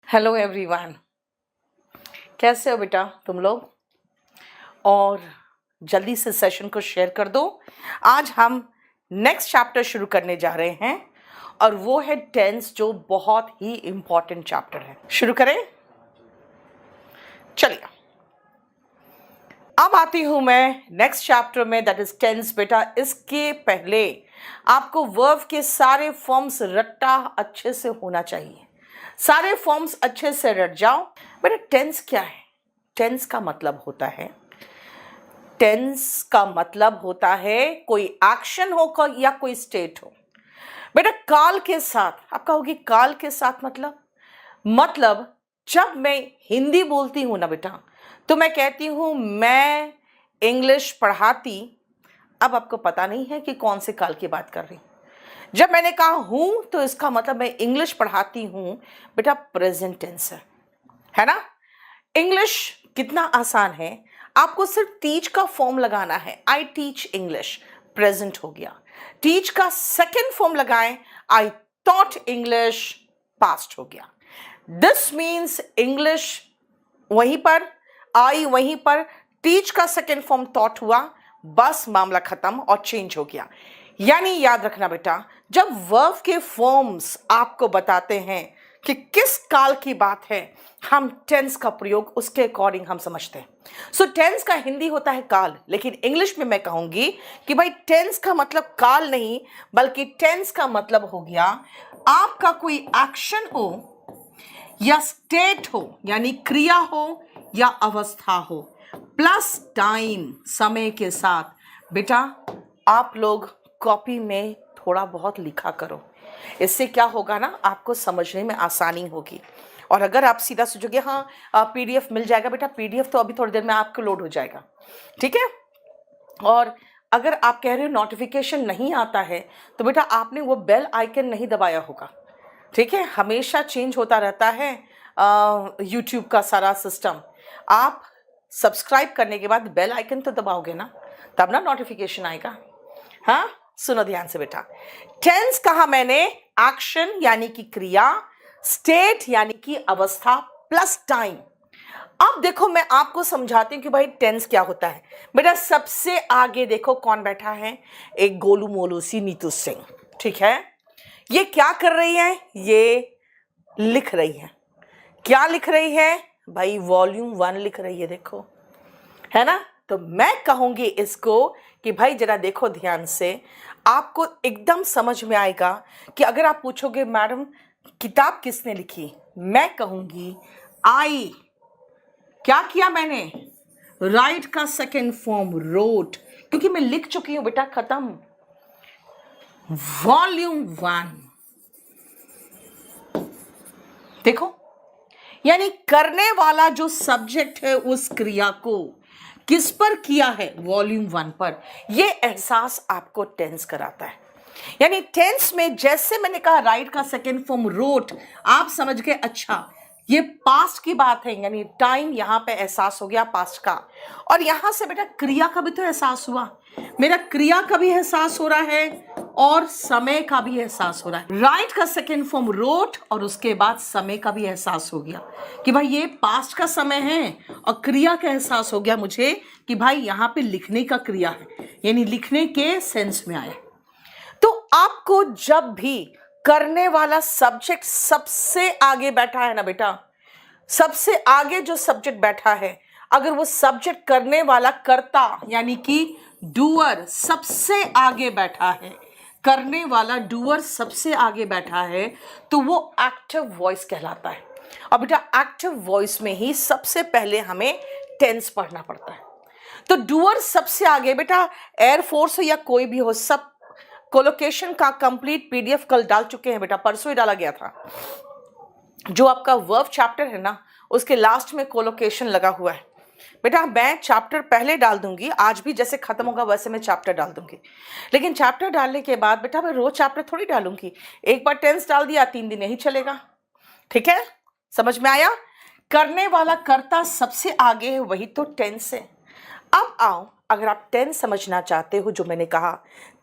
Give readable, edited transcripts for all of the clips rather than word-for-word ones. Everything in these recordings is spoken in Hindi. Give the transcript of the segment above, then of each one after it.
हेलो एवरीवन, कैसे हो बेटा तुम लोग। और जल्दी से सेशन को शेयर कर दो। आज हम नेक्स्ट चैप्टर शुरू करने जा रहे हैं और वो है टेंस, जो बहुत ही इंपॉर्टेंट चैप्टर है। शुरू करें, चलिए। अब आती हूं मैं नेक्स्ट चैप्टर में, दैट इज टेंस। बेटा इसके पहले आपको वर्ब के सारे फॉर्म्स रट्टा अच्छे से होना चाहिए। सारे फॉर्म्स अच्छे से रट जाओ। बेटा टेंस क्या है? टेंस का मतलब होता है, टेंस का मतलब होता है कोई एक्शन हो या कोई स्टेट हो। बेटा काल के साथ, आप कहोगे काल के साथ मतलब जब मैं हिंदी बोलती हूं ना बेटा, तो मैं कहती हूं मैं इंग्लिश पढ़ाती। अब आपको पता नहीं है कि कौन से काल की बात कर रही। जब मैंने कहा हूं तो इसका मतलब मैं इंग्लिश पढ़ाती हूं। बेटा प्रेजेंट टेंस है ना। इंग्लिश कितना आसान है, आपको सिर्फ टीच का फॉर्म लगाना है। आई टीच इंग्लिश, प्रेजेंट हो गया। टीच का सेकेंड फॉर्म लगाएं, आई टॉट इंग्लिश, पास्ट हो गया। दिस मीन्स इंग्लिश वहीं पर, आई वहीं पर, टीच का सेकेंड फॉर्म टॉट हुआ, बस मामला खत्म और चेंज हो गया। यानी याद रखना बेटा, जब वर्ब के फॉर्म्स आपको बताते हैं कि किस काल की बात है, हम टेंस का प्रयोग उसके अकॉर्डिंग हम समझते हैं। सो टेंस का हिंदी होता है काल, लेकिन इंग्लिश में मैं कहूंगी कि भाई टेंस का मतलब काल नहीं, बल्कि टेंस का मतलब हो गया आपका कोई एक्शन हो या स्टेट हो, यानी क्रिया हो या अवस्था हो, प्लस टाइम, समय के साथ। बेटा आप लोग कॉपी में थोड़ा बहुत लिखा करो, इससे क्या होगा ना, आपको समझने में आसानी होगी। और अगर आप सीधा सोचोगे हाँ पीडीएफ मिल जाएगा, बेटा पीडीएफ तो अभी थोड़ी देर में आपको लोड हो जाएगा, ठीक है। और अगर आप कह रहे हो नोटिफिकेशन नहीं आता है, तो बेटा आपने वो बेल आइकन नहीं दबाया होगा, ठीक है। हमेशा चेंज होता रहता है यूट्यूब का सारा सिस्टम। आप सब्सक्राइब करने के बाद बेल आइकन तो दबाओगे ना, तब ना नोटिफिकेशन आएगा। हाँ सुनो ध्यान से बेटा, टेंस कहा मैंने एक्शन यानी कि क्रिया, स्टेट यानी कि अवस्था, प्लस टाइम। अब देखो मैं आपको समझाती हूँ कि भाई टेंस क्या होता है। बेटा सबसे आगे देखो कौन बैठा है, एक गोलू मोलू सी नीतू सिंह, ठीक है। ये क्या कर रही है? ये लिख रही है। क्या लिख रही है भाई? वॉल्यूम 1 लिख रही है, देखो, है ना। तो मैं कहूंगी इसको कि भाई जरा देखो ध्यान से, आपको एकदम समझ में आएगा कि अगर आप पूछोगे मैडम किताब किसने लिखी, मैं कहूंगी आई। क्या किया मैंने? राइट का सेकेंड फॉर्म रोट, क्योंकि मैं लिख चुकी हूं बेटा, खत्म। वॉल्यूम 1 देखो, यानी करने वाला जो सब्जेक्ट है उस क्रिया को किस पर किया है? वॉल्यूम 1 पर। यह एहसास आपको टेंस कराता है। यानी टेंस में जैसे मैंने कहा राइट का सेकेंड फॉर्म रोट, आप समझ गए अच्छा ये पास्ट की बात है, यानी टाइम यहां पे एहसास हो गया पास्ट का। और यहां से बेटा क्रिया का भी तो एहसास हुआ, मेरा क्रिया का भी एहसास हो रहा है और समय का भी एहसास हो रहा है। राइट का सेकेंड फॉर्म रोट और उसके बाद समय का भी एहसास हो गया कि भाई ये पास्ट का समय है, और क्रिया का एहसास हो गया मुझे कि भाई यहाँ पे लिखने का क्रिया है, यानी लिखने के सेंस में आया। तो आपको जब भी करने वाला सब्जेक्ट सबसे आगे बैठा है ना बेटा, सबसे आगे जो सब्जेक्ट बैठा है, अगर वो सब्जेक्ट करने वाला कर्ता यानी कि डूअर सबसे आगे बैठा है, करने वाला डूअर सबसे आगे बैठा है, तो वो एक्टिव वॉइस कहलाता है। और बेटा एक्टिव वॉइस में ही सबसे पहले हमें टेंस पढ़ना पड़ता है। तो डूअर सबसे आगे बेटा, एयरफोर्स हो या कोई भी हो, सब कोलोकेशन का कंप्लीट पीडीएफ कल डाल चुके हैं बेटा, परसों ही डाला गया था। जो आपका वर्ब चैप्टर है ना, उसके लास्ट में कोलोकेशन लगा हुआ है बेटा। मैं चैप्टर पहले डाल दूंगी, आज भी जैसे खत्म होगा वैसे मैं चैप्टर डाल दूंगी, लेकिन चैप्टर डालने के बाद बेटा मैं रोज चैप्टर थोड़ी डालूंगी। एक बार टेंस डाल दिया 3 दिन नहीं चलेगा, ठीक है। समझ में आया? करने वाला कर्ता सबसे आगे है, वही तो टेंस है। अब आओ, अगर आप टेंस समझना चाहते हो, जो मैंने कहा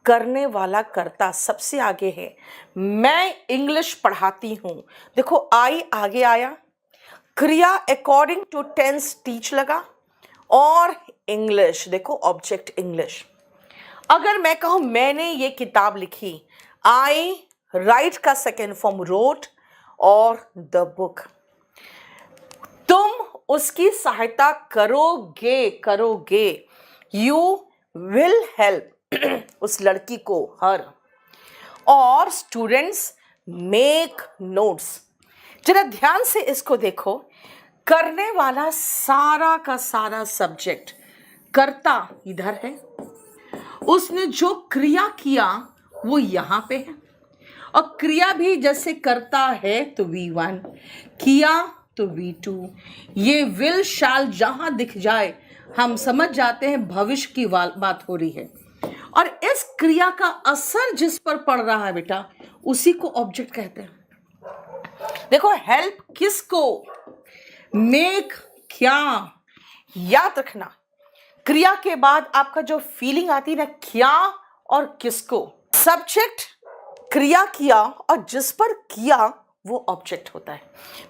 करने वाला कर्ता सबसे आगे है, मैं इंग्लिश पढ़ाती हूं, देखो आई आगे आया, क्रिया अकॉर्डिंग टू टेंस टीच लगा, और इंग्लिश देखो ऑब्जेक्ट इंग्लिश। अगर मैं कहूं मैंने ये किताब लिखी, आई राइट का सेकेंड फॉर्म रोट, और द बुक, तुम उसकी सहायता करोगे, यू विल हेल्प उस लड़की को, हर। और स्टूडेंट्स मेक नोट्स। जरा ध्यान से इसको देखो, करने वाला सारा का सारा सब्जेक्ट, कर्ता इधर है, उसने जो क्रिया किया वो यहां पे है, और क्रिया भी जैसे करता है तो V1, किया तो V2। ये विल शाल जहां दिख जाए हम समझ जाते हैं भविष्य की बात हो रही है, और इस क्रिया का असर जिस पर पड़ रहा है बेटा उसी को ऑब्जेक्ट कहते हैं। देखो हेल्प किसको, मेक क्या, याद रखना क्रिया के बाद आपका जो फीलिंग आती है ना, क्या और किसको, सब्जेक्ट क्रिया किया और जिस पर किया वो ऑब्जेक्ट होता है।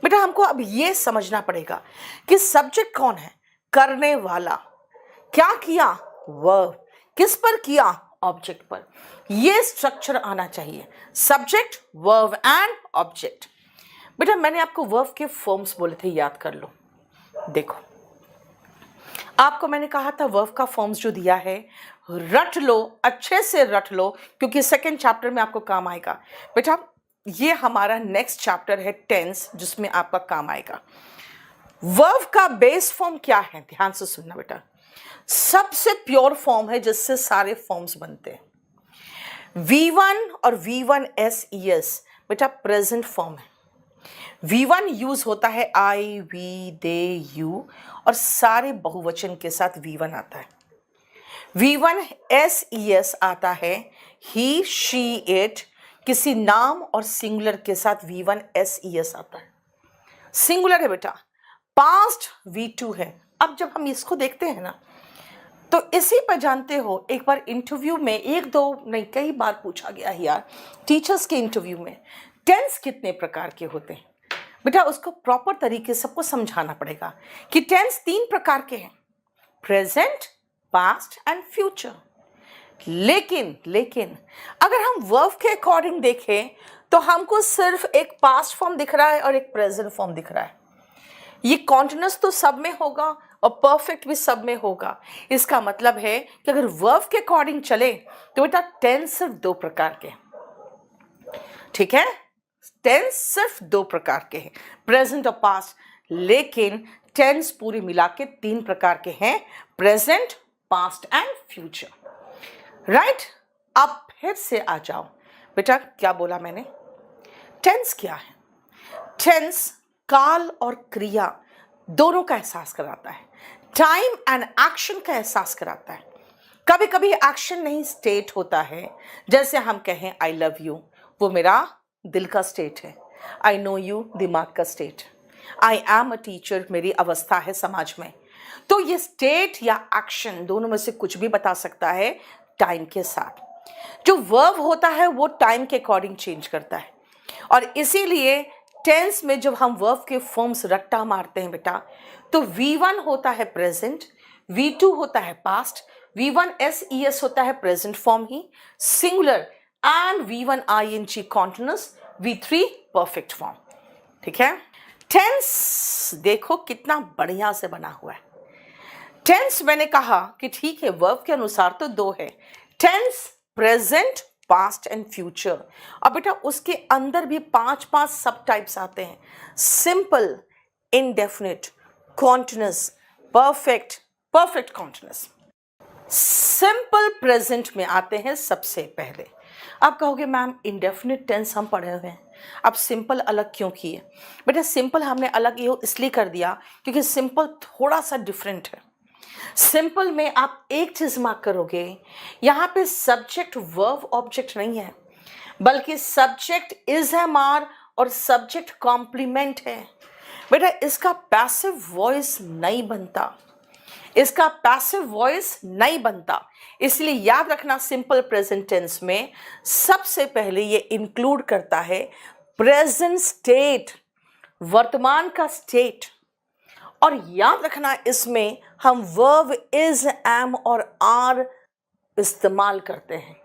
बेटा हमको अब ये समझना पड़ेगा कि सब्जेक्ट कौन है, करने वाला, क्या किया वर्ब, किस पर किया ऑब्जेक्ट पर। ये स्ट्रक्चर आना चाहिए, सब्जेक्ट वर्ब एंड ऑब्जेक्ट। बेटा मैंने आपको वर्ब के फॉर्म्स बोले थे, याद कर लो। देखो आपको मैंने कहा था वर्ब का फॉर्म्स जो दिया है रट लो, अच्छे से रट लो, क्योंकि सेकंड चैप्टर में आपको काम आएगा। बेटा ये हमारा नेक्स्ट चैप्टर है टेंस, जिसमें आपका काम आएगा। वर्ब का बेस फॉर्म क्या है, ध्यान से सुनना बेटा। सबसे प्योर फॉर्म है जिससे सारे फॉर्म्स बनते हैं। V1 और V1SES बेटा प्रेजेंट फॉर्म है। V1 यूज होता है आई, वी, दे, यू, और सारे बहुवचन के साथ V1 आता है। V1SES आता है ही, शी, इट, किसी नाम और सिंगुलर के साथ V1SES आता है। सिंगुलर है बेटा। पास्ट V2 है। अब जब हम इसको देखते हैं ना तो इसी पर जानते हो, एक बार इंटरव्यू में, एक दो नहीं कई बार पूछा गया है यार टीचर्स के इंटरव्यू में, टेंस कितने प्रकार के होते हैं। बेटा उसको प्रॉपर तरीके से सबको समझाना पड़ेगा कि टेंस 3 प्रकार के हैं, प्रेजेंट, पास्ट एंड फ्यूचर। लेकिन अगर हम वर्ब के अकॉर्डिंग देखें तो हमको सिर्फ एक पास्ट फॉर्म दिख रहा है और एक प्रेजेंट फॉर्म दिख रहा है। ये कॉन्टिन्यूअस तो सब में होगा और परफेक्ट भी सब में होगा। इसका मतलब है कि अगर वर्ब के अकॉर्डिंग चले तो बेटा टेंस सिर्फ 2 प्रकार के, ठीक है, टेंस सिर्फ 2 प्रकार के हैं, प्रेजेंट और पास्ट। लेकिन टेंस पूरी मिला के 3 प्रकार के हैं, present, past and future. Right, अब फिर से आ जाओ बेटा, क्या बोला मैंने, टेंस क्या है। टेंस काल और क्रिया दोनों का एहसास कराता है, टाइम एंड एक्शन का एहसास कराता है। कभी कभी एक्शन नहीं स्टेट होता है, जैसे हम कहें आई लव यू, वो मेरा दिल का स्टेट है। आई नो यू दिमाग का state. I am a teacher मेरी अवस्था है समाज में। तो ये स्टेट या एक्शन दोनों में से कुछ भी बता सकता है टाइम के साथ। जो वर्ब होता है वो टाइम के अकॉर्डिंग चेंज करता है, और इसीलिए टेंस में जब हम वर्ब के फॉर्म्स रट्टा मारते हैं बेटा, तो V1 होता है प्रेजेंट, V2 होता है पास्ट, V1SES होता है present form he singular, and V1ING continuous, V3 perfect form. ठीक है, टेंस देखो कितना बढ़िया से बना हुआ है। टेंस मैंने कहा कि ठीक है वर्ब के अनुसार तो 2 है, tense, present, past and future. और बेटा उसके अंदर भी 5 सब टाइप्स आते हैं, simple, indefinite, continuous, perfect, perfect continuous. Simple present में आते हैं सबसे पहले। आप कहोगे मैम इंडेफिनिट टेंस हम पढ़े हुए हैं, अब सिंपल अलग क्यों किए। बेटा सिंपल हमने अलग ये इसलिए कर दिया क्योंकि सिंपल थोड़ा सा डिफरेंट है। सिंपल में आप एक चीज मार्क करोगे, यहाँ पे सब्जेक्ट वर्ब ऑब्जेक्ट नहीं है, बल्कि सब्जेक्ट इज है मार और सब्जेक्ट कॉम्प्लीमेंट है। बेटा इसका पैसिव वॉइस नहीं बनता, इसका पैसिव वॉइस नहीं बनता। इसलिए याद रखना सिंपल प्रेजेंट टेंस में सबसे पहले ये इंक्लूड करता है प्रेजेंट स्टेट, वर्तमान का स्टेट। और याद रखना इसमें हम वर्ब इज, एम और आर इस्तेमाल करते हैं।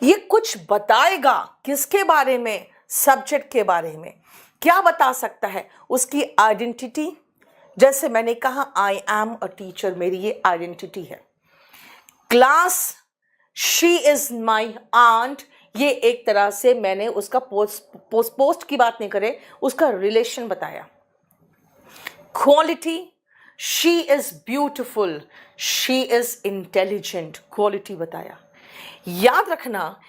ये कुछ बताएगा किसके बारे में? सब्जेक्ट के बारे में। क्या बता सकता है? उसकी आइडेंटिटी। जैसे मैंने कहा आई एम अ टीचर, मेरी ये आइडेंटिटी है। Class, she is my aunt, ये एक तरह से मैंने उसका पोस्ट की बात नहीं करे, उसका रिलेशन बताया। Quality, she is beautiful, she is intelligent, quality बताया। याद रखना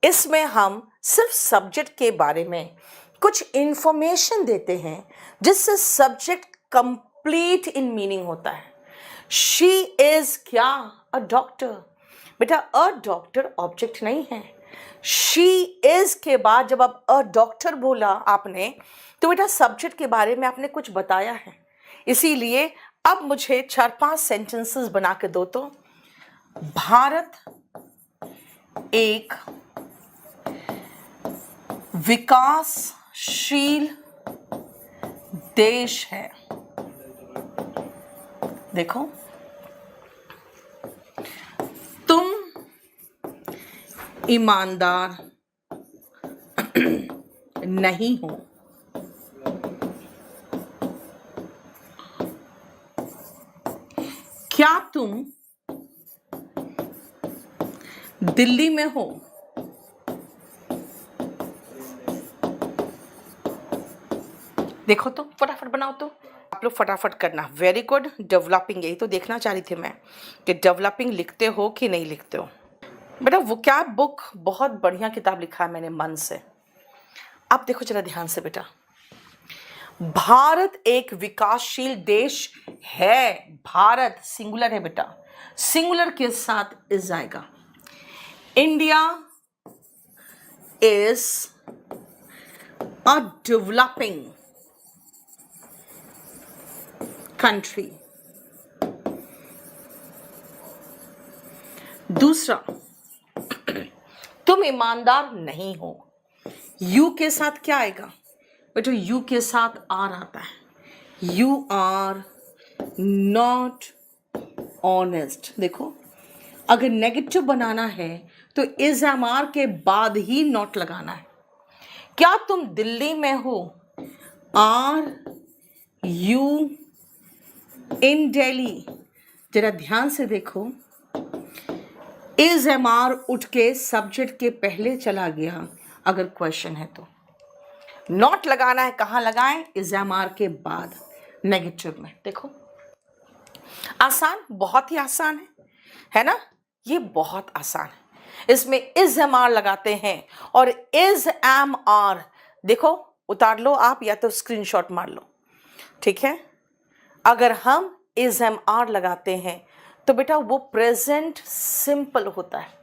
इसमें हम सिर्फ सब्जेक्ट के बारे में कुछ इंफॉर्मेशन देते हैं जिससे सब्जेक्ट कंप्लीट इन मीनिंग होता है। शी इज क्या? A doctor. बेटा अ डॉक्टर ऑब्जेक्ट नहीं है। शी इज के बाद जब आप अ डॉक्टर बोला आपने, तो बेटा सब्जेक्ट के बारे में आपने कुछ बताया है। इसीलिए अब मुझे 4-5 सेंटेंसेस बना के दो। तो भारत एक विकासशील देश है। देखो, तुम ईमानदार नहीं हो। क्या तुम दिल्ली में हो? देखो तो फटाफट बनाओ। तो आप लोग फटाफट करना। Very good. डेवलपिंग, यही तो देखना चाह रही थी मैं कि डेवलपिंग लिखते हो कि नहीं लिखते हो। बेटा वो क्या बुक, बहुत बढ़िया किताब लिखा है मैंने मन से। अब देखो जरा ध्यान से बेटा, भारत एक विकासशील देश है। भारत सिंगुलर है बेटा, सिंगुलर के साथ इज आएगा। India is a developing country. दूसरा, तुम ईमानदार नहीं हो। यू के साथ क्या आएगा बेटा? यू के साथ आर आता है। You are not honest. देखो, अगर नेगेटिव बनाना है तो इज एम आर के बाद ही नॉट लगाना है। क्या तुम दिल्ली में हो? Are you in Delhi? जरा ध्यान से देखो, इज एम आर उठ के सब्जेक्ट के पहले चला गया अगर क्वेश्चन है तो। नॉट लगाना है, कहाँ लगाएं? इज एम आर के बाद, नेगेटिव में। देखो आसान, बहुत ही आसान है ना? ये बहुत आसान है। इसमें इज एम आर लगाते हैं और इज एम आर, देखो उतार लो आप या तो स्क्रीनशॉट मार लो, ठीक है? अगर हम इज एम आर लगाते हैं तो बेटा वो प्रेजेंट सिंपल होता है।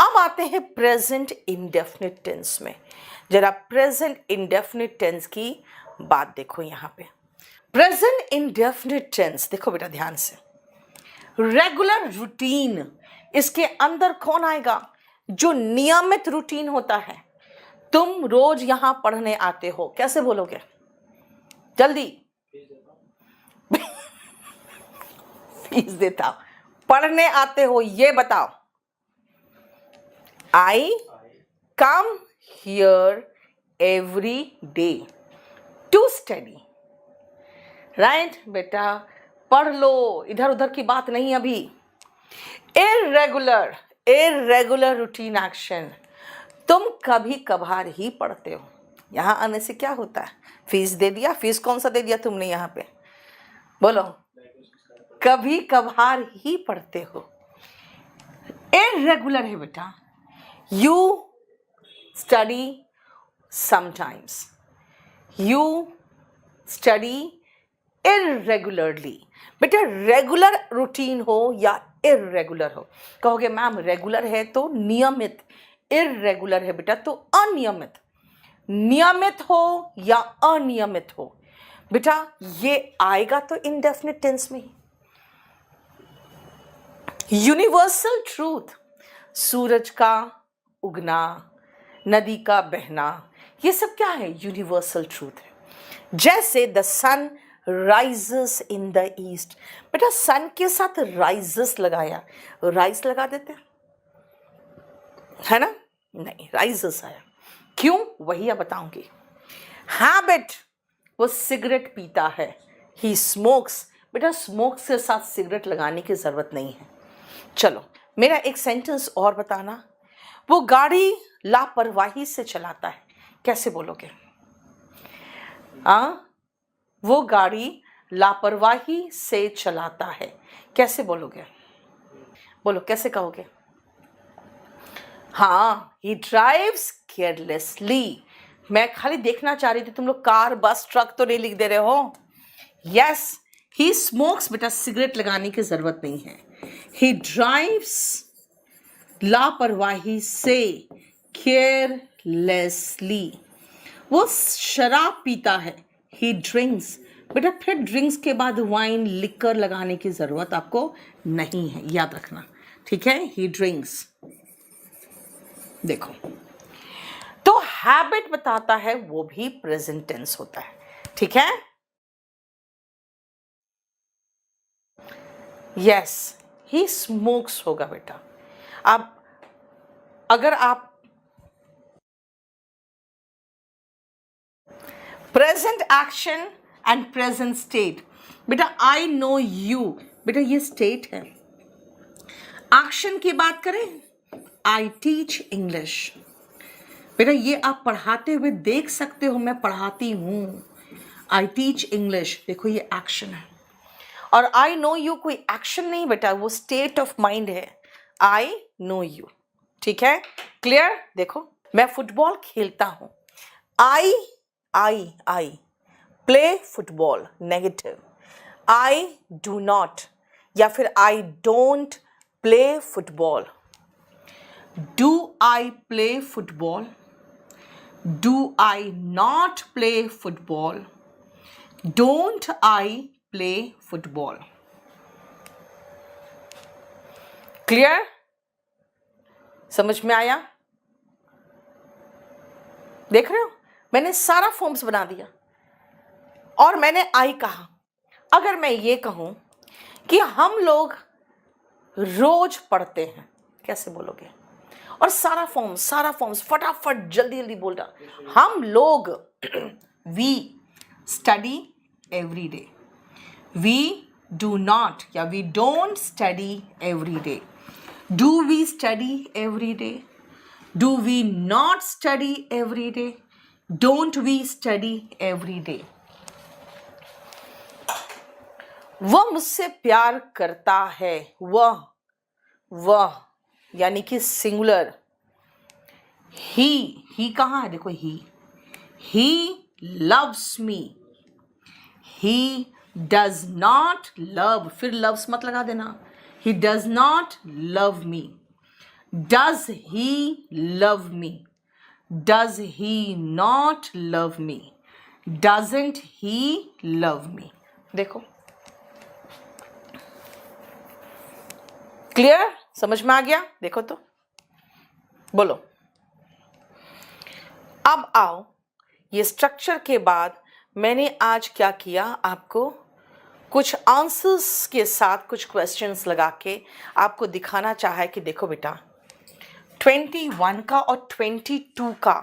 अब आते हैं प्रेजेंट इंडेफिनिट टेंस में। जरा प्रेजेंट इंडेफिनिट टेंस की बात देखो यहाँ पे। प्रेजेंट इंडेफिनिट टेंस देखो बेटा ध्यान से, रेगुलर रूटीन, इसके अंदर कौन आएगा? जो नियमित रूटीन होता है। तुम रोज यहां पढ़ने आते हो, कैसे बोलोगे? जल्दी फीस देता हूं, पढ़ने आते हो ये बताओ। I come here every day to study. Right बेटा, पढ़ लो, इधर उधर की बात नहीं अभी। इर्रेगुलर, इर्रेगुलर रूटीन एक्शन, तुम कभी कभार ही पढ़ते हो। यहां आने से क्या होता है? फीस दे दिया। फीस कौन सा दे दिया तुमने? यहां पे बोलो, कभी कभार ही पढ़ते हो। इर्रेगुलर है बेटा, you study sometimes, you study irregularly. बेटा रेगुलर रूटीन हो या इरेगुलर हो, कहोगे मैम रेगुलर है तो नियमित, इरेगुलर है बेटा तो अनियमित। नियमित हो या अनियमित हो बेटा ये आएगा तो इंडेफिनिट टेंस में ही। यूनिवर्सल ट्रूथ, सूरज का उगना, नदी का बहना, ये सब क्या है? यूनिवर्सल ट्रूथ है। जैसे the sun rises in the east. बेटा सन के साथ राइजेस लगाया, राइज लगा देते है ना, नहीं राइजेस आया। क्यों, वही अब बताऊंगी। हैबिट, वो सिगरेट पीता है, ही स्मोक्स। बेटा स्मोक्स के साथ सिगरेट लगाने की जरूरत नहीं है। चलो मेरा एक सेंटेंस और बताना, वो गाड़ी लापरवाही से चलाता है, कैसे बोलोगे? वो गाड़ी लापरवाही से चलाता है, कैसे बोलोगे? बोलो कैसे कहोगे? हाँ, ही ड्राइव्स केयरलेसली। मैं खाली देखना चाह रही थी तुम लोग कार बस ट्रक तो नहीं लिख दे रहे हो। यस, ही स्मोक्स। बेटा सिगरेट लगाने की जरूरत नहीं है। ही ड्राइव्स लापरवाही से, केयरलेसली। वो शराब पीता है, ही ड्रिंक्स। बेटा फिर ड्रिंक्स के बाद वाइन लिकर लगाने की जरूरत आपको नहीं है, याद रखना, ठीक है? ही ड्रिंक्स। देखो तो हैबिट बताता है, वो भी प्रेजेंट टेंस होता है, ठीक है? यस, ही स्मोक्स होगा बेटा। अब अगर आप present action and present state, बेटा आई नो यू, बेटा ये स्टेट है। एक्शन की बात करें, आई टीच इंग्लिश। बेटा ये आप पढ़ाते हुए देख सकते हो, मैं पढ़ाती हूं, आई टीच इंग्लिश। देखो ये एक्शन है। और आई नो यू कोई एक्शन नहीं बेटा, वो स्टेट ऑफ माइंड है, आई नो यू, ठीक है? क्लियर? देखो मैं फुटबॉल खेलता हूं, I play football, negative. I do not या फिर I don't play football. Do I play football? Do I not play football? Don't I play football? Clear? समझ में आया? देख रहे हो, मैंने सारा फॉर्म्स बना दिया और मैंने आई कहा। अगर मैं ये कहूं कि हम लोग रोज पढ़ते हैं, कैसे बोलोगे? और सारा फॉर्म्स फटाफट जल्दी जल्दी बोल रहा। हम लोग we study every day, we do not या we don't study every day. Do we study every day? Do we not study every day? Don't we study every day? वह मुझसे प्यार करता है, वह यानी कि सिंगुलर। ही कहाँ है? देखो he loves me. He does not love, फिर लव्स मत लगा देना, ही does not love me. Does he love me? Does he not love me? Doesn't he love me? देखो क्लियर? समझ में आ गया? देखो तो बोलो। अब आओ, ये स्ट्रक्चर के बाद मैंने आज क्या किया, आपको कुछ आंसर्स के साथ कुछ क्वेश्चंस लगा के आपको दिखाना चाहा कि देखो बेटा 21 का और 22 का,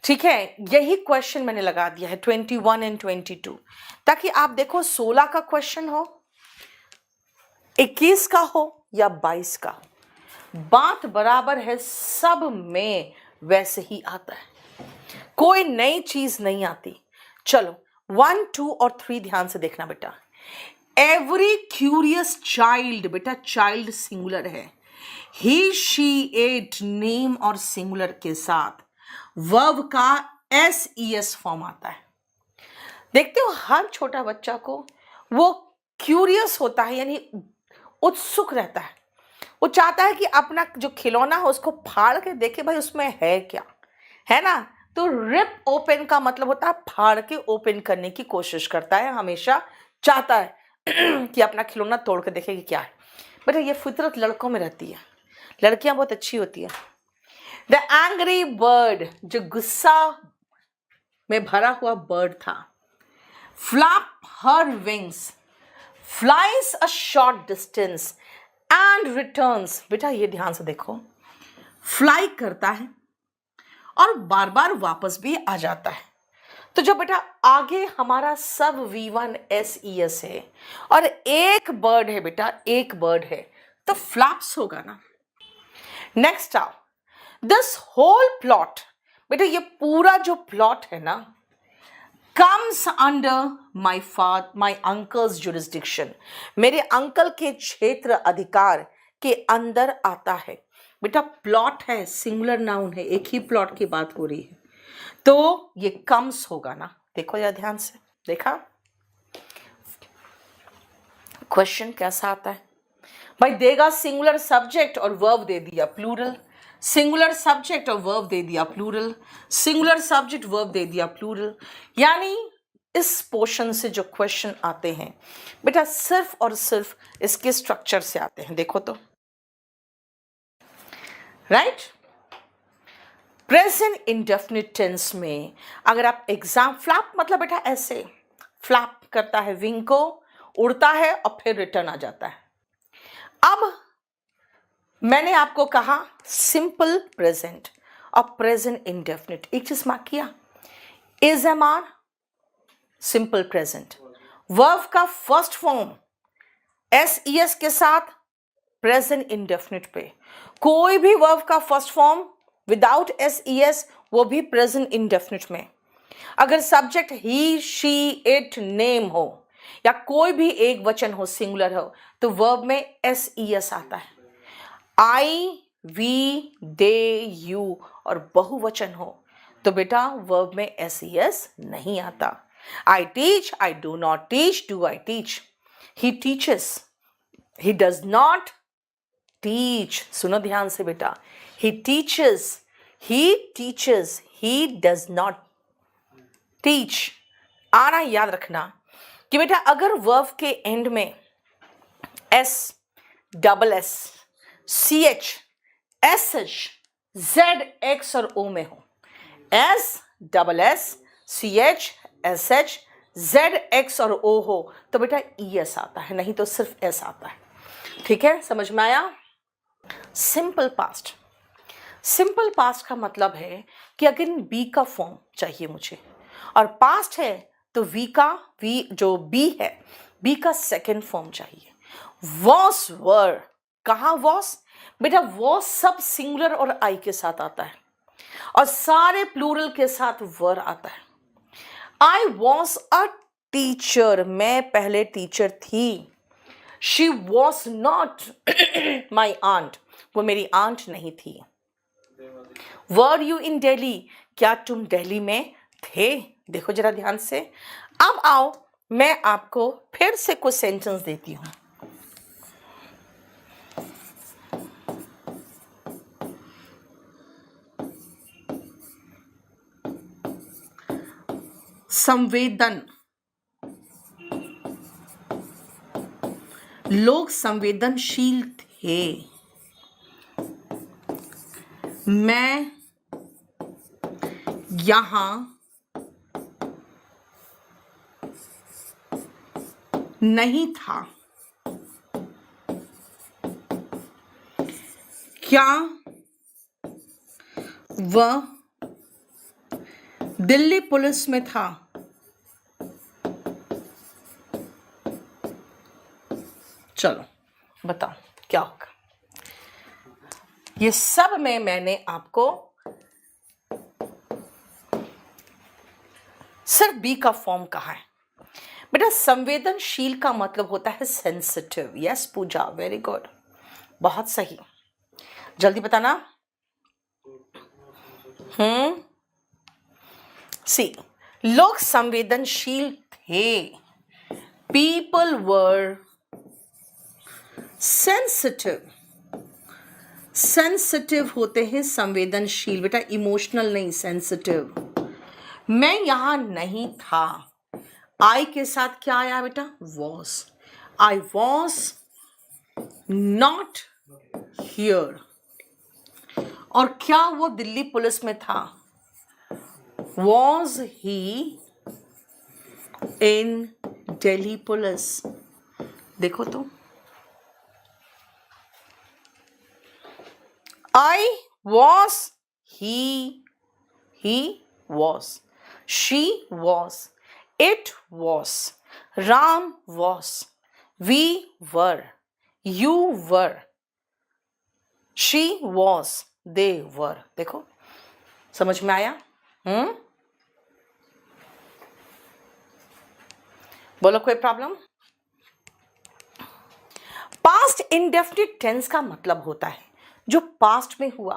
ठीक है, यही क्वेश्चन मैंने लगा दिया है 21 एंड 22, ताकि आप देखो 16 का क्वेश्चन हो, 21 का हो या 22 का, बात बराबर है, सब में वैसे ही आता है, कोई नई चीज नहीं आती। चलो 1, 2 और 3 ध्यान से देखना बेटा। एवरी क्यूरियस चाइल्ड, बेटा चाइल्ड सिंगुलर है, ही शी एट नेम और सिंगुलर के साथ वर्ब का SES फॉर्म आता है। देखते हो हर छोटा बच्चा को वो क्यूरियस होता है, यानी उत्सुक रहता है, वो चाहता है कि अपना जो खिलौना है उसको फाड़ के देखे भाई उसमें है क्या, है ना? तो रिप ओपन का मतलब होता है फाड़ के ओपन करने की कोशिश करता है, हमेशा चाहता है कि अपना खिलौना तोड़ के देखे कि क्या है। बेटा ये फितरत लड़कों में रहती है, लड़कियां बहुत अच्छी होती है। द एंग्री बर्ड, जो गुस्सा में भरा हुआ बर्ड था, flap her wings, flies a short distance and returns. बेटा ये ध्यान से देखो, फ्लाई करता है और बार बार वापस भी आ जाता है। तो जो बेटा आगे हमारा सब V1SES है और एक बर्ड है बेटा, एक बर्ड है, तो फ्लैप्स होगा ना। नेक्स्ट आओ, दिस होल प्लॉट, बेटा ये पूरा जो प्लॉट है ना, comes under my uncle's jurisdiction, मेरे अंकल के क्षेत्र अधिकार के अंदर आता है। बेटा प्लॉट है, सिंगुलर नाउन है, एक ही प्लॉट की बात हो रही है, तो ये कम्स होगा ना। देखो यार ध्यान से, देखा क्वेश्चन कैसा आता है भाई, देगा सिंगुलर सब्जेक्ट और वर्ब दे दिया प्लूरल, सिंगुलर सब्जेक्ट और वर्ब दे दिया प्लूरल, सिंगुलर सब्जेक्ट वर्ब दे दिया प्लूरल। यानी इस पोर्शन से जो क्वेश्चन आते हैं बेटा सिर्फ और सिर्फ इसके स्ट्रक्चर से आते हैं। देखो तो, राइट। प्रेजेंट इंडेफिनिट टेंस में अगर आप एग्जाम, फ्लैप मतलब बेटा ऐसे फ्लैप करता है, विंग को उड़ता है और फिर रिटर्न आ जाता है। अब मैंने आपको कहा सिंपल प्रेजेंट और प्रेजेंट इंडेफिनिट, एक चीज मार्क किया, is am are simple present, verb का फर्स्ट फॉर्म SES के साथ प्रेजेंट इंडेफिनिट पे, कोई भी वर्ब का फर्स्ट फॉर्म विदाउट SES वो भी प्रेजेंट इंडेफिनिट में। अगर subject he, she, it, name हो या कोई भी एक वचन हो, सिंगुलर हो, तो वर्ब में SES आता है। I, we, they, you और बहुवचन हो तो बेटा वर्ब में SES नहीं आता। I teach, I do not teach, do I teach? He teaches, he does not teach. सुनो ध्यान से बेटा, he teaches, he does not teach। आना याद रखना कि बेटा अगर वर्ब के एंड में S, double S, CH, SH, ZX और O में हो, S, double S, CH, SH, ZX और O हो तो बेटा ES आता है, नहीं तो सिर्फ S आता है। ठीक है, समझ में आया? सिंपल पास्ट, सिंपल पास्ट का मतलब है कि अगर बी का फॉर्म चाहिए मुझे और पास्ट है तो वी जो बी है, बी का सेकेंड फॉर्म चाहिए। वॉस, वर, कहाँ वॉस बेटा, वॉस सब सिंगुलर और आई के साथ आता है और सारे प्लूरल के साथ वर आता है। आई वॉज अ टीचर, मैं पहले टीचर थी। She was not my aunt, वो मेरी आंट नहीं थी। वर यू इन दिल्ली, क्या तुम दिल्ली में थे? देखो जरा ध्यान से। अब आओ मैं आपको फिर से कुछ सेंटेंस देती हूं। संवेदन, लोग संवेदनशील थे। मैं यहां नहीं था। क्या वह दिल्ली पुलिस में था? चलो बताओ क्या होगा। ये सब में मैंने आपको सिर्फ बी का फॉर्म कहा है। बेटा संवेदनशील का मतलब होता है सेंसिटिव। यस पूजा, वेरी गुड, बहुत सही, जल्दी बताना। सी, लोग संवेदनशील थे। People were sensitive. सेंसिटिव होते हैं संवेदनशील, बेटा इमोशनल नहीं, सेंसिटिव। मैं यहां नहीं था, आई के साथ क्या आया बेटा? Was. I was not here. और क्या वो दिल्ली पुलिस में था? Was he in Delhi police. देखो तो, I was, he was, she was, it was, Ram was, we were, you were, she was, they were। देखो समझ में आया? बोलो कोई प्रॉब्लम? पास्ट इंडेफिनिट टेंस का मतलब होता है जो पास्ट में हुआ।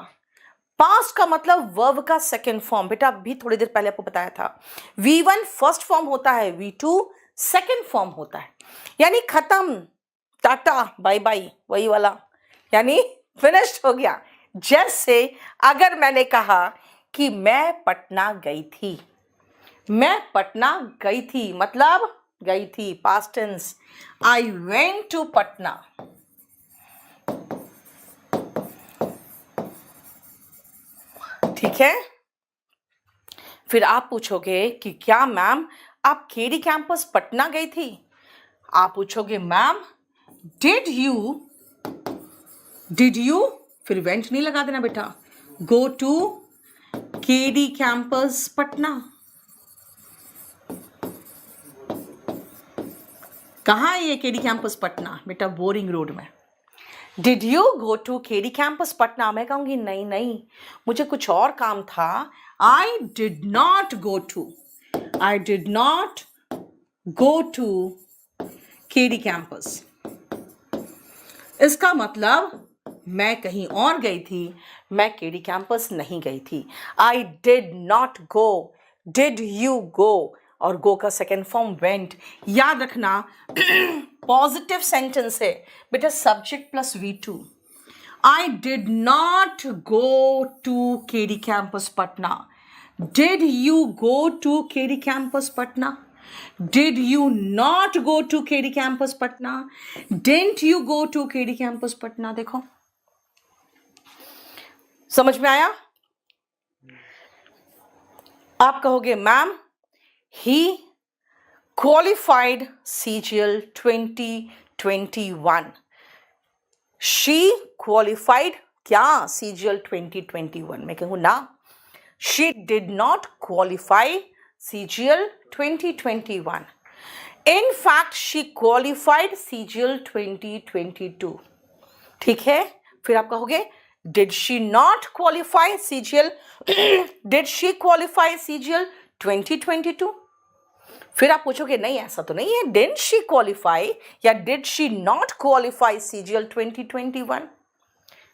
पास्ट का मतलब वर्ब का सेकेंड फॉर्म। बेटा अभी थोड़ी देर पहले आपको बताया था, V1 फर्स्ट फॉर्म होता है, V2 सेकेंड फॉर्म होता है। यानी खत्म, टाटा बाय बाय, वही वाला, यानी फिनिश्ड हो गया। जैसे अगर मैंने कहा कि मैं पटना गई थी, मैं पटना गई थी मतलब गई थी, past tense, I went to Patna. ठीक है। फिर आप पूछोगे कि क्या मैम आप केडी कैंपस पटना गई थी? आप पूछोगे मैम डिड यू, फिर वेंट नहीं लगा देना बेटा, go to KD campus Patna. कहाँ है ये केडी कैंपस पटना? बेटा बोरिंग रोड में। Did you go to KD campus Patna? मैं कहूँगी नहीं नहीं, मुझे कुछ और काम था। I did not go to KD campus. इसका मतलब मैं कहीं और गई थी, मैं केडी कैंपस नहीं गई थी। आई did not go, did you गो, और गो का सेकेंड फॉर्म वेंट। याद रखना पॉजिटिव सेंटेंस है बेटा, subject plus V2। I did not go to KD campus Patna. Did you go to KD campus Patna? Did you not go to KD campus Patna? Didn't you go to KD campus Patna? देखो समझ में आया? आप कहोगे ma'am he qualified CGL 2021, she qualified क्या CGL 2021? मैं कहूँ ना, she did not qualify CGL 2021, in fact she qualified CGL 2022। ठीक है। फिर आप कहोगे did she not qualify CGL did she qualify CGL 2022? फिर आप पूछोगे नहीं ऐसा तो नहीं है, डिडंट शी क्वालिफाई या did she not qualify CGL 2021,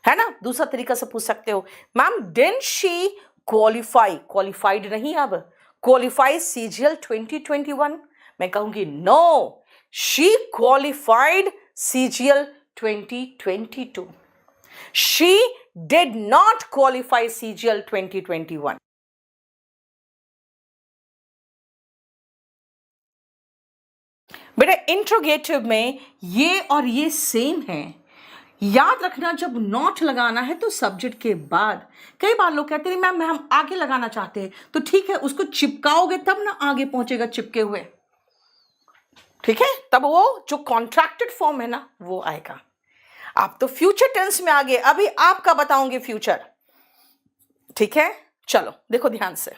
है ना? दूसरा तरीका से पूछ सकते हो ma'am didn't she qualify, qualified नहीं, अब क्वालिफाई CGL 2021? मैं कहूंगी no, she qualified CGL 2022, she did not qualify CGL 2021। बेटा इंट्रोगेटिव में ये और ये सेम है। याद रखना जब नॉट लगाना है तो सब्जेक्ट के बाद। कई बार लोग कहते हैं मैम हम आगे लगाना चाहते हैं, तो ठीक है उसको चिपकाओगे तब ना आगे पहुंचेगा चिपके हुए। ठीक है, तब वो जो कॉन्ट्रैक्टेड फॉर्म है ना वो आएगा। आप तो फ्यूचर टेंस में आगे, अभी आपका बताऊंगे फ्यूचर। ठीक है, चलो देखो ध्यान से।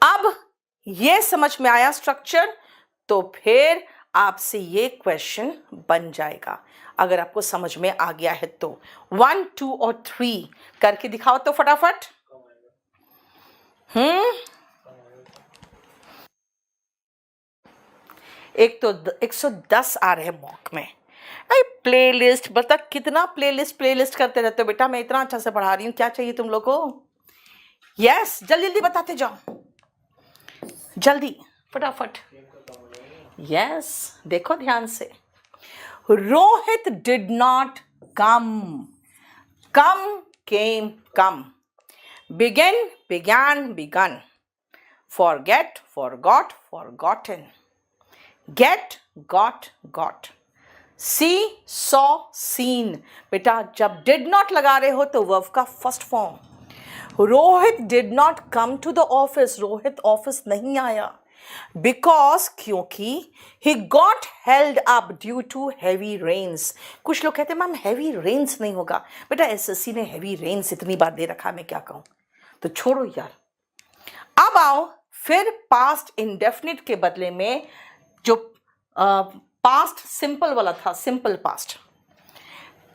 अब ये समझ में आया स्ट्रक्चर, तो फिर आपसे ये क्वेश्चन बन जाएगा अगर आपको समझ में आ गया है तो। 1, 2 और 3 करके दिखाओ तो फटाफट। एक तो 110 आ रहे हैं मॉक में। अरे प्लेलिस्ट, बता कितना प्लेलिस्ट करते रहते हो बेटा, मैं इतना अच्छा से पढ़ा रही हूँ, क्या चाहिए तुम लोग को? यस, जल्दी जल्दी बताते जाओ, जल्दी फटाफट। यस, देखो ध्यान से। Rohit did not come, come came come, begin began begun, forget forgot forgotten, get got got, see saw seen। बेटा जब डिड नॉट लगा रहे हो तो वर्ब का first form. Rohit did not come to the office, Rohit office नहीं आया। बिकॉज क्योंकि he got held up due to heavy rains. कुछ लोग कहते हैं मैम हैवी रेन्स नहीं होगा। बेटा एसएससी ने हैवी रेन्स इतनी बार दे रखा, मैं क्या कहूँ, तो छोड़ो यार। अब आओ फिर पास्ट इंडेफिनिट के बदले में जो पास्ट सिंपल वाला था, सिंपल पास्ट।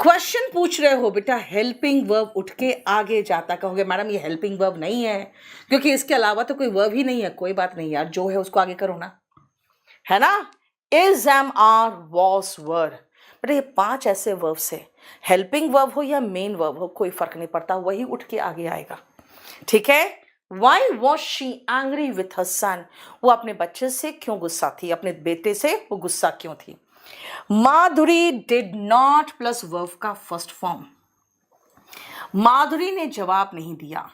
क्वेश्चन पूछ रहे हो बेटा, हेल्पिंग वर्ब उठ के आगे जाता। कहोगे मैडम ये हेल्पिंग वर्ब नहीं है क्योंकि इसके अलावा तो कोई वर्ब ही नहीं है। कोई बात नहीं यार, जो है उसको आगे करो ना, है ना। इज, एम, आर, वॉज, वर। बेटा ये 5 ऐसे वर्ब्स है, हेल्पिंग वर्ब हो या मेन वर्ब हो कोई फर्क नहीं पड़ता, वही उठ के आगे आएगा। ठीक है। Why was she angry with her son. वो अपने बच्चे से क्यों गुस्सा थी, अपने बेटे से वो गुस्सा क्यों थी। माधुरी डिड नॉट प्लस वर्ब का फर्स्ट फॉर्म। माधुरी ने जवाब नहीं दिया।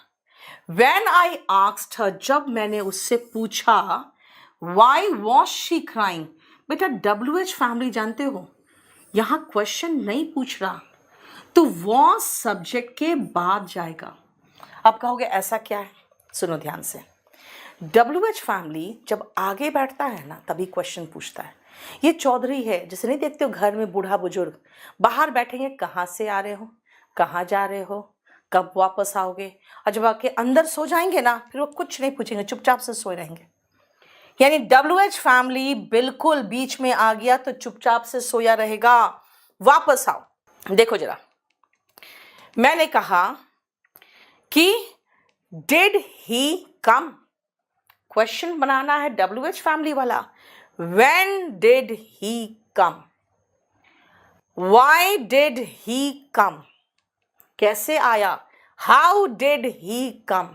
When I asked her, जब मैंने उससे पूछा, why was she crying? बेटा WH फैमिली जानते हो, यहां क्वेश्चन नहीं पूछ रहा, तो was सब्जेक्ट के बाद जाएगा। आप कहोगे ऐसा क्या है, सुनो ध्यान से। WH फैमिली जब आगे बैठता है ना तभी क्वेश्चन पूछता है। ये चौधरी है, जैसे नहीं देखते हो घर में बूढ़ा बुजुर्ग बाहर बैठेंगे, कहाँ से आ रहे हो, कहाँ जा रहे हो, कब वापस आओगे, और जब आके अंदर सो जाएंगे ना फिर वो कुछ नहीं पूछेंगे, चुपचाप से सोए रहेंगे। यानी WH फैमिली बिल्कुल बीच में आ गया तो चुपचाप से सोया रहेगा। वापस आओ, देखो जरा, मैंने कहा कि डिड ही कम, क्वेश्चन बनाना है WH फैमिली वाला। When did he come? Why did he come? कैसे आया, How did he come?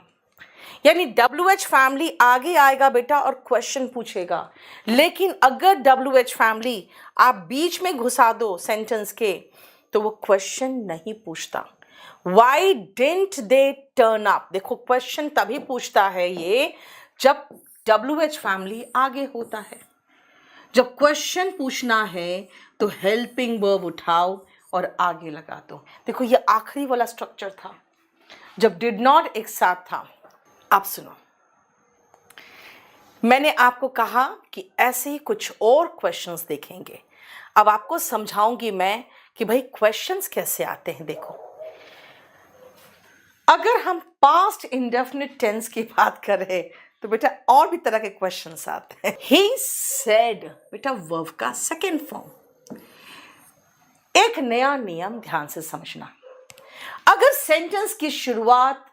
यानी WH फैमिली आगे आएगा बेटा और क्वेश्चन पूछेगा। लेकिन अगर WH फैमिली आप बीच में घुसा दो सेंटेंस के तो वो क्वेश्चन नहीं पूछता। Why didn't they turn up? देखो क्वेश्चन तभी पूछता है ये जब WH फैमिली आगे होता है। जब क्वेश्चन पूछना है तो हेल्पिंग वर्ब उठाओ और आगे लगा दो। देखो ये आखिरी वाला स्ट्रक्चर था जब डिड नॉट एक साथ था। आप सुनो, मैंने आपको कहा कि ऐसे ही कुछ और क्वेश्चंस देखेंगे। अब आपको समझाऊंगी मैं कि भाई क्वेश्चंस कैसे आते हैं। देखो अगर हम पास्ट इंडेफिनिट टेंस की बात करें तो बेटा और भी तरह के क्वेश्चंस आते हैं। ही सेड, बेटा वर्ब का सेकेंड फॉर्म। एक नया नियम ध्यान से समझना, अगर सेंटेंस की शुरुआत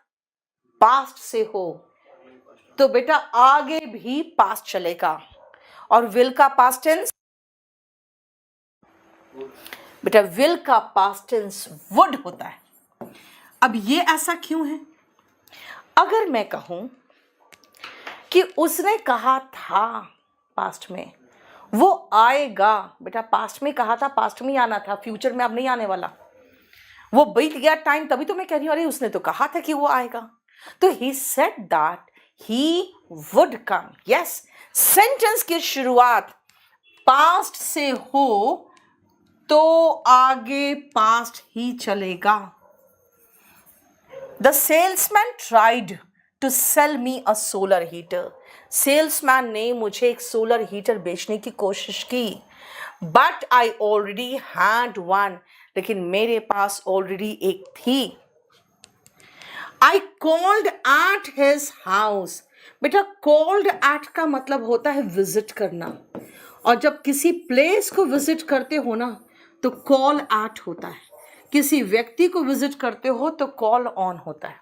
पास्ट से हो तो बेटा आगे भी पास्ट चलेगा। और विल का पास्ट टेंस, बेटा विल का पास्ट टेंस वुड होता है। अब ये ऐसा क्यों है? अगर मैं कहूं कि उसने कहा था पास्ट में, वो आएगा, बेटा पास्ट में कहा था, पास्ट में आना था, फ्यूचर में अब नहीं आने वाला। वो बीत गया टाइम, तभी तो मैं कह रही हूं अरे उसने तो कहा था कि वो आएगा। तो he said that he would come. Yes, sentence की शुरुआत पास्ट से हो तो आगे पास्ट ही चलेगा। The salesman tried to sell me a solar heater. Salesman ने मुझे एक सोलर हीटर बेचने की कोशिश की। But I already had one, लेकिन मेरे पास ऑलरेडी एक थी। I called at his house. बेटा कॉल्ड एट का मतलब होता है विजिट करना, और जब किसी प्लेस को विजिट करते हो ना तो कॉल एट होता है। किसी व्यक्ति को विजिट करते हो तो कॉल ऑन होता है।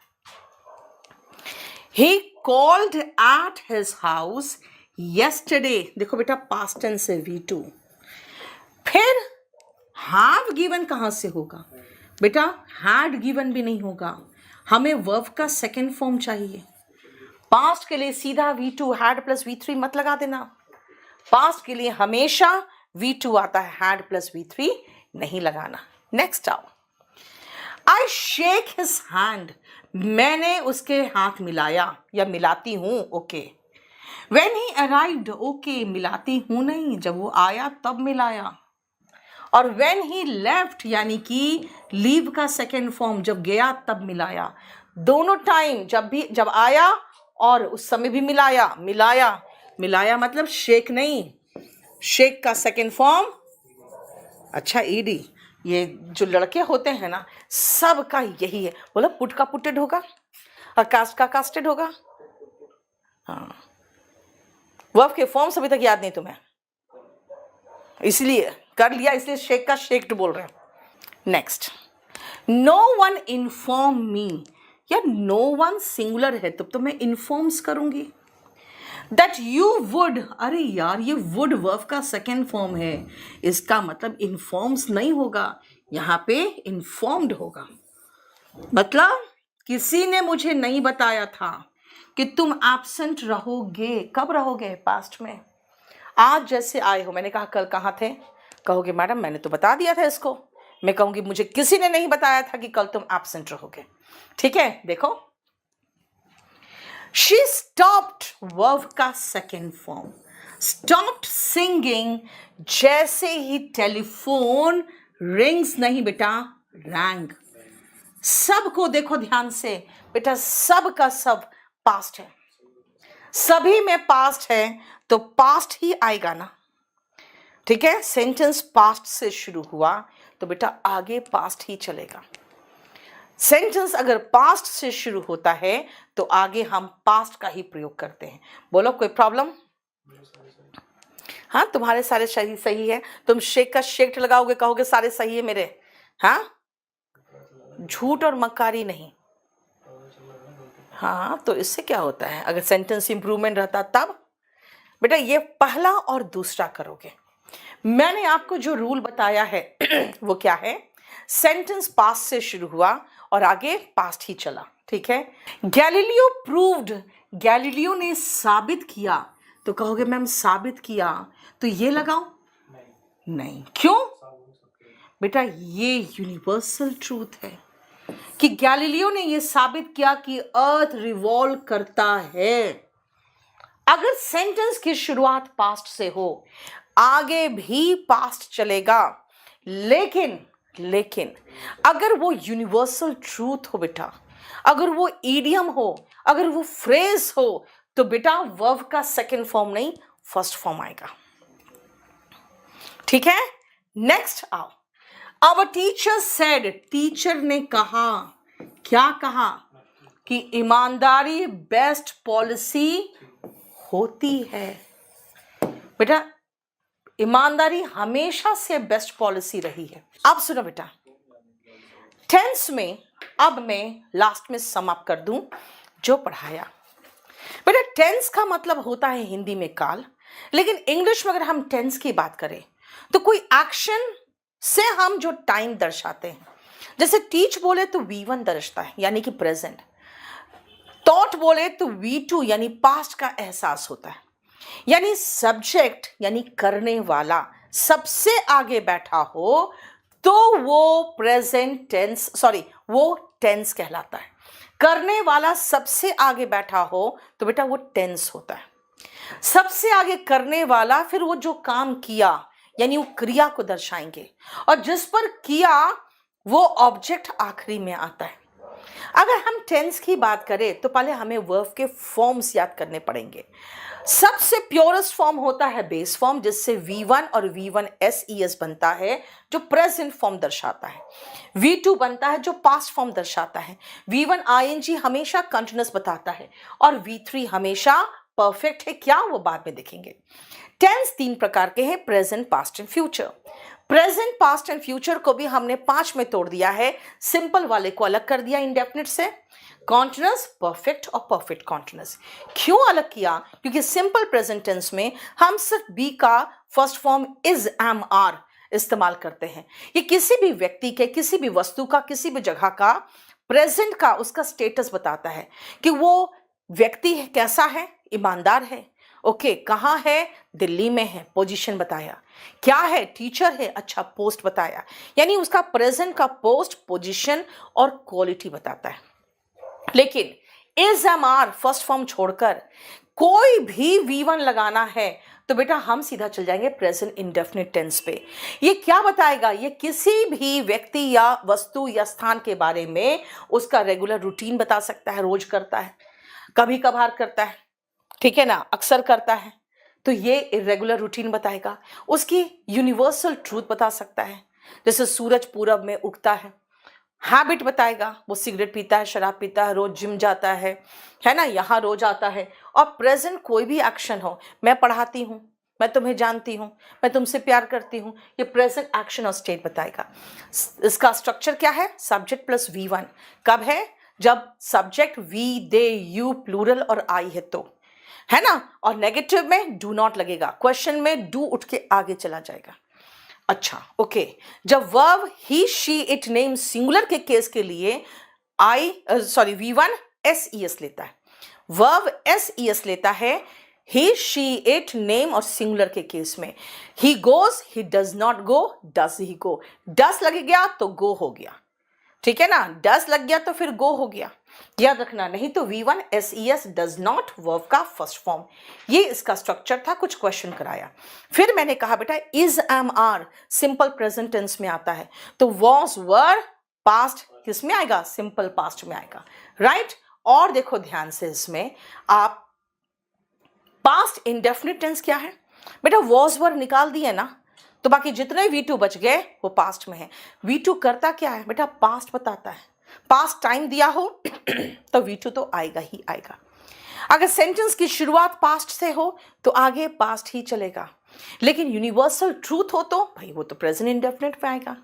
He called at his house yesterday। देखो बेटा पास्ट टेंस से V2। फिर have given कहां से होगा? बेटा had given भी नहीं होगा, हमें वर्ब का सेकेंड फॉर्म चाहिए। पास्ट के लिए सीधा V2 had प्लस V3 मत लगा देना। पास्ट के लिए हमेशा V2 आता है, had प्लस V3 नहीं लगाना। नेक्स्ट आओ, आई शेक हिज हैंड। मैंने उसके हाथ मिलाया या मिलाती हूं। Okay, when he arrived, okay मिलाती हूं नहीं, जब वो आया तब मिलाया। और वेन ही लेफ्ट यानी कि लीव का सेकेंड फॉर्म, जब गया तब मिलाया। दोनों टाइम जब आया और उस समय भी मिलाया। मिलाया मतलब शेक नहीं, शेक का सेकेंड फॉर्म अच्छा ईडी। ये जो लड़के होते हैं ना, सबका यही है। बोला पुट का पुटेड होगा और कास्ट का कास्टेड होगा। हाँ, वर्ब के फॉर्म्स अभी तक याद नहीं तुम्हें, इसलिए कर लिया, इसलिए शेक का शेक्ड बोल रहे हैं। Next, no one inform me, या नो वन सिंगुलर है तो मैं इन्फॉर्म्स करूंगी। दैट यू वुड, अरे यार ये वुड वर्ब का सेकेंड फॉर्म है, इसका मतलब इन्फॉर्म्स नहीं होगा, यहाँ पे इन्फॉर्म्ड होगा। मतलब किसी ने मुझे नहीं बताया था कि तुम एब्सेंट रहोगे। कब रहोगे? पास्ट में। आज जैसे आए हो, मैंने कहा कल कहाँ थे, कहोगे मैडम मैंने तो बता दिया था इसको। मैं कहूंगी मुझे किसी ने नहीं बताया था कि कल तुम एब्सेंट रहोगे। ठीक है, देखो शी स्टॉप्ड वर्ब का सेकेंड फॉर्म, स्टॉप्ड सिंगिंग जैसे ही टेलीफोन रिंग्स, नहीं बेटा रैंग। सबको देखो ध्यान से बेटा, सब का सब पास्ट है, सभी में पास्ट है तो पास्ट ही आएगा ना। ठीक है, सेंटेंस पास्ट से शुरू हुआ तो बेटा आगे पास्ट ही चलेगा। सेंटेंस अगर पास्ट से शुरू होता है तो आगे हम पास्ट का ही प्रयोग करते हैं। बोलो कोई प्रॉब्लम? हाँ, तुम्हारे सारे सही सही है। तुम शेक का शेक्ड लगाओगे, कहोगे सारे सही है मेरे। हाँ, झूठ और मक्कारी नहीं। हाँ, तो इससे क्या होता है, अगर सेंटेंस इंप्रूवमेंट रहता तब। बेटा ये पहला और दूसरा करोगे। मैंने आपको जो रूल बताया है वो क्या है, सेंटेंस पास्ट से शुरू हुआ और आगे पास्ट ही चला। ठीक है, गैलीलियो प्रूव्ड, गैलीलियो ने साबित किया, तो कहोगे मैम साबित किया तो ये लगाओ, नहीं। क्यों? बेटा ये यूनिवर्सल ट्रूथ है कि गैलीलियो ने ये साबित किया कि अर्थ रिवॉल्व करता है। अगर सेंटेंस की शुरुआत पास्ट से हो, आगे भी पास्ट चलेगा, लेकिन अगर वो यूनिवर्सल ट्रूथ हो बेटा, अगर वो ईडियम हो, अगर वो फ्रेज हो, तो बेटा वर्ब का सेकेंड फॉर्म नहीं फर्स्ट फॉर्म आएगा। ठीक है, नेक्स्ट आओ। आवर टीचर सेड, टीचर ने कहा, क्या कहा? कि ईमानदारी बेस्ट पॉलिसी होती है। बेटा ईमानदारी हमेशा से बेस्ट पॉलिसी रही है। अब सुनो बेटा, टेंस में अब मैं लास्ट में समाप्त कर दूं जो पढ़ाया। बेटा टेंस का मतलब होता है हिंदी में काल, लेकिन इंग्लिश में अगर हम टेंस की बात करें तो कोई एक्शन से हम जो टाइम दर्शाते हैं। जैसे टीच बोले तो V1 दर्शाता है यानी कि प्रेजेंट, थॉट बोले तो V2 यानी पास्ट का एहसास होता है, यानी सब्जेक्ट यानी करने वाला सबसे आगे बैठा हो तो वो प्रेजेंट टेंस, सॉरी वो टेंस कहलाता है। करने वाला सबसे आगे बैठा हो तो बेटा वो टेंस होता है। सबसे आगे करने वाला, फिर वो जो काम किया यानी वो क्रिया को दर्शाएंगे, और जिस पर किया वो ऑब्जेक्ट आखिरी में आता है। अगर हम टेंस की बात करें तो पहले हमें वर्ब के फॉर्म्स याद करने पड़ेंगे। सबसे प्योरेस्ट फॉर्म होता है बेस फॉर्म, जिससे V1 और V1 SES बनता है जो प्रेजेंट फॉर्म दर्शाता है, V2 बनता है जो पास्ट फॉर्म दर्शाता है, V1 ING हमेशा कंटिन्यूअस बताता है, और V3 हमेशा परफेक्ट है। क्या, वो बाद में देखेंगे। टेंस 3 प्रकार के हैं, present, past and future. Present, past and future को भी हमने 5 में तोड़ दिया है। सिंपल वाले को अलग कर दिया इंडेफिनिट से, कॉन्टिन्यूअस, परफेक्ट और परफेक्ट कॉन्टिन्यूअस। क्यों अलग किया? क्योंकि सिंपल प्रेजेंट टेंस में हम सिर्फ बी का first form is, am, are इस्तेमाल करते हैं। ये किसी भी व्यक्ति के, किसी भी वस्तु का, किसी भी जगह का प्रेजेंट का उसका स्टेटस बताता है कि वो व्यक्ति कैसा है, ईमानदार है, ओके, कहाँ है, दिल्ली में है, पोजीशन बताया, क्या है, टीचर है, अच्छा पोस्ट बताया, यानी उसका प्रेजेंट का पोस्ट, पोजीशन और क्वालिटी बताता है। लेकिन is, am, are first form छोड़कर कोई भी V1 लगाना है तो बेटा हम सीधा चल जाएंगे प्रेजेंट इंडेफिनिट टेंस पे। ये क्या बताएगा? ये किसी भी व्यक्ति या वस्तु या स्थान के बारे में उसका रेगुलर रूटीन बता सकता है, रोज करता है, कभी कभार करता है, ठीक है ना, अक्सर करता है, तो ये इरेगुलर रूटीन बताएगा, उसकी यूनिवर्सल ट्रूथ बता सकता है, जैसे सूरज पूरब में उगता है। हैबिट बताएगा, वो सिगरेट पीता है, शराब पीता है, रोज जिम जाता है ना, यहाँ रोज आता है। और प्रेजेंट कोई भी एक्शन हो, मैं पढ़ाती हूँ, मैं तुम्हें जानती हूँ, मैं तुमसे प्यार करती हूँ, ये प्रेजेंट एक्शन और स्टेट बताएगा। इसका स्ट्रक्चर क्या है, सब्जेक्ट प्लस V1। कब है, जब subject we, they, you, plural और आई है तो, है ना। और नेगेटिव में डू नॉट लगेगा, क्वेश्चन में डू उठ के आगे चला जाएगा। अच्छा ओके, जब verb he, she, it, name singular के केस के लिए V1 SES लेता है, वर्ब SES लेता है ही, शी, इट, नेम और सिंगुलर के केस में। He goes, he does not go, does he go. Does लग गया तो गो हो गया, ठीक है ना, डस लग गया तो फिर गो हो गया, याद रखना। नहीं तो V1 SES does not verb का फर्स्ट फॉर्म। ये इसका स्ट्रक्चर था, कुछ क्वेश्चन कराया। फिर मैंने कहा बेटा is, am, are simple present tense में आता है, तो वॉज, वर, पास्ट किस में आएगा, सिंपल पास्ट में आएगा, राइट। और देखो ध्यान से, इसमें आप पास्ट इंडेफिनिट टेंस क्या है बेटा, वॉज, वर निकाल दिए ना, तो बाकी जितने V2 बच गए वो पास्ट में है। V2 करता क्या है बेटा, पास्ट बताता है, पास्ट टाइम दिया हो तो V2 तो आएगा ही आएगा। अगर सेंटेंस की शुरुआत पास्ट से हो तो आगे पास्ट ही चलेगा, लेकिन यूनिवर्सल ट्रूथ हो तो भाई वो तो प्रेजेंट इंडेफिनिट में आएगा।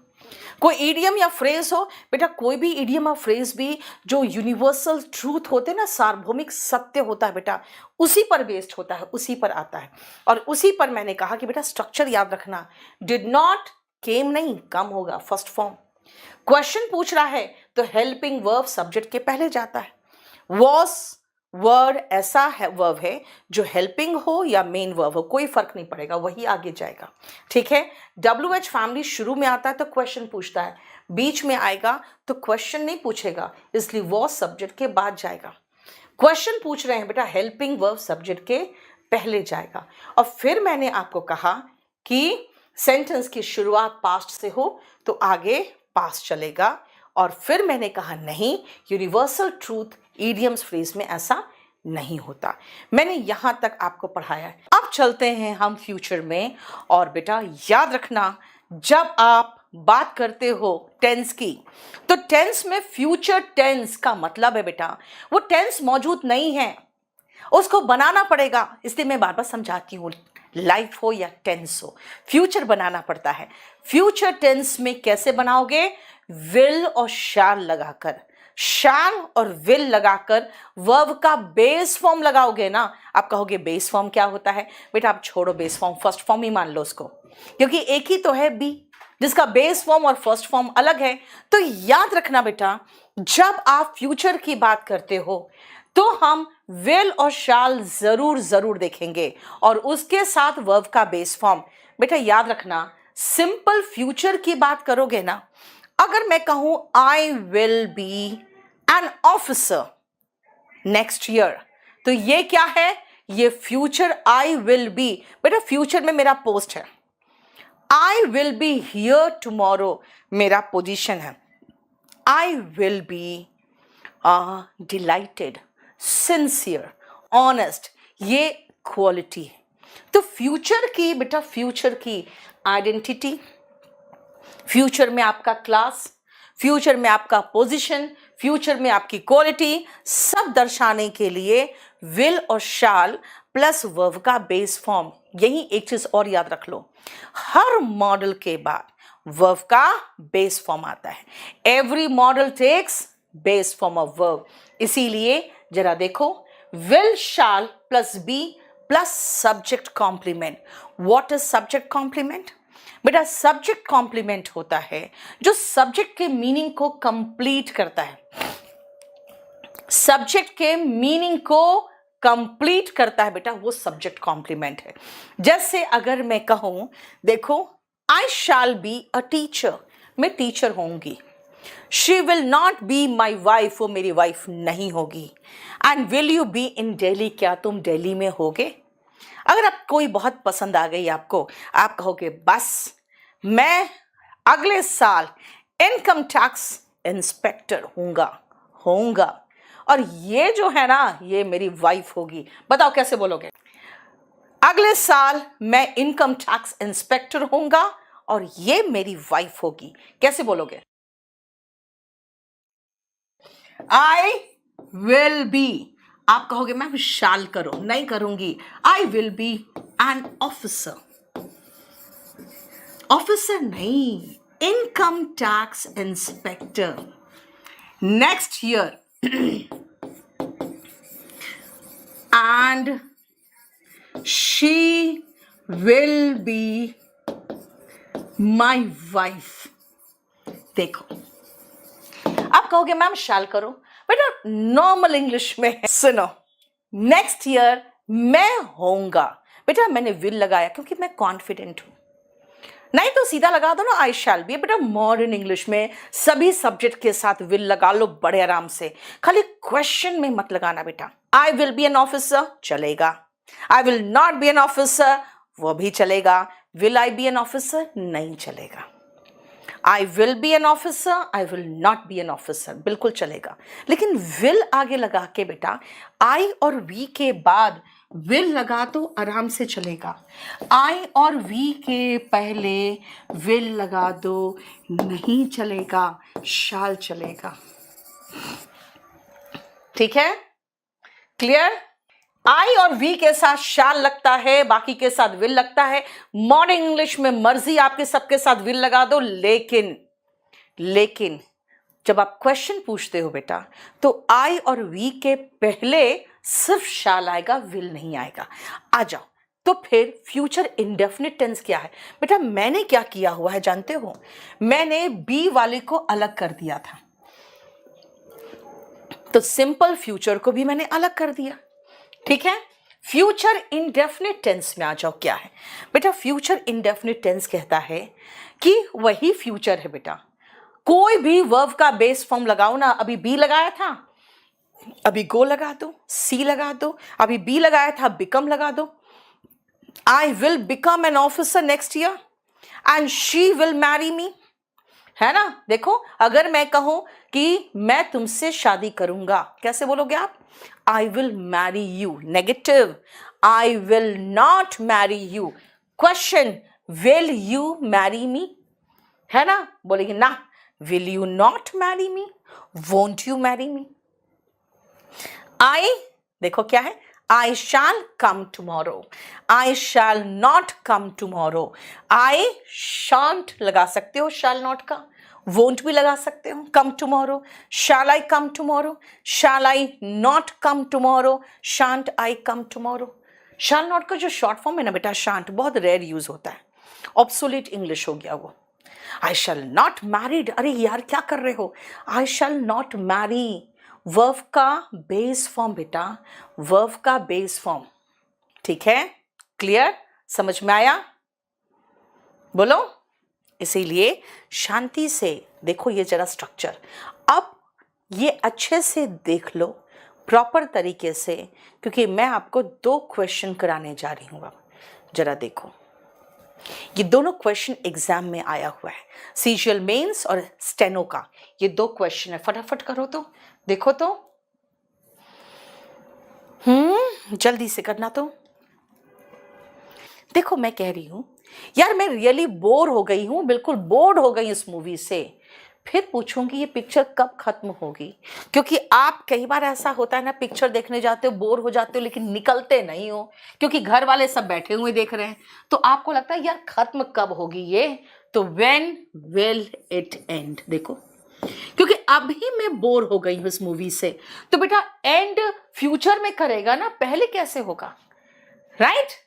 कोई इडियम या फ्रेज हो बेटा, कोई भी इडियम या फ्रेज भी जो यूनिवर्सल ट्रूथ होते ना, सार्वभौमिक सत्य होता है बेटा, उसी पर बेस्ड होता है, उसी पर आता है। और उसी पर मैंने कहा कि बेटा स्ट्रक्चर याद रखना, डिड नॉट, केम नहीं, कम होगा, फर्स्ट फॉर्म। क्वेश्चन पूछ रहा है तो हेल्पिंग वर्ब सब्जेक्ट के पहले जाता है। वॉज वर्ड ऐसा है, वर्ब है जो हेल्पिंग हो या मेन वर्ब हो, कोई फर्क नहीं पड़ेगा, वही आगे जाएगा, ठीक है। WH फैमिली शुरू में आता है तो क्वेश्चन पूछता है, बीच में आएगा तो क्वेश्चन नहीं पूछेगा, इसलिए वॉज सब्जेक्ट के बाद जाएगा। क्वेश्चन पूछ रहे हैं बेटा, हेल्पिंग वर्ब सब्जेक्ट के पहले जाएगा। और फिर मैंने आपको कहा कि सेंटेंस की शुरुआत पास्ट से हो तो आगे पास्ट चलेगा। और फिर मैंने कहा नहीं, यूनिवर्सल ट्रूथ इडियम्स फ्रेज में ऐसा नहीं होता। मैंने यहां तक आपको पढ़ाया है। अब चलते हैं हम फ्यूचर में। और बेटा याद रखना, जब आप बात करते हो टेंस की, तो टेंस में फ्यूचर टेंस का मतलब है बेटा वो टेंस मौजूद नहीं है, उसको बनाना पड़ेगा। इसलिए मैं बार बार समझाती हूँ, लाइफ हो या टेंस हो, फ्यूचर बनाना पड़ता है। फ्यूचर टेंस में कैसे बनाओगे, विल और शैल लगाकर, शैल और विल लगाकर वर्ब का बेस फॉर्म लगाओगे ना। आप कहोगे बेस फॉर्म क्या होता है बेटा, आप छोड़ो बेस फॉर्म, फर्स्ट फॉर्म ही मान लो उसको, क्योंकि एक ही तो है बी जिसका बेस फॉर्म और फर्स्ट फॉर्म अलग है। तो याद रखना बेटा, जब आप फ्यूचर की बात करते हो तो हम विल और शैल जरूर देखेंगे, और उसके साथ वर्ब का बेस फॉर्म। बेटा याद रखना, सिंपल फ्यूचर की बात करोगे ना, अगर मैं कहूं आई will be an officer next year, तो ये क्या है, ये फ्यूचर आई विल बी। बेटा फ्यूचर में मेरा पोस्ट है, आई विल बी हियर टुमारो मेरा पोजीशन है। आई will B dilated, sincere, honest, ये क्वालिटी है। तो फ्यूचर की बेटा, फ्यूचर की आइडेंटिटी, फ्यूचर में आपका क्लास, फ्यूचर में आपका पोजीशन, फ्यूचर में आपकी क्वालिटी, सब दर्शाने के लिए विल और शैल प्लस वर्ब का बेस फॉर्म। यही एक चीज और याद रख लो, हर मॉडल के बाद वर्ब का बेस फॉर्म आता है। Every modal takes base form of verb. इसीलिए जरा देखो, will shall plus be plus subject complement. What is subject complement बेटा, सब्जेक्ट कॉम्प्लीमेंट होता है जो सब्जेक्ट के मीनिंग को कंप्लीट करता है, सब्जेक्ट के मीनिंग को कंप्लीट करता है बेटा, वो सब्जेक्ट कॉम्प्लीमेंट है। जैसे अगर मैं कहूं, देखो आई शैल बी अ टीचर, मैं टीचर होंगी। She will not B my wife, वो मेरी वाइफ नहीं होगी। And will you be in Delhi, क्या तुम दिल्ली में होगे। अगर आप कोई बहुत पसंद आ गई आपको, आप कहोगे बस मैं अगले साल इनकम टैक्स इंस्पेक्टर होऊंगा, और ये जो है ना, ये मेरी वाइफ होगी। बताओ कैसे बोलोगे। अगले साल मैं इनकम टैक्स इंस्पेक्टर होऊंगा और ये मेरी वाइफ होगी। कैसे बोलोगे? आई विल बी, आप कहोगे मैम शाल करो, नहीं करूंगी। I will be an officer, officer नहीं, income tax inspector next year and she will be my wife. देखो, आप कहोगे मैम शाल करो, बेटा नॉर्मल इंग्लिश में है। सुनो, नेक्स्ट ईयर मैं होऊंगा, बेटा मैंने विल लगाया क्योंकि मैं कॉन्फिडेंट हूं, नहीं तो सीधा लगा दो ना आई शैल बी। बेटा मॉडर्न इंग्लिश में सभी सब्जेक्ट के साथ विल लगा लो बड़े आराम से, खाली क्वेश्चन में मत लगाना बेटा। I will be an officer चलेगा, I will not be an officer वो भी चलेगा, will I be an officer नहीं चलेगा। I will be an officer, I will not be an officer बिल्कुल चलेगा, लेकिन विल आगे लगा के बेटा आई और वी के बाद विल लगा तो आराम से चलेगा। आई और वी के पहले विल लगा दो, नहीं चलेगा, शाल चलेगा। ठीक है, क्लियर? आई और वी के साथ शाल लगता है, बाकी के साथ विल लगता है। मॉडर्न इंग्लिश में मर्जी आपके सबके साथ विल लगा दो, लेकिन जब आप क्वेश्चन पूछते हो बेटा तो आई और वी के पहले सिर्फ शाल आएगा, विल नहीं आएगा। आ जाओ, तो फिर फ्यूचर इंडेफिनिट टेंस क्या है बेटा? मैंने क्या किया हुआ है जानते हो? मैंने बी वाले को अलग कर दिया था, तो सिंपल फ्यूचर को भी मैंने अलग कर दिया। ठीक है, फ्यूचर इंडेफिनिट टेंस में आ जाओ। क्या है बेटा? फ्यूचर इंडेफिनिट टेंस कहता है कि वही फ्यूचर है बेटा, कोई भी वर्ब का बेस फॉर्म लगाओ ना। अभी बी लगाया था, अभी गो लगा दो, सी लगा दो, अभी बी लगाया था बिकम लगा दो। I will become an officer next year and she will marry me, है ना? देखो, अगर मैं कहूं कि मैं तुमसे शादी करूंगा, कैसे बोलोगे आप? I will marry you, negative. I will not marry you, question, will you marry me, है ना? बोलेंगे ना, will you not marry me, won't you marry me. I, देखो क्या है? I shall come tomorrow, I shall not come tomorrow. I shan't लगा सकते हो शैल नॉट का, वोंट भी लगा सकते हो। Come tomorrow, shall I come tomorrow, shall I not come tomorrow, shan't I come tomorrow. Shall not का जो शॉर्ट फॉर्म है ना बेटा, शांट, बहुत रेयर यूज होता है, ऑब्सोलीट इंग्लिश हो गया वो। आई शैल नॉट मैरिड, अरे यार क्या कर रहे हो? आई शैल नॉट मैरी, वर्ब का बेस फॉर्म बेटा, वर्ब का बेस फॉर्म। ठीक है, क्लियर? समझ में आया? बोलो। इसीलिए शांति से देखो ये जरा स्ट्रक्चर, अब ये अच्छे से देख लो प्रॉपर तरीके से, क्योंकि मैं आपको 2 क्वेश्चन कराने जा रही हूँ। अब जरा देखो, ये दोनों क्वेश्चन एग्जाम में आया हुआ है, सीजीएल मेंस और स्टेनो का। ये 2 क्वेश्चन है, फटाफट करो तो, देखो तो, जल्दी से करना तो। देखो, मैं कह रही हूं यार, मैं रियली बोर हो गई हूं, बिल्कुल बोर्ड हो गई इस मूवी से। फिर पूछूंगी ये पिक्चर कब खत्म होगी, क्योंकि आप कई बार ऐसा होता है ना, पिक्चर देखने जाते हो, बोर हो जाते हो, लेकिन निकलते नहीं हो, क्योंकि घर वाले सब बैठे हुए देख रहे हैं, तो आपको लगता है यार खत्म कब होगी ये, तो व्हेन विल इट एंड। देखो, क्योंकि अभी मैं बोर हो गई हूं इस मूवी से, तो बेटा एंड फ्यूचर में करेगा ना, पहले कैसे होगा? राइट?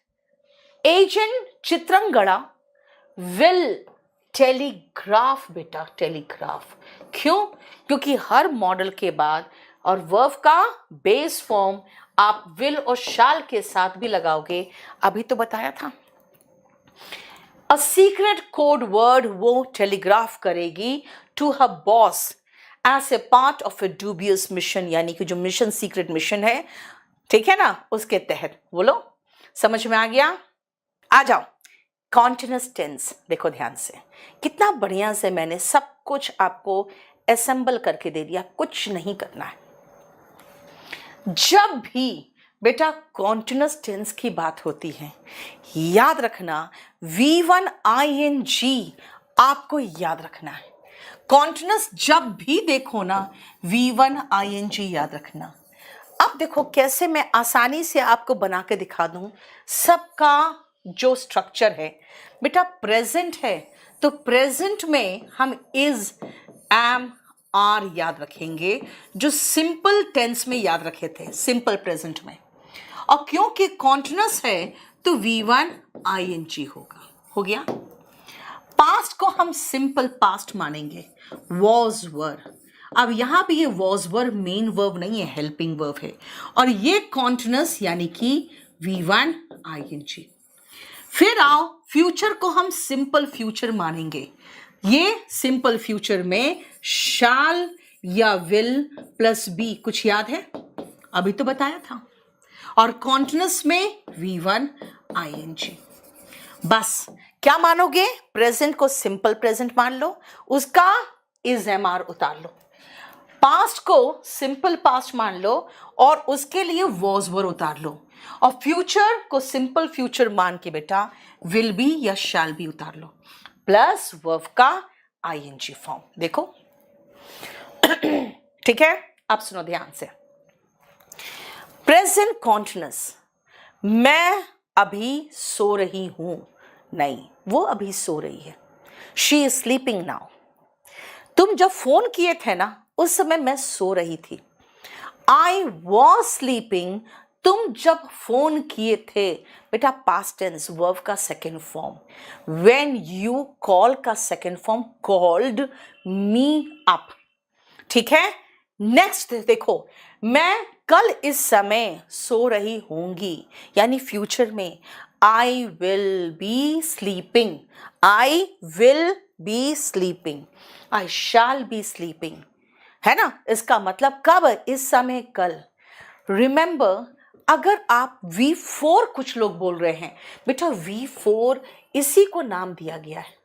एजेंट चित्रंगड़ा विल टेलीग्राफ बेटा, टेलीग्राफ। क्यों? क्योंकि हर मॉडल के बाद और वर्ब का बेस फॉर्म आप विल और शाल के साथ भी लगाओगे, अभी तो बताया था। अ सीक्रेट कोड वर्ड वो टेलीग्राफ करेगी to her boss as a part of a dubious mission, यानी कि जो मिशन सीक्रेट मिशन है, ठीक है ना, उसके तहत। बोलो, समझ में आ गया? आ जाओ, कॉन्टिन्यूअस टेंस देखो ध्यान से, कितना बढ़िया से मैंने सब कुछ आपको असेंबल करके दे दिया, कुछ नहीं करना है। जब भी बेटा कॉन्टिन्यूअस टेंस की बात होती है, याद रखना V1 ing आपको याद रखना है। कॉन्टिन्यूअस जब भी देखो ना V1 ing याद रखना। अब देखो कैसे मैं आसानी से आपको बना के दिखा दूं। सबका जो स्ट्रक्चर है बेटा प्रेजेंट है, तो प्रेजेंट में हम इज, एम, आर याद रखेंगे जो सिंपल टेंस में याद रखे थे, सिंपल प्रेजेंट में। और क्योंकि कॉन्टिन्यूअस है तो V1 ing होगा। हो गया। पास्ट को हम सिंपल पास्ट मानेंगे, वॉज वर। अब यहां पे ये वॉज वर मेन वर्ब नहीं है, हेल्पिंग वर्ब है, और ये कॉन्टिन्यूअस यानी कि V1 ing। फिर आओ फ्यूचर को हम सिंपल फ्यूचर मानेंगे। ये सिंपल फ्यूचर में शाल या विल प्लस बी, कुछ याद है? अभी तो बताया था। और कॉन्टिन्यूअस में V1 ing। बस क्या मानोगे? प्रेजेंट को सिंपल प्रेजेंट मान लो, उसका इज एम आर उतार लो। पास्ट को सिंपल पास्ट मान लो और उसके लिए वॉज वर उतार लो। और फ्यूचर को सिंपल फ्यूचर मान के बेटा विल बी या शैल बी उतार लो, प्लस वर्ब का ing फॉर्म। देखो ठीक है, अब सुनो ध्यान से। प्रेजेंट कॉन्टिन्यूअस, मैं अभी सो रही हूं, नहीं वो अभी सो रही है, शी इज स्लीपिंग नाउ। तुम जब फोन किए थे ना उस समय मैं सो रही थी। आई वॉज स्लीपिंग, तुम जब फोन किए थे, बेटा पास्ट टेंस वर्ब का second form. When you call का second form called me up. ठीक है, नेक्स्ट देखो, मैं कल इस समय सो रही होंगी, यानी फ्यूचर में आई will B sleeping, I will B sleeping, I shall be sleeping, है ना? इसका मतलब कब? इस समय, कल। रिमेंबर, अगर आप V4 कुछ लोग बोल रहे हैं, बेटा V4 इसी को नाम दिया गया है।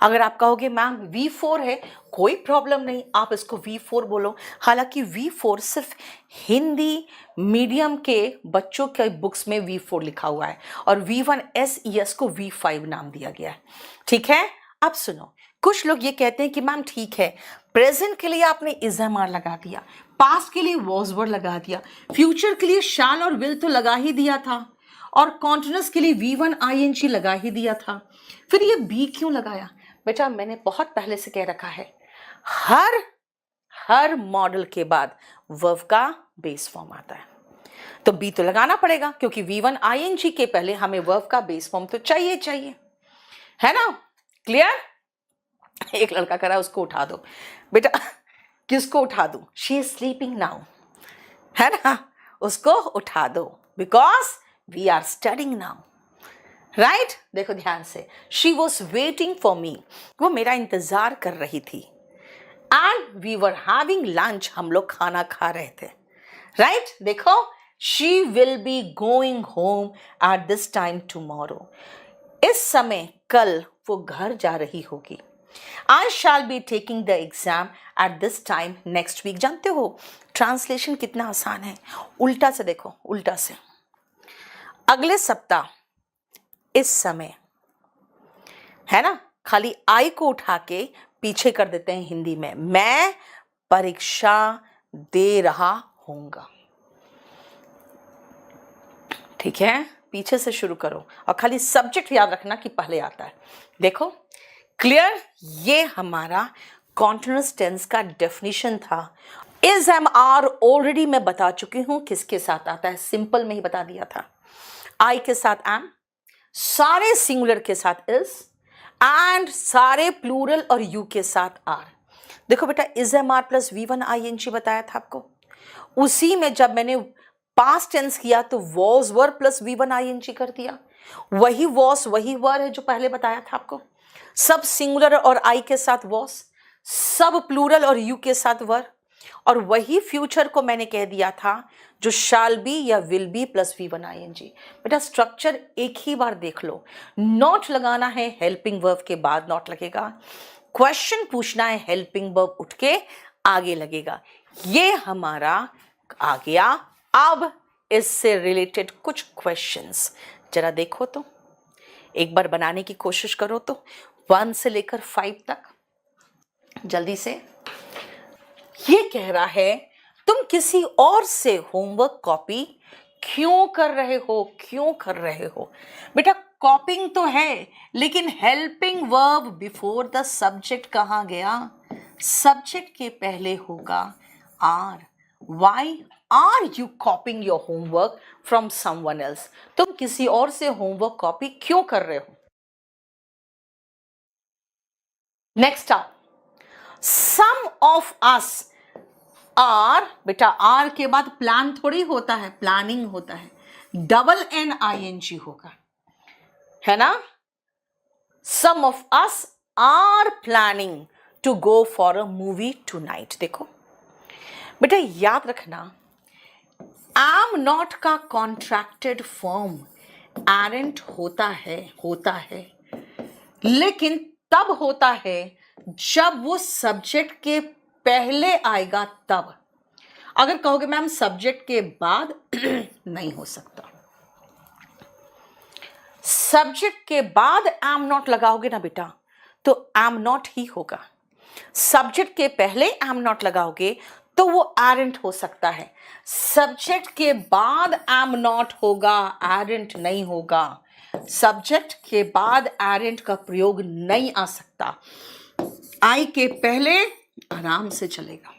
अगर आप कहोगे मैम V4 है, कोई प्रॉब्लम नहीं, आप इसको V4 बोलो। हालांकि V4 सिर्फ हिंदी मीडियम के बच्चों के बुक्स में V4 लिखा हुआ है और V1 SES को V5 नाम दिया गया है। ठीक है, अब सुनो, कुछ लोग ये कहते हैं कि मैम ठीक है, प्रेजेंट के लिए आपने इज एम आर लगा दिया, पास्ट के लिए वॉज वर लगा दिया, फ्यूचर के लिए शाल और विल तो लगा ही दिया था, और कॉन्टिन्यूअस के लिए V1 ing लगा ही दिया था, फिर ये बी क्यों लगाया? बेटा मैंने बहुत पहले से कह रखा है, हर मॉडल के बाद वर्ब का बेस फॉर्म आता है, तो बी तो लगाना पड़ेगा, क्योंकि V1 ing के पहले हमें वर्ब का बेस फॉर्म तो चाहिए, है ना? क्लियर? एक लड़का करा, उसको उठा दो बेटा। किसको उठा दूं? शी इज स्लीपिंग नाउ, है ना? उसको उठा दो, because we are studying now, right? देखो ध्यान से, she was waiting for me, वो मेरा इंतजार कर रही थी, and we were having lunch, हम लोग खाना खा रहे थे, राइट? देखो, she will be going home at this time tomorrow, इस समय कल वो घर जा रही होगी। I shall be taking the exam at this time next week। जानते हो ट्रांसलेशन कितना आसान है? उल्टा से देखो, उल्टा से, अगले सप्ताह, इस समय, है ना? खाली आई को उठा के पीछे कर देते हैं हिंदी में, मैं परीक्षा दे रहा होऊंगा। ठीक है, पीछे से शुरू करो और खाली सब्जेक्ट याद रखना कि पहले आता है। देखो क्लियर? ये हमारा कॉन्टिन्यूअस टेंस का डेफिनेशन था। इज एम आर ऑलरेडी मैं बता चुकी हूं किसके साथ आता है, सिंपल में ही बता दिया था। आई के साथ एम, सारे सिंगुलर के साथ इज, एंड सारे प्लूरल और यू के साथ आर। देखो बेटा, is am are plus V1 ing बताया था आपको, उसी में जब मैंने पास्ट टेंस किया तो was were plus V1 ing कर दिया, वही वॉस वही वर है जो पहले बताया था आपको। सब सिंगुलर और आई के साथ वॉस, सब प्लूरल और यू के साथ वर, और वही फ्यूचर को मैंने कह दिया था जो शाल बी या will be plus V1 ing। बेटा स्ट्रक्चर एक ही बार देख लो, नॉट लगाना है, हेल्पिंग वर्ब के बाद नॉट लगेगा, क्वेश्चन पूछना है, हेल्पिंग वर्ब उठ के आगे लगेगा। ये हमारा आ गया। अब इससे रिलेटेड कुछ क्वेश्चंस जरा देखो तो, एक बार बनाने की कोशिश करो तो, 1 से लेकर 5 तक जल्दी से। ये कह रहा है तुम किसी और से होमवर्क कॉपी क्यों कर रहे हो, क्यों कर रहे हो। बेटा कॉपिंग तो है, लेकिन helping verb before the subject कहाँ गया, सब्जेक्ट के पहले होगा are. Why are you copying your homework from someone else, तुम किसी और से होमवर्क कॉपी क्यों कर रहे हो। नेक्स्ट आप, सम ऑफ अस आर, बेटा आर के बाद प्लान थोड़ी होता है, प्लानिंग होता है, double N I N G होगा, है ना। Some of us are planning to go for a movie tonight. देखो बेटा याद रखना, एम नॉट का कॉन्ट्रैक्टेड फॉर्म एरेंट होता है, लेकिन तब होता है जब वो सब्जेक्ट के पहले आएगा तब। अगर कहोगे मैम सब्जेक्ट के बाद नहीं हो सकता। सब्जेक्ट के बाद एम नॉट लगाओगे ना बेटा तो एम नॉट ही होगा। सब्जेक्ट के पहले एम नॉट लगाओगे तो वो एरेंट हो सकता है। सब्जेक्ट के बाद एम नॉट होगा, एरेंट नहीं होगा। सब्जेक्ट के बाद एरेंट का प्रयोग नहीं आ सकता। आई के पहले आराम से चलेगा।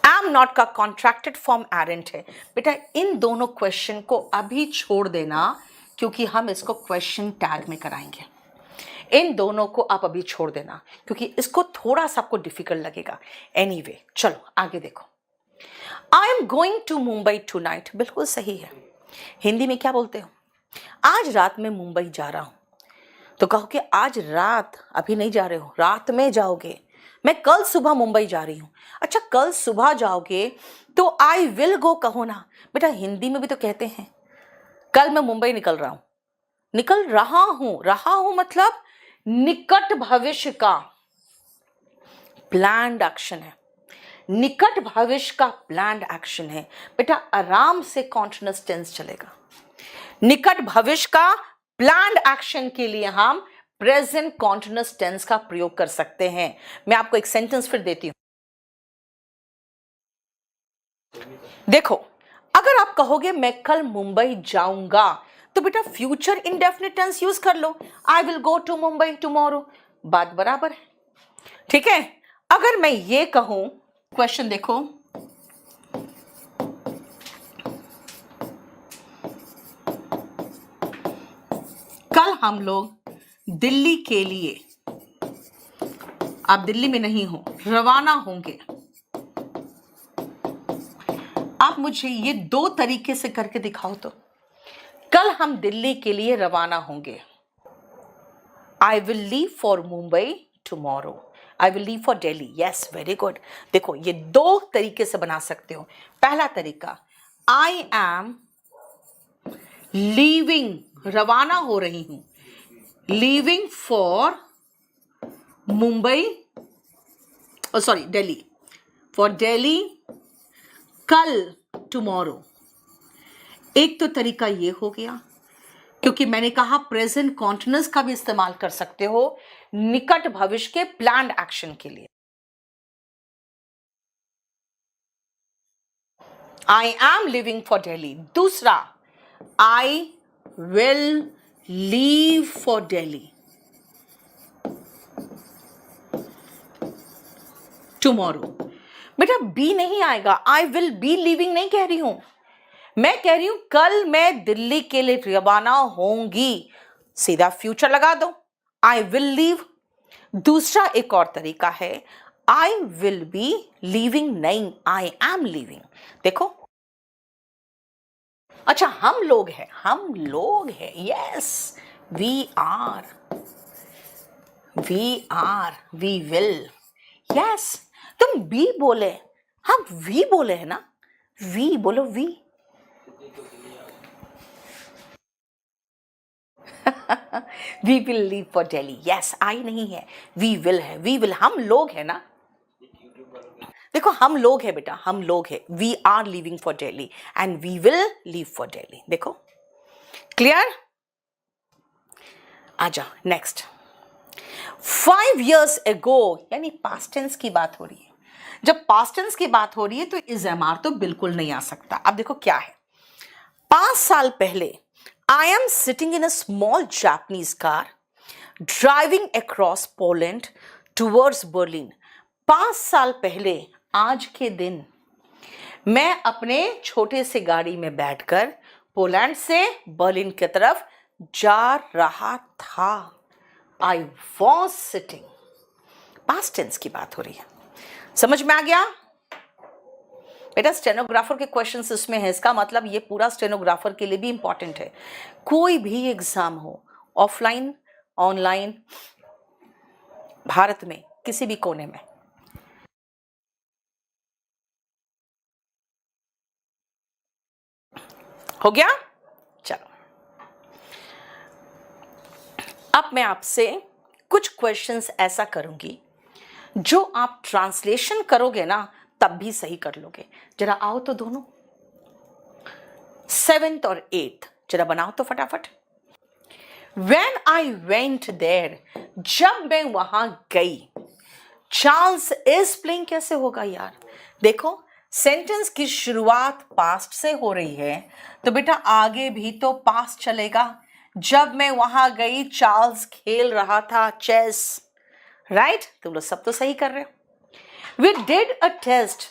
एम नॉट का कॉन्ट्रैक्टेड फॉर्म एरेंट है। बेटा इन दोनों क्वेश्चन को अभी छोड़ देना, क्योंकि हम इसको क्वेश्चन टैग में कराएंगे। इन दोनों को आप अभी छोड़ देना, क्योंकि इसको थोड़ा सा आपको डिफिकल्ट लगेगा। एनीवे चलो आगे देखो। I am going to Mumbai tonight, बिल्कुल सही है। हिंदी में क्या बोलते हो, आज रात में मुंबई जा रहा हूं। तो कहो कि आज रात, अभी नहीं जा रहे हो, रात में जाओगे। मैं कल सुबह मुंबई जा रही हूं। अच्छा कल सुबह जाओगे तो आई विल गो कहो ना। बेटा हिंदी में भी तो कहते हैं कल मैं मुंबई निकल रहा हूं, निकल रहा हूं मतलब निकट भविष्य का प्लान्ड एक्शन है। निकट भविष्य का प्लान्ड एक्शन है। बेटा आराम से कॉन्टिन्यूअस टेंस चलेगा। निकट भविष्य का प्लान्ड एक्शन के लिए हम प्रेजेंट कॉन्टिन्यूअस टेंस का प्रयोग कर सकते हैं। मैं आपको एक सेंटेंस फिर देती हूं। देखो अगर आप कहोगे मैं कल मुंबई जाऊंगा, तो बेटा फ्यूचर इंडेफिनिट टेंस यूज कर लो, I will go to Mumbai tomorrow, बात बराबर है। ठीक है। अगर मैं ये कहूं, क्वेश्चन देखो, कल हम लोग दिल्ली के लिए, आप दिल्ली में नहीं हो, रवाना होंगे। आप मुझे ये 2 तरीके से करके दिखाओ तो। कल हम दिल्ली के लिए रवाना होंगे। आई will leave for Mumbai tomorrow. I will leave for Delhi. Yes very good. देखो ये 2 तरीके से बना सकते हो। पहला तरीका, आई एम लीविंग, रवाना हो रही हूं, leaving for Mumbai, sorry Delhi, for Delhi कल, टुमारो। एक तो तरीका ये हो गया, क्योंकि मैंने कहा प्रेजेंट कॉन्टिन्यूअस का भी इस्तेमाल कर सकते हो निकट भविष्य के प्लान्ड एक्शन के लिए। I am living for Delhi. दूसरा, I will leave for Delhi tomorrow. बेटा बी नहीं आएगा, आई विल बी लिविंग नहीं कह रही हूं, मैं कह रही हूं कल मैं दिल्ली के लिए रवाना होंगी, सीधा फ्यूचर लगा दो, आई विल लीव। दूसरा एक और तरीका है, आई विल बी लीविंग नहीं, आई एम लीविंग। देखो अच्छा हम लोग हैं, yes we are, we will, yes. तुम बी बोले, हम वी बोले है ना, वी बोलो, we. We will leave for Delhi. Yes I नहीं है, वी विल है, वी विल, हम लोग है ना। देखो हम लोग हैं बेटा, हम लोग हैं, we are living for Delhi and we will live for Delhi. देखो क्लियर? आजा नेक्स्ट। 5 years ago, यानी पास्ट टेंस की बात हो रही है। जब पास्ट टेंस की बात हो रही है तो इज एम आर तो बिल्कुल नहीं आ सकता। अब देखो क्या है, 5 साल पहले I am sitting in a small Japanese car driving across Poland towards Berlin. 5 साल पहले आज के दिन मैं अपने छोटे से गाड़ी में बैठकर पोलैंड से बर्लिन की तरफ जा रहा था। I was sitting, past tense की बात हो रही है। समझ में आ गया बेटा? स्टेनोग्राफर के क्वेश्चंस इसमें है, इसका मतलब ये पूरा स्टेनोग्राफर के लिए भी इंपॉर्टेंट है। कोई भी एग्जाम हो, ऑफलाइन ऑनलाइन, भारत में किसी भी कोने में। हो गया? चलो अब मैं आपसे कुछ क्वेश्चंस ऐसा करूंगी जो आप ट्रांसलेशन करोगे ना तब भी सही कर लोगे। जरा आओ तो दोनों, 7th और 8th जरा बनाओ तो फटाफट। When I went there, जब मैं वहां गई, चार्ल्स इज प्लेइंग कैसे होगा यार? देखो सेंटेंस की शुरुआत पास्ट से हो रही है तो बेटा आगे भी तो पास्ट चलेगा। जब मैं वहां गई चार्ल्स खेल रहा था चेस, राइट? तुम लोग सब तो सही कर रहे हो। We did a test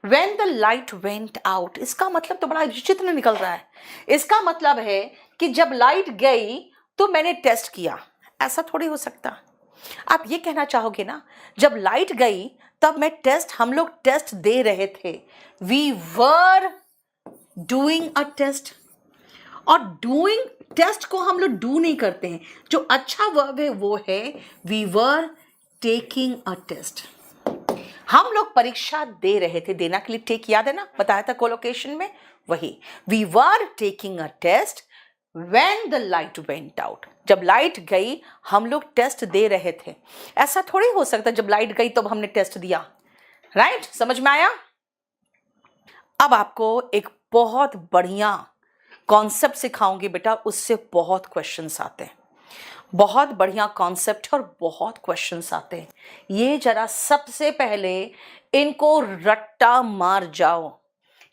when the light went out, इसका मतलब तो बड़ा विचित्र निकल रहा है। इसका मतलब है कि जब लाइट गई तो मैंने टेस्ट किया, ऐसा थोड़ी हो सकता। आप ये कहना चाहोगे ना जब लाइट गई तब मैं टेस्ट, हम लोग टेस्ट दे रहे थे, we were doing a test. और डूइंग टेस्ट को हम लोग डू नहीं करते हैं, जो अच्छा वर्ब है वो है we were taking a test. हम लोग परीक्षा दे रहे थे, देना के लिए टेक याद है ना, बताया था कोलोकेशन में, वही we were taking a test when the light went out, जब लाइट गई हम लोग टेस्ट दे रहे थे। ऐसा थोड़ी हो सकता जब लाइट गई तो हमने टेस्ट दिया, राइट? समझ में आया? अब आपको एक बहुत बढ़िया कॉन्सेप्ट सिखाऊंगी बेटा, उससे बहुत क्वेश्चंस आते हैं। बहुत बढ़िया कॉन्सेप्ट और बहुत क्वेश्चंस आते हैं। ये जरा सबसे पहले इनको रट्टा मार जाओ,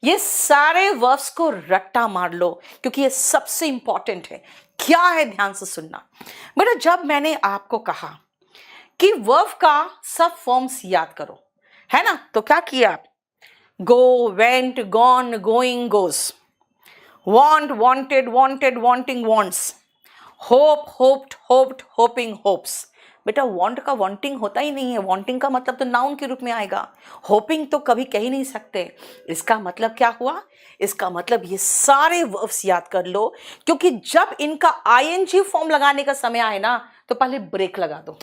ये सारे वर्ब्स को रट्टा मार लो क्योंकि ये सबसे इंपॉर्टेंट है। क्या है ध्यान से सुनना बेटा, जब मैंने आपको कहा कि वर्ब का सब फॉर्म्स याद करो, है ना, तो क्या किया आप? गो, वेंट, गॉन, गोइंग, गोस, want, wanted, wanted, wanting, wants, hope, hoped, hoped, hoping, hopes। बेटा want का wanting होता ही नहीं है, wanting का मतलब तो नाउन के रूप में आएगा, hoping तो कभी कह ही नहीं सकते। इसका मतलब क्या हुआ? इसका मतलब ये सारे वर्ब्स याद कर लो, क्योंकि जब इनका ing फॉर्म लगाने का समय आए ना तो पहले ब्रेक लगा दो,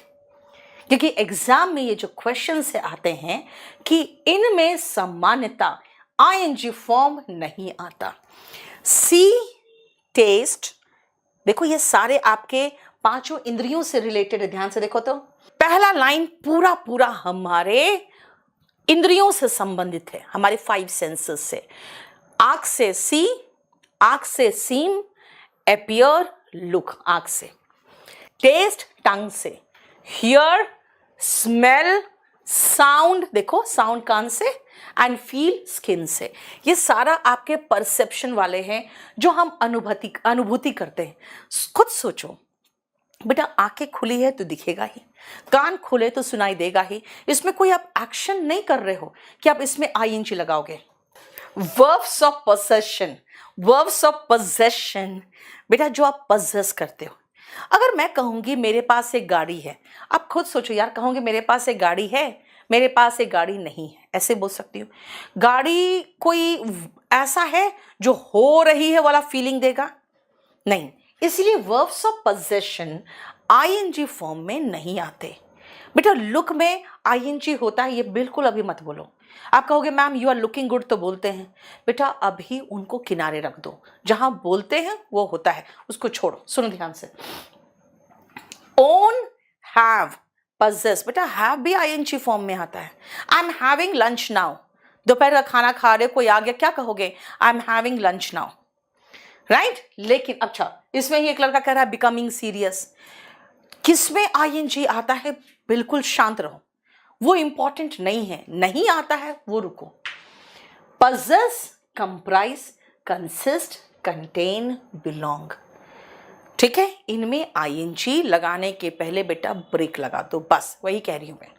क्योंकि एग्जाम में ये जो क्वेश्चन से आते हैं कि इनमें सामान्यता ing फॉर्म नहीं आता। सी, टेस्ट, देखो ये सारे आपके पांचों इंद्रियों से रिलेटेड है, ध्यान से देखो तो पहला लाइन पूरा पूरा हमारे इंद्रियों से संबंधित है, हमारे 5 सेंसेस से। आंख से सी, आंख से सीन, अपीयर लुक आंख से, टेस्ट टंग से, हियर स्मेल, साउंड देखो साउंड कान से, एंड फील स्किन से। ये सारा आपके परसेप्शन वाले हैं जो हम अनुभूति करते हैं। खुद सोचो बेटा, आंखें खुली है तो दिखेगा ही, कान खुले तो सुनाई देगा ही। इसमें कोई आप एक्शन नहीं कर रहे हो कि आप इसमें ing लगाओगे। Verbs of possession, verbs of possession बेटा जो आप पजेस करते हो। अगर मैं कहूंगी मेरे पास एक गाड़ी है, आप खुद सोचो यार, कहूंगी मेरे पास एक गाड़ी है, मेरे पास एक गाड़ी नहीं है, ऐसे बोल सकती हूँ। गाड़ी कोई ऐसा है जो हो रही है वाला फीलिंग देगा? नहीं, इसलिए verbs of possession ing form में नहीं आते। बेटा लुक में ing होता है, ये बिल्कुल अभी मत बोलो। आप कहोगे ma'am you are looking good तो बोलते हैं, बेटा अभी उनको किनारे रख दो, जहां बोलते हैं वो होता है उसको छोड़ो। सुनो ध्यान से, ओन, हैव, पजेस बेटा हैव भी आईएनजी फॉर्म में आता है। I am having lunch now, दोपहर का खाना खा रहे, कोई आ गया, क्या कहोगे? I am having lunch now, right. लेकिन अच्छा, इसमें ही एक लड़का कह रहा है बिकमिंग सीरियस, किसमें आईएनजी आता है? बिल्कुल शांत रहो, वो इंपॉर्टेंट नहीं है, नहीं आता है वो रुको। Possess, comprise, consist, contain, belong, ठीक है। इनमें आईएनजी लगाने के पहले बेटा ब्रेक लगा दो, बस वही कह रही हूं मैं।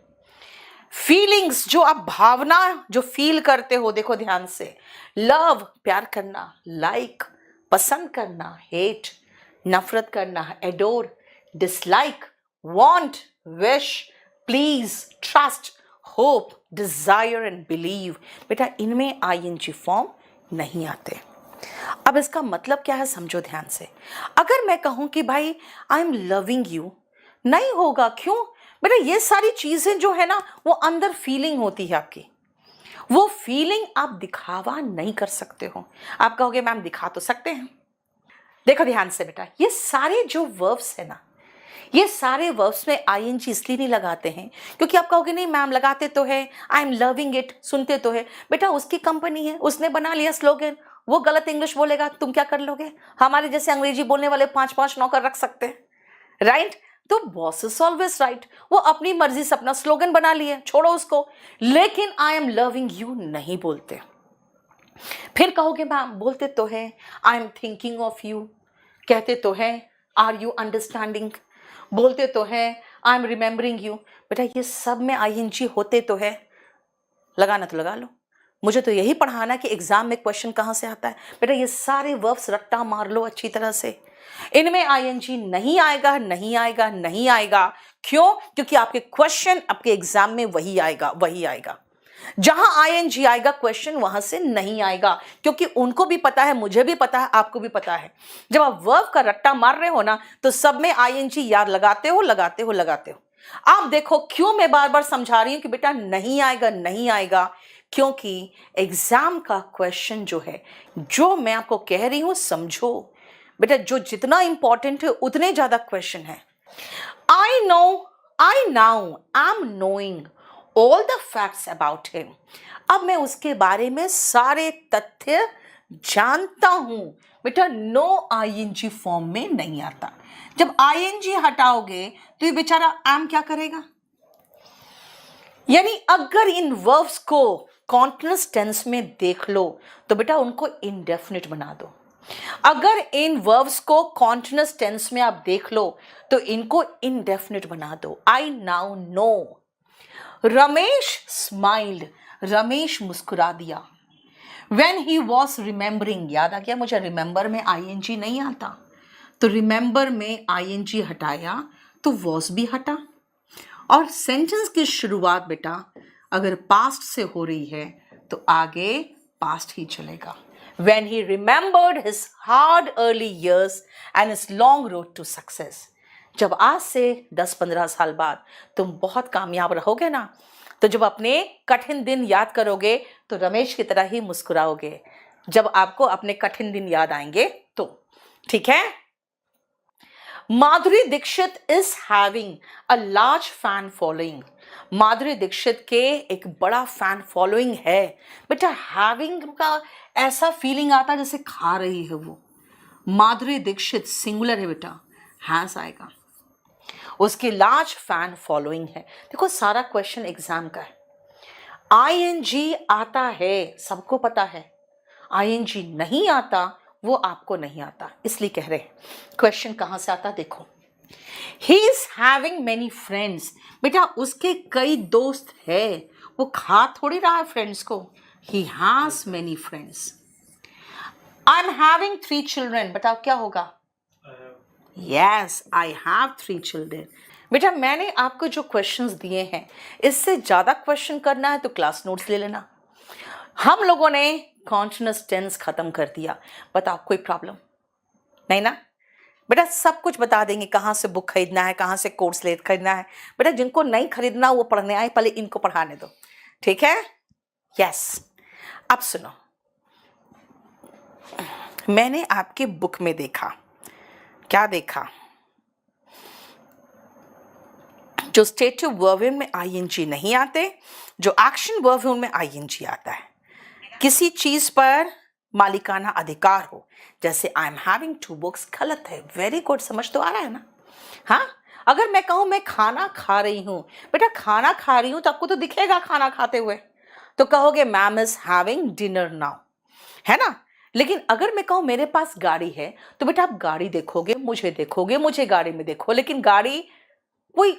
फीलिंग्स, जो आप भावना जो फील करते हो, देखो ध्यान से, लव प्यार करना, लाइक पसंद करना, हेट नफरत करना, adore dislike, want wish, please, trust, hope, desire and believe, बेटा इनमें आईएनजी फॉर्म नहीं आते। अब इसका मतलब क्या है, समझो ध्यान से। अगर मैं कहूं कि भाई आई एम लविंग यू, नहीं होगा, क्यों बेटा? ये सारी चीजें जो है ना, वो अंदर फीलिंग होती है आपकी, वो फीलिंग आप दिखावा नहीं कर सकते हो। आप कहोगे मैम दिखा तो सकते हैं। देखो ध्यान से बेटा, ये सारे जो वर्ब्स है ना, ये सारे वर्ब्स में आईएनजी इसलिए नहीं लगाते हैं क्योंकि आप कहोगे नहीं मैम लगाते तो है, आई एम लविंग इट सुनते तो है। बेटा उसकी कंपनी है, उसने बना लिया स्लोगन, वो गलत इंग्लिश बोलेगा, तुम क्या कर लोगे? हमारे जैसे अंग्रेजी बोलने वाले 5-5 नौकर रख सकते हैं, राइट। तो बॉस इज ऑलवेज राइट, वो अपनी मर्जी से अपना स्लोगन बना लिए, छोड़ो उसको। लेकिन आई एम लविंग यू नहीं बोलते। फिर कहोगे मैम बोलते तो है, I am thinking of you, कहते तो है, आर यू अंडरस्टैंडिंग, बोलते तो है, आई एम रिमेंबरिंग यू। बेटा ये सब में आईएनजी होते तो है, लगाना तो लगा लो। मुझे तो यही पढ़ाना कि एग्जाम में क्वेश्चन कहाँ से आता है। बेटा ये सारे वर्ब्स रट्टा मार लो अच्छी तरह से, इनमें आईएनजी नहीं आएगा, नहीं आएगा, नहीं आएगा। क्यों? क्योंकि आपके क्वेश्चन आपके एग्जाम में वही आएगा, वही आएगा। जहां आईएनजी आएगा क्वेश्चन वहां से नहीं आएगा, क्योंकि उनको भी पता है, मुझे भी पता है, आपको भी पता है। जब आप वर्ब का रट्टा मार रहे हो ना, तो सब में आईएनजी याद लगाते हो, लगाते हो, लगाते हो। आप देखो क्यों मैं बार बार समझा रही हूं कि बेटा नहीं आएगा, नहीं आएगा, क्योंकि एग्जाम का क्वेश्चन जो है, जो मैं आपको कह रही हूं समझो बेटा, जो जितना इंपॉर्टेंट है उतने ज्यादा क्वेश्चन है। I know, I now I am knowing all the facts about him, अब मैं उसके बारे में सारे तथ्य जानता हूं। बेटा नो आईएनजी फॉर्म में नहीं आता। जब आईएनजी हटाओगे तो ये बेचारा एम क्या करेगा? यानी अगर इन वर्ब्स को कॉन्टिन्यूअस टेंस में देख लो तो बेटा उनको इंडेफिनिट बना दो। अगर इन वर्ब्स को कॉन्टिन्यूअस टेंस में आप देख लो तो इनको इंडेफिनिट बना दो। I now know. Ramesh smiled, Ramesh मुस्कुरा दिया। When he was remembering, याद आ गया मुझे, रिमेंबर में आईएनजी नहीं आता, तो रिमेंबर में आईएनजी हटाया तो वॉज भी हटा। और सेंटेंस की शुरुआत बेटा अगर पास्ट से हो रही है तो आगे पास्ट ही चलेगा। When he remembered his hard early years and his long road to success, जब आज से 10-15 साल बाद तुम बहुत कामयाब रहोगे ना, तो जब अपने कठिन दिन याद करोगे तो रमेश की तरह ही मुस्कुराओगे जब आपको अपने कठिन दिन याद आएंगे तो, ठीक है। Madhuri Dixit is having a large fan following, Madhuri Dixit के एक बड़ा फैन फॉलोइंग है। बेटा हैविंग का ऐसा फीलिंग आता है जैसे खा रही है वो। माधुरी दीक्षित सिंगुलर है बेटा, हैज आएगा, उसकी लार्ज फैन फॉलोइंग है। देखो सारा क्वेश्चन एग्जाम का है। आईएनजी आता है, सबको पता है, आईएनजी नहीं आता, वो आपको नहीं आता, इसलिए कह रहे हैं। क्वेश्चन कहां से आता देखो, he is having many friends, बेटा उसके कई दोस्त है, वो खा थोड़ी रहा है फ्रेंड्स को, he has many friends. I am having 3 children, बताओ क्या होगा? Yes, I have 3 children. बेटा मैंने आपको जो क्वेश्चंस दिए हैं, इससे ज़्यादा क्वेश्चन करना है तो क्लास नोट्स ले लेना। हम लोगों ने कॉन्टिन्यूअस टेंस खत्म कर दिया, बताओ कोई प्रॉब्लम नहीं ना? बेटा सब कुछ बता देंगे, कहाँ से बुक खरीदना है, कहाँ से कोर्स ले खरीदना है। बेटा जिनको नहीं खरीदना वो पढ़ने आए, पहले इनको पढ़ाने दो, ठीक है? यस। अब सुनो, मैंने आपके बुक में देखा, क्या देखा जो स्टेटिव वर्ब है उनमें आईएनजी नहीं आते, जो एक्शन वर्ब है उनमें आईएनजी आता है। किसी चीज पर मालिकाना अधिकार हो, जैसे आई एम हैविंग 2 बुक्स, गलत है। वेरी गुड, समझ तो आ रहा है ना? हाँ, अगर मैं कहूं मैं खाना खा रही हूं, बेटा खाना खा रही हूं तो आपको तो दिखेगा खाना खाते हुए, तो कहोगे ma'am is having dinner now, है ना? लेकिन अगर मैं कहूं मेरे पास गाड़ी है, तो बेटा आप गाड़ी देखोगे, मुझे गाड़ी में देखो, लेकिन गाड़ी कोई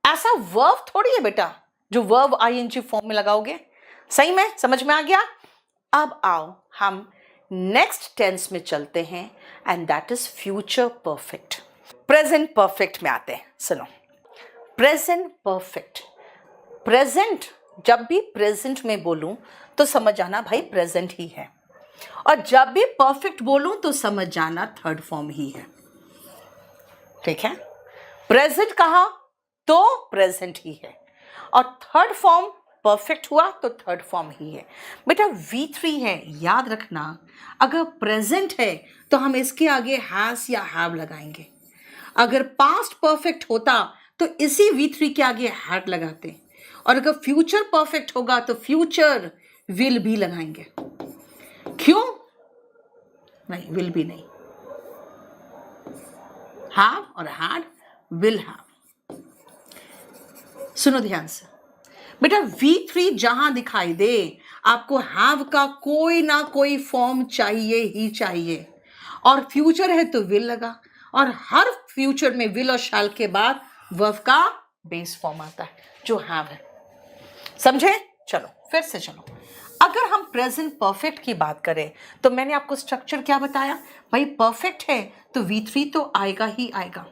ऐसा वर्ब थोड़ी है बेटा जो वर्ब आईएनजी फॉर्म में लगाओगे। सही में समझ में आ गया? अब आओ हम नेक्स्ट टेंस में चलते हैं, and that is future perfect. Present perfect में आते हैं। सुनो, प्रेजेंट परफेक्ट, प्रेजेंट जब भी प्रेजेंट में बोलूं तो समझ जाना भाई प्रेजेंट ही है, और जब भी परफेक्ट बोलूं तो समझ जाना थर्ड फॉर्म ही है। ठीक है? प्रेजेंट कहा तो प्रेजेंट ही है, और थर्ड फॉर्म परफेक्ट हुआ तो थर्ड फॉर्म ही है। बेटा V3 है, याद रखना, अगर प्रेजेंट है तो हम इसके आगे हैज या हैव लगाएंगे। अगर पास्ट परफेक्ट होता तो इसी V3 के आगे हैड लगाते, और अगर फ्यूचर परफेक्ट होगा तो फ्यूचर विल भी लगाएंगे। क्यों? नहीं, विल भी नहीं, हैव और हैड, विल हैव। सुनो ध्यान से बेटा, V3 जहां दिखाई दे आपको हैव का कोई ना कोई फॉर्म चाहिए ही चाहिए, और फ्यूचर है तो विल लगा, और हर फ्यूचर में विल और शैल के बाद वर्ब का बेस फॉर्म आता है जो हैव है। समझे? चलो फिर से चलो, अगर हम प्रेजेंट परफेक्ट की बात करें तो मैंने आपको स्ट्रक्चर क्या बताया भाई? परफेक्ट है तो V3 तो आएगा ही आएगा,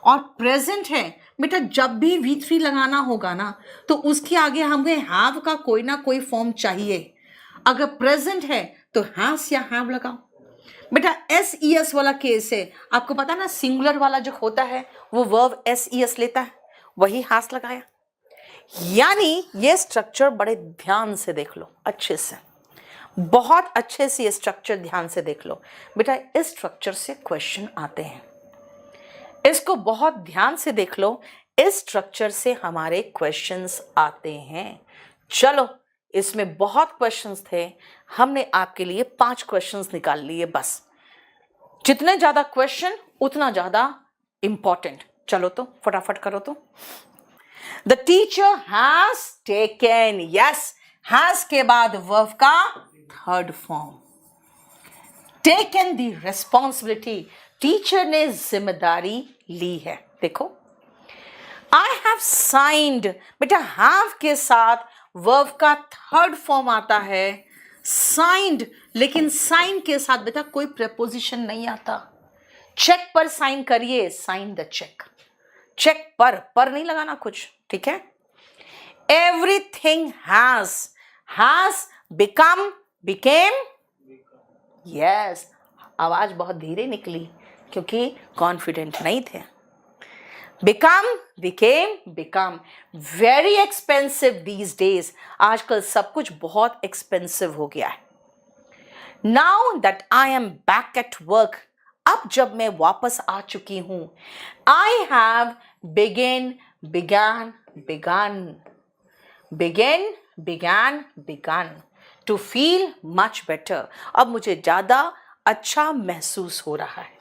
और प्रेजेंट है बेटा जब भी V3 लगाना होगा ना तो उसके आगे हमें हैव का कोई ना कोई फॉर्म चाहिए। अगर प्रेजेंट है तो हैज या हैव लगाओ। बेटा SES वाला केस है, आपको पता ना सिंगुलर वाला जो होता है वो वर्ब SES लेता है, वही हैज लगाया। यानी ये स्ट्रक्चर बड़े ध्यान से देख लो, अच्छे से, बहुत अच्छे से ये स्ट्रक्चर ध्यान से देख लो बेटा। इस स्ट्रक्चर से क्वेश्चन आते हैं, इसको बहुत ध्यान से देख लो, इस स्ट्रक्चर से हमारे क्वेश्चंस आते हैं। चलो, इसमें बहुत क्वेश्चंस थे, हमने आपके लिए 5 क्वेश्चंस निकाल लिए बस। जितने ज्यादा क्वेश्चन उतना ज्यादा इंपॉर्टेंट। चलो तो फटाफट करो तो। The teacher has taken, yes, has के बाद वर्ब का third form, taken the responsibility, teacher ने जिम्मेदारी ली है। देखो, आई हैव साइंड, बेटा हैव के साथ वर्ब का थर्ड फॉर्म आता है साइंड, लेकिन साइन के साथ बेटा कोई प्रपोजिशन नहीं आता। चेक पर साइन करिए, साइन द चेक, चेक पर नहीं लगाना कुछ, ठीक है? Everything has become, became, yes, आवाज बहुत धीरे निकली क्योंकि कॉन्फिडेंट नहीं थे। Become, became, become, very expensive these days, आजकल सब कुछ बहुत एक्सपेंसिव हो गया है। Now that I am back at work, अब जब मैं वापस आ चुकी हूं, I have begun, began, begun, begun, began, begun, to feel much better, अब मुझे ज्यादा अच्छा महसूस हो रहा है।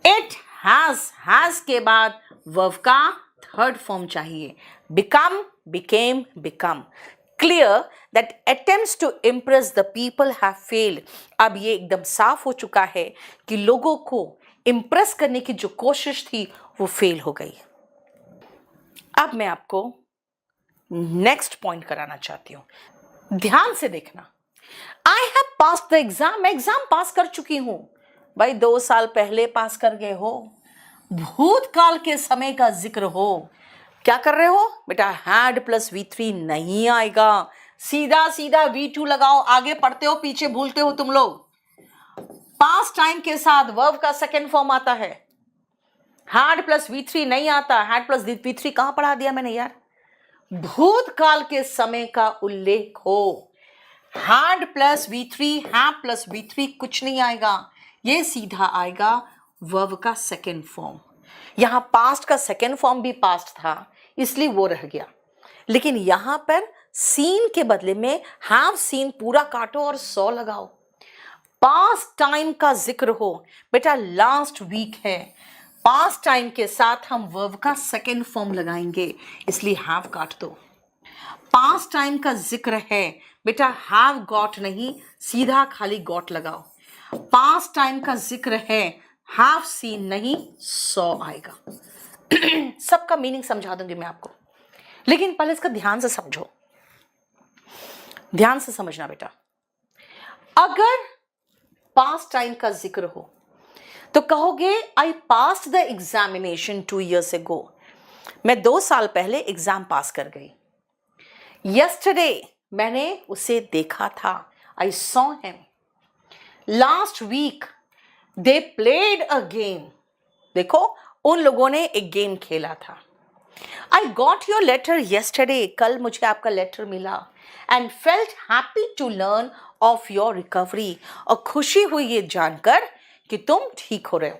इट हैज के बाद वर्ब का थर्ड फॉर्म चाहिए, become, became, become. Clear that attempts to impress the people have failed, अब ये एकदम साफ हो चुका है कि लोगों को इम्प्रेस करने की जो कोशिश थी वो फेल हो गई। अब मैं आपको नेक्स्ट पॉइंट कराना चाहती हूं, ध्यान से देखना। I have pass the exam, मैं एग्जाम पास कर चुकी हूं। भाई 2 साल पहले पास कर गए हो, भूतकाल के समय का जिक्र हो, क्या कर रहे हो बेटा? हैड प्लस V3 नहीं आएगा, सीधा सीधा V2 लगाओ। आगे पढ़ते हो पीछे भूलते हो तुम लोग। पास्ट टाइम के साथ वर्ब का सेकेंड फॉर्म आता है, हैड प्लस V3 नहीं आता। हैड प्लस V3 कहां पढ़ा दिया मैंने यार? भूतकाल के समय का उल्लेख हो, had plus V3, have plus V3 कुछ नहीं आएगा, ये सीधा आएगा वर्ब का सेकेंड फॉर्म। यहां पास्ट का सेकेंड फॉर्म भी पास्ट था, इसलिए वो रह गया। लेकिन यहां पर सीन के बदले में हैव सीन पूरा काटो और सॉ लगाओ। पास्ट टाइम का जिक्र हो, बेटा लास्ट वीक है, पास्ट टाइम के साथ हम वर्ब का सेकेंड फॉर्म लगाएंगे, इसलिए हैव काट दो। पास्ट टाइम का जिक्र है, बेटा हैव गॉट नहीं, सीधा खाली गॉट लगाओ। पास्ट टाइम का जिक्र है, हैव सीन नहीं, सॉ आएगा। सबका मीनिंग समझा दूंगी मैं आपको, लेकिन पहले इसका ध्यान से समझो, ध्यान से समझना बेटा। अगर पास्ट टाइम का जिक्र हो तो कहोगे I passed the examination 2 years ago, मैं 2 साल पहले एग्जाम पास कर गई। यस्टरडे, मैंने उसे देखा था, I saw him. Last week they played a game, देखो उन लोगों ने एक गेम खेला था। I got your letter yesterday, कल मुझे आपका लेटर मिला। And felt happy to learn of your recovery, और खुशी हुई ये जानकर कि तुम ठीक हो रहे हो।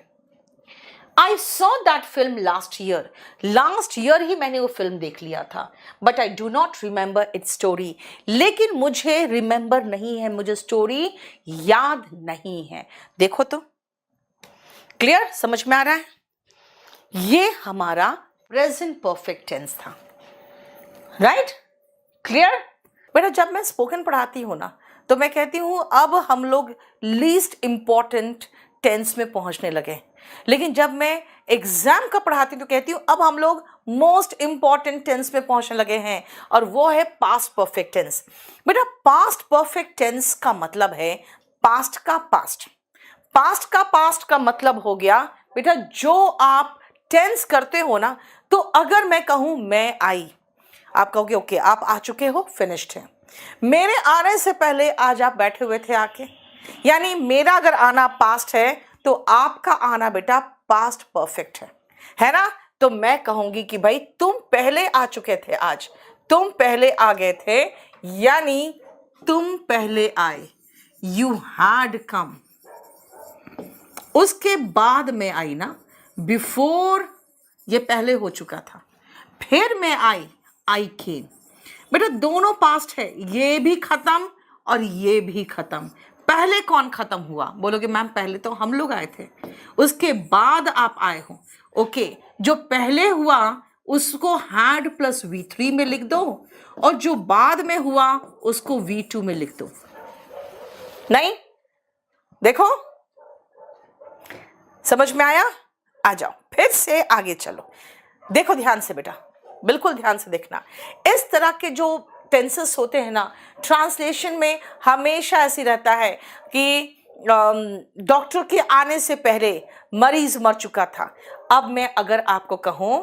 I saw that film last year ही मैंने वो फिल्म देख लिया था। But I do not remember its story, लेकिन मुझे रिमेंबर नहीं है, मुझे स्टोरी याद नहीं है। देखो तो क्लियर, समझ में आ रहा है? ये हमारा प्रेजेंट परफेक्ट टेंस था, राइट? क्लियर बेटा? जब मैं स्पोकन पढ़ाती हूँ ना तो मैं कहती हूँ अब हम लोग लीस्ट इंपॉर्टेंट टेंस में पहुंचने लगे, लेकिन जब मैं एग्जाम का पढ़ाती हूँ तो कहती हूँ अब हम लोग मोस्ट इंपॉर्टेंट टेंस में पहुंचने लगे हैं, और वो है पास्ट परफेक्ट टेंस। बेटा पास्ट परफेक्ट टेंस का मतलब है पास्ट का पास्ट। पास्ट का पास्ट का मतलब हो गया बेटा जो आप टेंस करते हो ना, तो अगर मैं कहूं मैं आई, आप कहोगे ओके आप आ चुके हो, फिनिश्ड है। मेरे आने से पहले आज आप बैठे हुए थे आके, यानी मेरा अगर आना पास्ट है तो आपका आना बेटा पास्ट परफेक्ट है ना? तो मैं कहूंगी कि भाई तुम पहले आ चुके थे, आज तुम पहले आ गए थे, यानी तुम पहले आए, यू हैड कम। उसके बाद में आई ना, बिफोर ये पहले हो चुका था, फिर मैं आई केम। बेटा दोनों पास्ट है, ये भी खत्म और ये भी खत्म। पहले कौन खत्म हुआ? बोलोगे मैम पहले तो हम लोग आए थे, उसके बाद आप आए हो। ओके, जो पहले हुआ उसको हैड प्लस V3 में लिख दो, और जो बाद में हुआ उसको V2 में लिख दो। नहीं? देखो समझ में आया? आ जाओ फिर से आगे चलो। देखो ध्यान से बेटा, बिल्कुल ध्यान से देखना। इस तरह के जो टेंसेस होते हैं ना, ट्रांसलेशन में हमेशा ऐसी रहता है कि डॉक्टर के आने से पहले मरीज मर चुका था। अब मैं अगर आपको कहूं,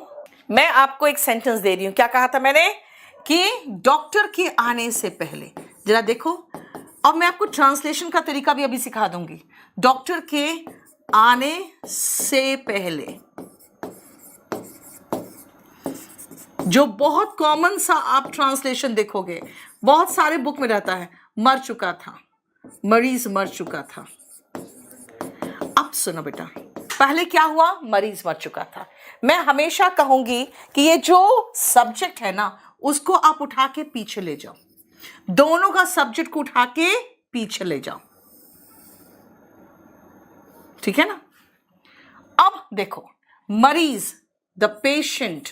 मैं आपको एक सेंटेंस दे रही हूं, क्या कहा था मैंने? कि डॉक्टर के आने से पहले, जरा देखो। अब मैं आपको ट्रांसलेशन का तरीका भी अभी सिखा दूंगी। डॉक्टर के आने से पहले, जो बहुत कॉमन सा आप ट्रांसलेशन देखोगे, बहुत सारे बुक में रहता है, मर चुका था, मरीज मर चुका था। अब सुनो बेटा, पहले क्या हुआ? मरीज मर चुका था। मैं हमेशा कहूंगी कि ये जो सब्जेक्ट है ना, उसको आप उठा के पीछे ले जाओ, दोनों का सब्जेक्ट को उठा के पीछे ले जाओ, ठीक है ना? अब देखो, मरीज द पेशेंट,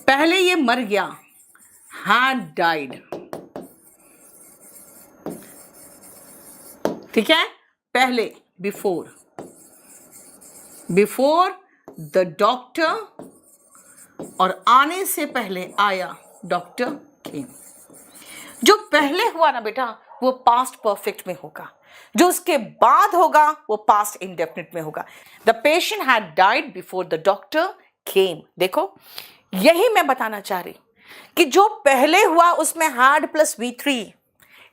पहले ये मर गया, had died, ठीक है? पहले बिफोर द डॉक्टर, और आने से पहले आया, डॉक्टर केम। जो पहले हुआ ना बेटा वो पास्ट परफेक्ट में होगा, जो उसके बाद होगा वो पास्ट इंडेफिनिट में होगा। The patient had died before the doctor केम। देखो यही मैं बताना चाह रही कि जो पहले हुआ उसमें had plus V3,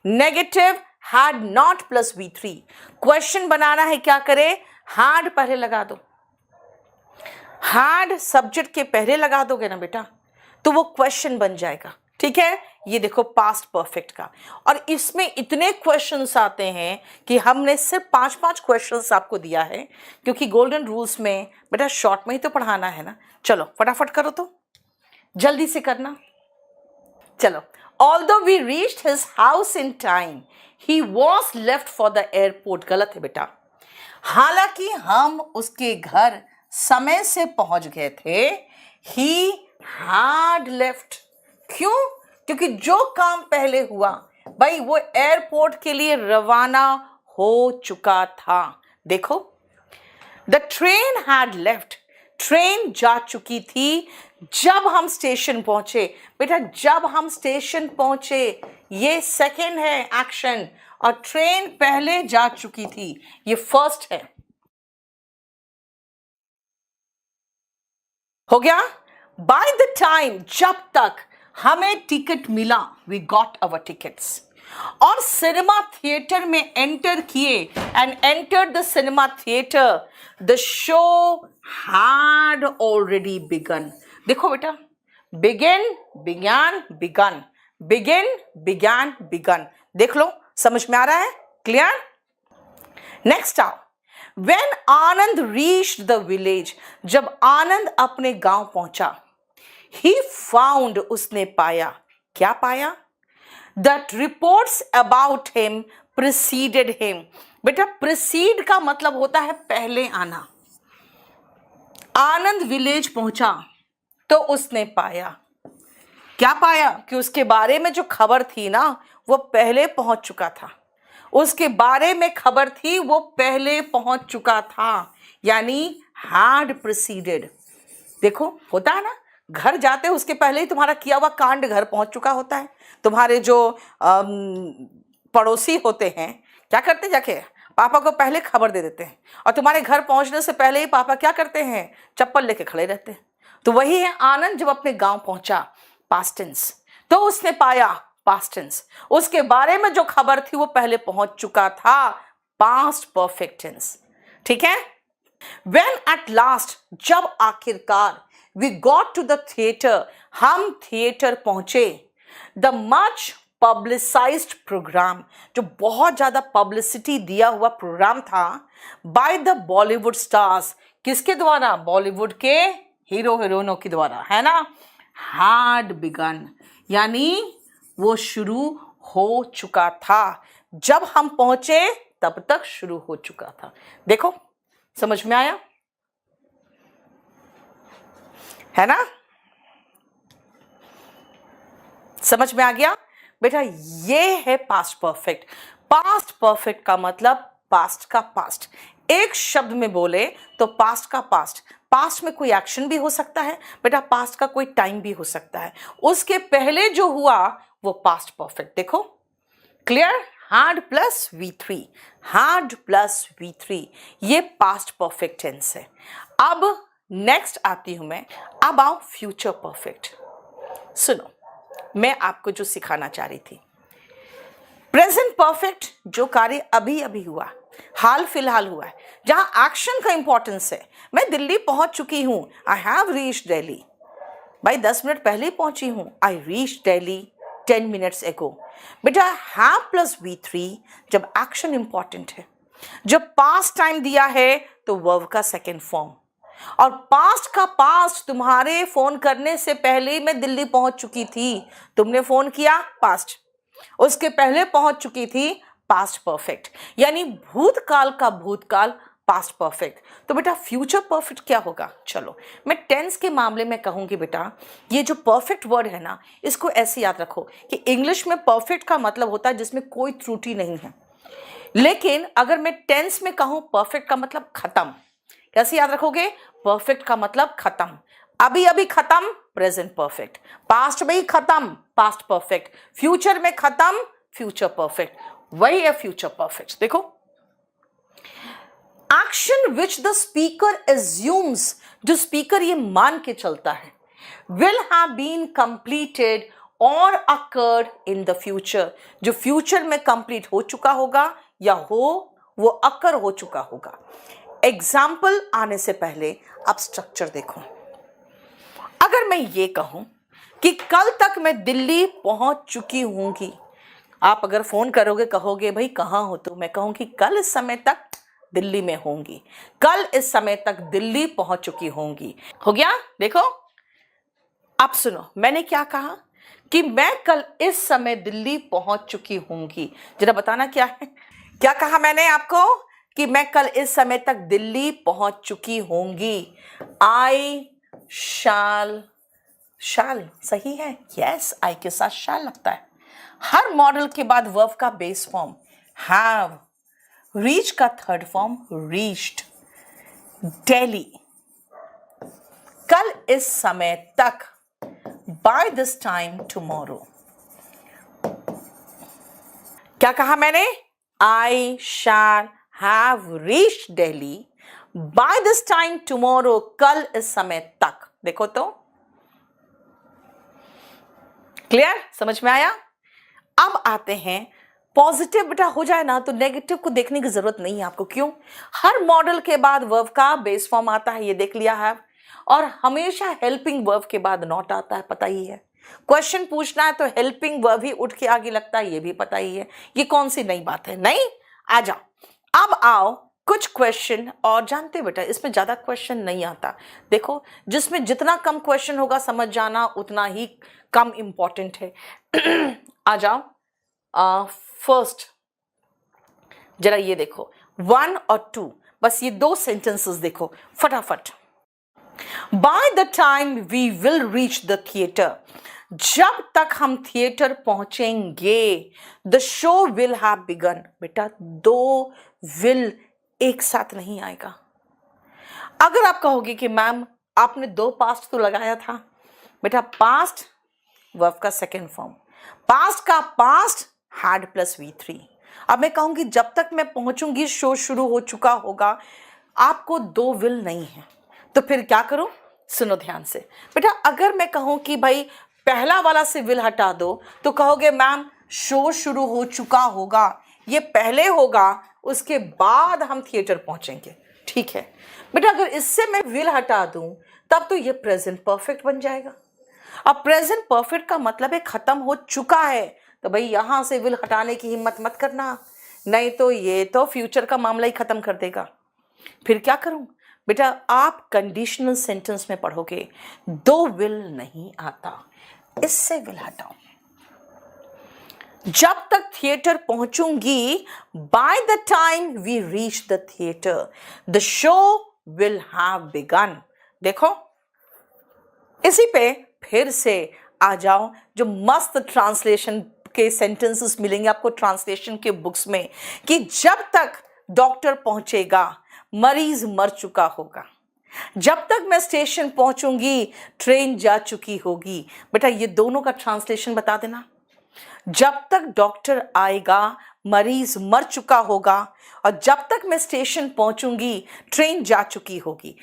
negative had not plus V3। Question बनाना है, क्या करे? हैड पहले लगा दो, हैड सब्जेक्ट के पहले लगा दोगे ना बेटा तो वो क्वेश्चन बन जाएगा, ठीक है? ये देखो पास्ट परफेक्ट का, और इसमें इतने क्वेश्चंस आते हैं कि हमने सिर्फ 5-5 क्वेश्चंस आपको दिया है, क्योंकि गोल्डन रूल्स में बेटा शॉर्ट में ही तो पढ़ाना है ना। चलो फटाफट करो तो। जल्दी से करना। चलो, although we reached his house in time he was left for the airport. गलत है बेटा। हालांकि हम उसके घर समय से पहुंच गए थे, ही हैड लेफ्ट। क्यों? क्योंकि जो काम पहले हुआ भाई वो एयरपोर्ट के लिए रवाना हो चुका था। देखो, the train had left, train जा चुकी थी जब हम स्टेशन पहुंचे। बेटा जब हम स्टेशन पहुंचे, ये सेकंड है एक्शन, और ट्रेन पहले जा चुकी थी, ये फर्स्ट है। हो गया? बाय द टाइम, जब तक हमें टिकट मिला, वी गॉट अवर टिकट्स, और सिनेमा थिएटर में एंटर किए and enter the cinema theatre, the show had already begun. देखो बेटा, begin, begun, begun, begin, begun, begun. देख लो, समझ में आ रहा है? क्लियर? नेक्स्ट आओ। When Anand reached the village, जब आनंद अपने गांव पहुंचा, he found, उसने पाया, क्या पाया? That reports about him preceded him। बेटा precede का मतलब होता है पहले आना। आनंद विलेज पहुंचा तो उसने पाया, क्या पाया? कि उसके बारे में जो खबर थी ना, वो पहले पहुंच चुका था। उसके बारे में खबर थी, वो पहले पहुंच चुका था, यानी हैड प्रीसीडेड। देखो, होता है ना, घर जाते उसके पहले ही तुम्हारा किया हुआ कांड घर पहुंच चुका होता है। तुम्हारे जो पड़ोसी होते हैं, क्या करते, जाके पापा को पहले खबर दे देते हैं, और तुम्हारे घर पहुंचने से पहले ही पापा क्या करते हैं, चप्पल लेके खड़े रहते हैं। तो वही है आनंद जब अपने गांव पहुंचा, पास्ट टेंस, तो उसने पाया, पास्ट टेंस। उसके बारे में जो खबर थी वो पहले पहुंच चुका था, पास्ट परफेक्ट टेंस। ठीक है? When at last, जब आखिरकार, we got to the theater, हम थिएटर पहुंचे, the much publicized program, जो बहुत ज्यादा पब्लिसिटी दिया हुआ प्रोग्राम था, by the Bollywood stars, किसके द्वारा? बॉलीवुड के हीरो हीरोइनों के द्वारा, है ना? had begun, यानी वो शुरू हो चुका था। जब हम पहुंचे तब तक शुरू हो चुका था। देखो, समझ में आया? है ना? समझ में आ गया? बेटा ये है पास्ट परफेक्ट। पास्ट परफेक्ट का मतलब पास्ट का पास्ट। एक शब्द में बोले तो पास्ट का पास्ट। पास्ट में कोई एक्शन भी हो सकता है बेटा, पास्ट का कोई टाइम भी हो सकता है, उसके पहले जो हुआ वो पास्ट परफेक्ट। देखो, clear? had plus V3, had plus V3, ये पास्ट परफेक्ट टेंस है। अब नेक्स्ट आती हूं मैं, अब आओ फ्यूचर परफेक्ट। सुनो, मैं आपको जो सिखाना चाह रही थी, प्रेजेंट परफेक्ट जो कार्य अभी अभी हुआ, हाल फिलहाल हुआ है, जहां एक्शन का इंपॉर्टेंस है। मैं दिल्ली पहुंच चुकी हूं, आई हैव रीच्ड दिल्ली, भाई 10 मिनट पहले पहुंची हूं, आई रीच्ड दिल्ली 10 मिनट्स एगो। बेटा हैव प्लस V3 जब एक्शन इंपॉर्टेंट है, जब पास्ट टाइम दिया है तो वर्ब का सेकेंड फॉर्म, और पास्ट का पास्ट, तुम्हारे फोन करने से पहले ही मैं दिल्ली पहुंच चुकी थी। तुमने फोन किया, पास्ट, उसके पहले पहुंच चुकी थी, पास्ट परफेक्ट, यानी भूतकाल का भूतकाल, पास्ट परफेक्ट। तो बेटा फ्यूचर परफेक्ट क्या होगा? चलो, मैं टेंस के मामले में कहूंगी बेटा, ये जो परफेक्ट वर्ड है ना, इसको ऐसे याद रखो कि इंग्लिश में परफेक्ट का मतलब होता है जिसमें कोई त्रुटि नहीं है, लेकिन अगर मैं टेंस में कहूं परफेक्ट का मतलब खत्म। कैसे याद रखोगे? परफेक्ट का मतलब खत्म, अभी अभी खत्म, प्रेजेंट परफेक्ट, पास्ट में ही खत्म, पास्ट परफेक्ट, फ्यूचर में खत्म, फ्यूचर परफेक्ट, वही है फ्यूचर परफेक्ट। देखो, action which the speaker assumes, जो स्पीकर ये मान के चलता है, विल हैव बीन कंप्लीटेड और अकर्ड इन द फ्यूचर, जो फ्यूचर में कंप्लीट हो चुका होगा या वो अकर हो चुका होगा। एग्जाम्पल आने से पहले आप स्ट्रक्चर देखो। अगर मैं ये कहूं कि कल तक मैं दिल्ली पहुंच चुकी हूंगी, आप अगर फोन करोगे कहोगे भाई कहाँ हो, तो मैं कहूंगी कल इस समय तक दिल्ली में होंगी, कल इस समय तक दिल्ली पहुंच चुकी होंगी। हो गया? देखो, अब सुनो, मैंने क्या कहा कि मैं कल इस समय दिल्ली पहुंच चुकी होंगी। जरा बताना क्या है, क्या कहा मैंने आपको कि मैं कल इस समय तक दिल्ली पहुंच चुकी होंगी। आई शैल, शैल सही है, यस, आई के साथ शैल लगता है। हर मॉडल के बाद वर्ब का बेस फॉर्म हैव, रीच का थर्ड फॉर्म रीच्ड, दिल्ली, कल इस समय तक, बाय दिस टाइम टुमारो। क्या कहा मैंने, I shall have reached Delhi by this time tomorrow, कल इस समय तक। देखो तो क्लियर, समझ में आया। अब आते हैं पॉजिटिव। बेटा हो जाए ना तो नेगेटिव को देखने की जरूरत नहीं है आपको। क्यों, हर मॉडल के बाद वर्ब का बेस फॉर्म आता है, ये देख लिया है, और हमेशा हेल्पिंग वर्ब के बाद नॉट आता है, पता ही है। क्वेश्चन पूछना है तो हेल्पिंग वर्ब ही उठ के आगे लगता है, ये भी पता ही है। ये कौन सी नई बात है, नहीं। आ जाओ, अब आओ कुछ क्वेश्चन। और जानते बेटा इसमें ज्यादा क्वेश्चन नहीं आता। देखो, जिसमें जितना कम क्वेश्चन होगा समझ जाना उतना ही कम इंपॉर्टेंट है। आ जाओ, फर्स्ट जरा ये देखो, 1 और 2, बस ये 2 सेंटेंसेस देखो फटाफट। By the time we will reach the theatre, जब तक हम थिएटर पहुंचेंगे, the show will have begun. बेटा 2 विल एक साथ नहीं आएगा। अगर आप कहोगे कि मैम आपने 2 पास्ट तो लगाया था, बेटा पास्ट वर्ब का सेकेंड फॉर्म, पास्ट का पास्ट हैड प्लस V3। अब मैं कहूंगी जब तक मैं पहुंचूंगी शो शुरू हो चुका होगा, आपको 2 विल नहीं है, तो फिर क्या करूं, सुनो ध्यान से। बेटा अगर मैं कहूं कि भाई पहला वाला से विल हटा दो, तो कहोगे मैम शो शुरू हो चुका होगा, ये पहले होगा, उसके बाद हम थिएटर पहुंचेंगे। ठीक है बेटा, अगर इससे मैं विल हटा दूं तब तो ये प्रेजेंट परफेक्ट बन जाएगा। अब प्रेजेंट परफेक्ट का मतलब है खत्म हो चुका है, तो भाई यहां से विल हटाने की हिम्मत मत करना, नहीं तो ये तो फ्यूचर का मामला ही खत्म कर देगा। फिर क्या करूं बेटा, आप कंडीशनल सेंटेंस में पढ़ोगे 2 विल नहीं आता, इससे विल हटाओ। जब तक थिएटर पहुंचूंगी, by the time we reach the theatre, the show will have begun. देखो इसी पे फिर से आ जाओ, जो मस्त ट्रांसलेशन के सेंटेंसेस मिलेंगे आपको ट्रांसलेशन के बुक्स में, कि जब तक डॉक्टर पहुंचेगा मरीज मर चुका होगा, जब तक मैं स्टेशन पहुंचूंगी ट्रेन जा चुकी होगी। बेटा ये दोनों का ट्रांसलेशन बता देना। जब तक डॉक्टर आएगा मरीज मर चुका होगा, और जब तक मैं स्टेशन पहुंचूंगी ट्रेन जा चुकी होगी।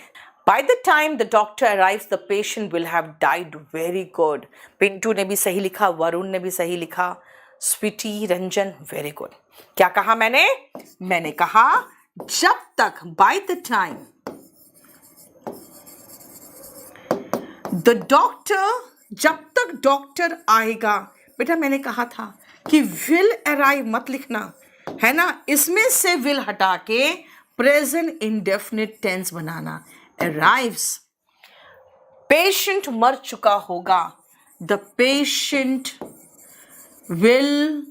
By the time the doctor arrives, the patient will have died. Very good. Pintu ने भी सही लिखा, वरुण ने भी सही लिखा, स्वीटी, रंजन, वेरी गुड। क्या कहा मैंने, मैंने कहा जब तक, by the time the doctor, जब तक डॉक्टर आएगा। बेटा मैंने कहा था कि will arrive मत लिखना, है ना, इसमें से will हटा के प्रेजेंट इंडेफिनिट टेंस बनाना। arrives, पेशेंट मर चुका होगा, the patient will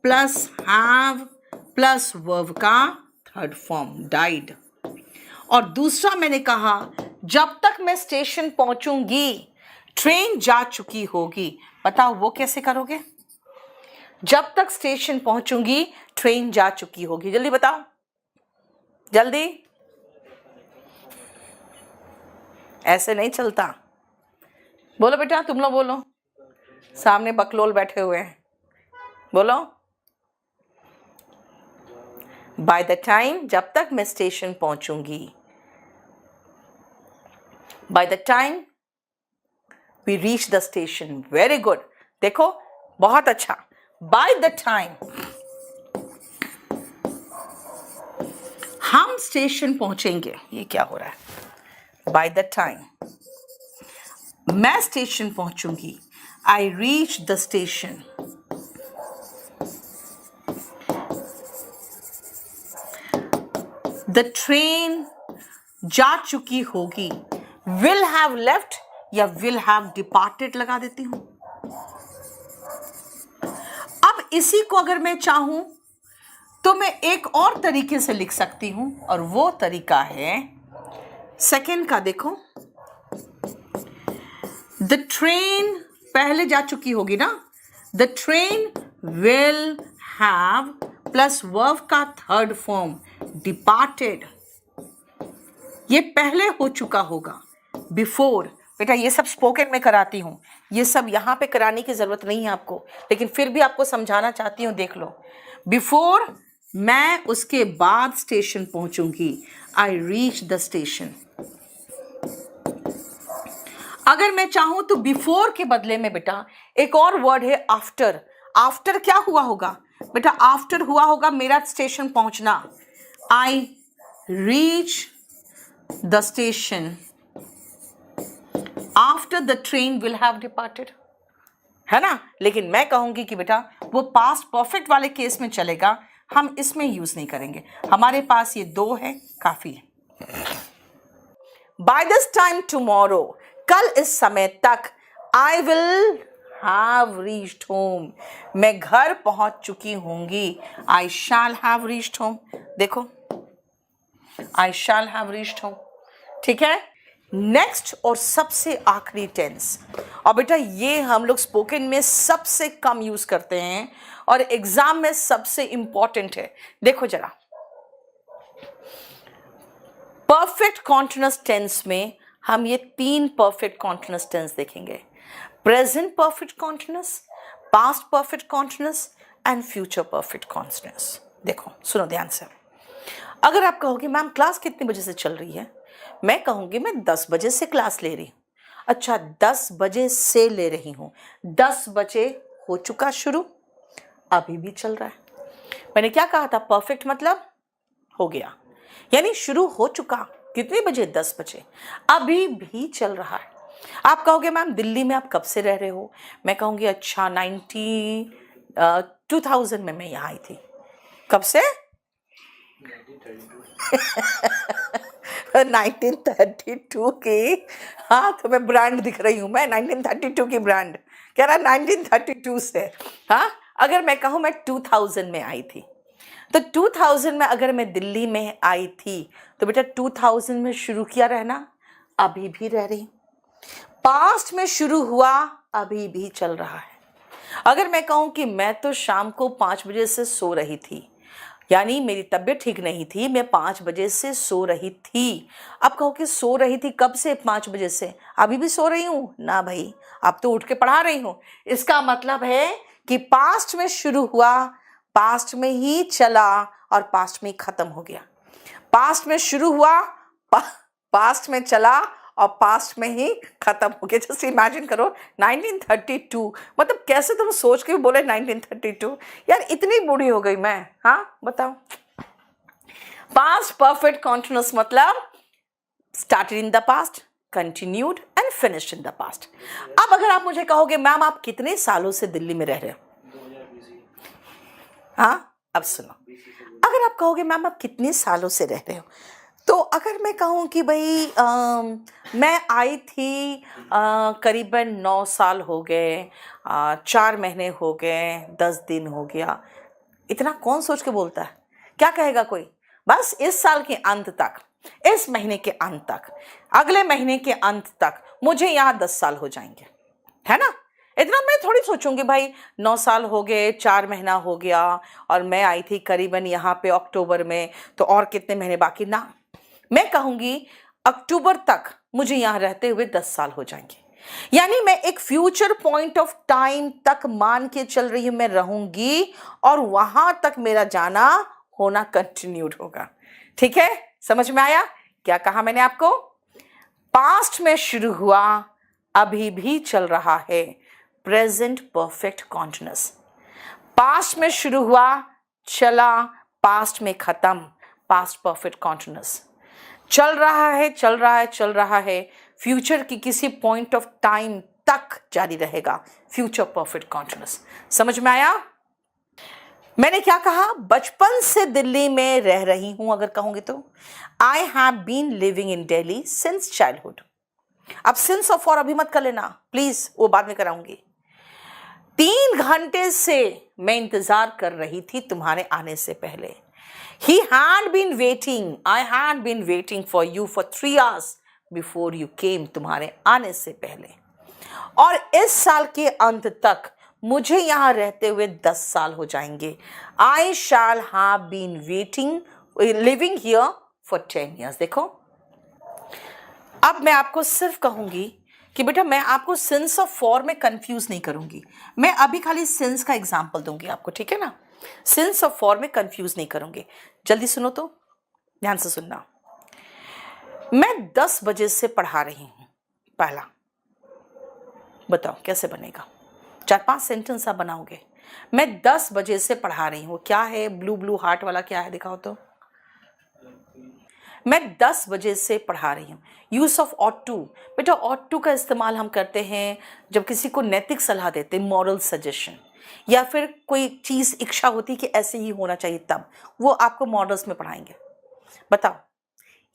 plus have plus verb का थर्ड फॉर्म डाइड। और दूसरा मैंने कहा जब तक मैं स्टेशन पहुंचूंगी ट्रेन जा चुकी होगी। बताओ वो कैसे करोगे, जब तक स्टेशन पहुंचूंगी ट्रेन जा चुकी होगी, जल्दी बताओ, जल्दी, ऐसे नहीं चलता। बोलो बेटा, तुम लोग बोलो, सामने बकलोल बैठे हुए हैं, बोलो। बाय द टाइम, जब तक मैं स्टेशन पहुंचूंगी, by the time we reach the station. Very good, देखो बहुत अच्छा। बाय द टाइम हम स्टेशन पहुंचेंगे, ये क्या हो रहा है, बाय द टाइम मैं स्टेशन पहुंचूंगी, I reach the station, the train जा चुकी होगी, विल हैव लेफ्ट, या विल हैव डिपार्टेड लगा देती हूं। अब इसी को अगर मैं चाहूं तो मैं एक और तरीके से लिख सकती हूं, और वो तरीका है सेकेंड का। देखो, द ट्रेन पहले जा चुकी होगी ना, the train will have plus verb का थर्ड फॉर्म डिपार्टेड, ये पहले हो चुका होगा। बिफोर, बेटा ये सब स्पोकन में कराती हूं, ये सब यहां पे कराने की जरूरत नहीं है आपको, लेकिन फिर भी आपको समझाना चाहती हूं। देख लो, बिफोर मैं उसके बाद स्टेशन पहुंचूंगी, आई रीच द स्टेशन। अगर मैं चाहूं तो बिफोर के बदले में बेटा एक और वर्ड है आफ्टर। आफ्टर क्या हुआ होगा बेटा? आफ्टर हुआ होगा मेरा स्टेशन पहुंचना, आई reach the station after the train will have departed, है ना। लेकिन मैं कहूंगी कि बेटा वो पास्ट परफेक्ट वाले केस में चलेगा, हम इसमें यूज नहीं करेंगे। हमारे पास ये दो है, काफी है। बाय दिस टाइम टुमारो, कल इस समय तक, I will have reached home, मैं घर पहुंच चुकी होंगी, आई शैल हैव रीच्ड होम। देखो, आई शैल हैव रीच्ड होम, ठीक है। नेक्स्ट और सबसे आखिरी टेंस, और बेटा ये हम लोग स्पोकन में सबसे कम यूज करते हैं और एग्जाम में सबसे इंपॉर्टेंट है। देखो जरा, परफेक्ट कॉन्टिन्यूअस टेंस में हम ये तीन परफेक्ट कॉन्टिन्यूअस टेंस देखेंगे: present perfect continuous, past perfect continuous and future perfect continuous. देखो सुनो ध्यान से, अगर आप कहोगे मैम क्लास कितने बजे से चल रही है, मैं कहूंगी मैं 10 बजे से क्लास ले रही हूं। अच्छा, 10 बजे से ले रही हूं, 10 बजे हो चुका शुरू, अभी भी चल रहा है। मैंने क्या कहा था? परफेक्ट मतलब हो गया, यानी शुरू हो चुका। कितने बजे? 10 बजे, अभी भी चल रहा है। आप कहोगे मैम दिल्ली में आप कब से रह रहे हो, मैं कहूंगी अच्छा 2000 में मैं यहाँ आई थी। कब से? 1932 की। हाँ, तो मैं ब्रांड दिख रही हूँ, मैं 1932 की ब्रांड कह रहा, 1932 से। हाँ, अगर मैं कहूँ मैं 2000 में आई थी, तो 2000 में अगर मैं दिल्ली में आई थी तो बेटा 2000 में शुरू किया रहना, अभी भी रह रही। पास्ट में शुरू हुआ, अभी भी चल रहा है। अगर मैं कहूँ कि मैं तो शाम को 5 बजे से सो रही थी, यानी मेरी तबीयत ठीक नहीं थी, मैं 5 बजे से सो रही थी। अब कहो कि सो रही थी कब से? 5 बजे से। अभी भी सो रही हूँ ना भाई, अब तो उठ के पढ़ा रही हूँ। इसका मतलब है कि पास्ट में शुरू हुआ, पास्ट में ही चला और पास्ट में ही खत्म हो गया। पास्ट में शुरू हुआ, पास्ट में चला और पास्ट में ही खत्म हो गया। जस्ट इमेजिन करो 1932, मतलब कैसे तुम सोच के बोले 1932? यार इतनी बूढ़ी हो गई मैं, हाँ बताओ। पास्ट परफेक्ट कॉन्टिन्यूअस मतलब started in the past, continued and finished in the past. अब अगर आप मुझे कहोगे मैम आप कितने सालों से दिल्ली में रह रहे हो, हाँ अब सुनो, अगर आप कहोगे मैम आप कितने सालों से रह रहे हो, तो अगर मैं कहूँ कि भाई मैं आई थी करीबन 9 साल हो गए, 4 महीने हो गए, 10 दिन हो गया, इतना कौन सोच के बोलता है? क्या कहेगा कोई? बस इस साल के अंत तक, इस महीने के अंत तक, अगले महीने के अंत तक मुझे यहाँ 10 साल हो जाएंगे, है ना। इतना मैं थोड़ी सोचूंगी भाई 9 साल हो गए, 4 महीना हो गया और मैं आई थी करीबन यहाँ पे अक्टूबर में, तो और कितने महीने बाकी ना। मैं कहूंगी अक्टूबर तक मुझे यहाँ रहते हुए 10 साल हो जाएंगे, यानी मैं एक फ्यूचर पॉइंट ऑफ टाइम तक मान के चल रही हूं, मैं रहूंगी और वहां तक मेरा जाना होना कंटिन्यूड होगा। ठीक है, समझ में आया क्या कहा मैंने आपको? पास्ट में शुरू हुआ, अभी भी चल रहा है, प्रेजेंट परफेक्ट कॉन्टिन्यूअस। पास्ट में शुरू हुआ, चला, पास्ट में खत्म, पास्ट परफेक्ट कॉन्टिन्यूअस। चल रहा है, चल रहा है, चल रहा है, फ्यूचर की किसी पॉइंट ऑफ टाइम तक जारी रहेगा, फ्यूचर परफेक्ट कॉन्टिन्यूअस। समझ में आया? मैंने क्या कहा? बचपन से दिल्ली में रह रही हूं अगर कहूंगी तो, I have been living in Delhi since childhood. अब सिंस और फॉर अभी मत कर लेना प्लीज, वो बाद में कराऊंगी। 3 घंटे से मैं इंतजार कर रही थी तुम्हारे आने से पहले। He had been waiting, I had been waiting for you for 3 hours before you came, तुम्हारे आने से पहले। और इस साल के अंत तक मुझे यहाँ रहते हुए 10 साल हो जाएंगे। I shall have been waiting, living here for 10 years। देखो, अब मैं आपको सिर्फ कहूंगी कि बेटा मैं आपको सिंस और फॉर में कंफ्यूज नहीं करूंगी। मैं अभी खाली सिंस का एग्जाम्पल दूंगी आपको, ठीक है ना। सिंस और फॉर में कंफ्यूज नहीं करूंगी। जल्दी सुनो, तो ध्यान से सुनना। मैं 10 बजे से पढ़ा रही हूं। पहला बताओ कैसे बनेगा, 4-5 सेंटेंस आप बनाओगे। मैं 10 बजे से पढ़ा रही हूं, क्या है ब्लू ब्लू हार्ट वाला, क्या है दिखाओ तो। मैं 10 बजे से पढ़ा रही हूँ। यूज ऑफ ऑट टू, बेटा ऑट टू का इस्तेमाल हम करते हैं जब किसी को नैतिक सलाह देते हैं, मॉरल सजेशन, या फिर कोई चीज इच्छा होती कि ऐसे ही होना चाहिए, तब वो आपको मॉडल्स में पढ़ाएंगे। बताओ।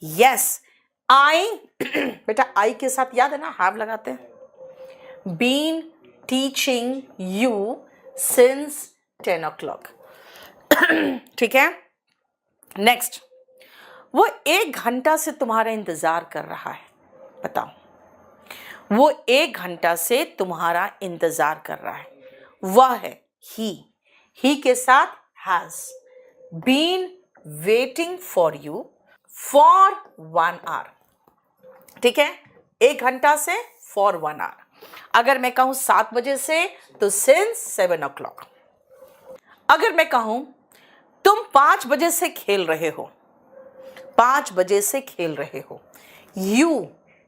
यस, आई बेटा आई के साथ याद है ना हैव लगाते हैं। Been teaching you since 10 o'clock। ठीक है। नेक्स्ट, वो 1 घंटा से तुम्हारा इंतजार कर रहा है। बताओ, वो 1 घंटा से तुम्हारा इंतजार कर रहा है। वह है ही के साथ has been waiting for you for 1 hour। ठीक है, 1 घंटा से फॉर 1 hour। अगर मैं कहूं 7 बजे से तो सिंस 7 o'clock। अगर मैं कहूं तुम 5 बजे से खेल रहे हो, 5 बजे से खेल रहे हो। यू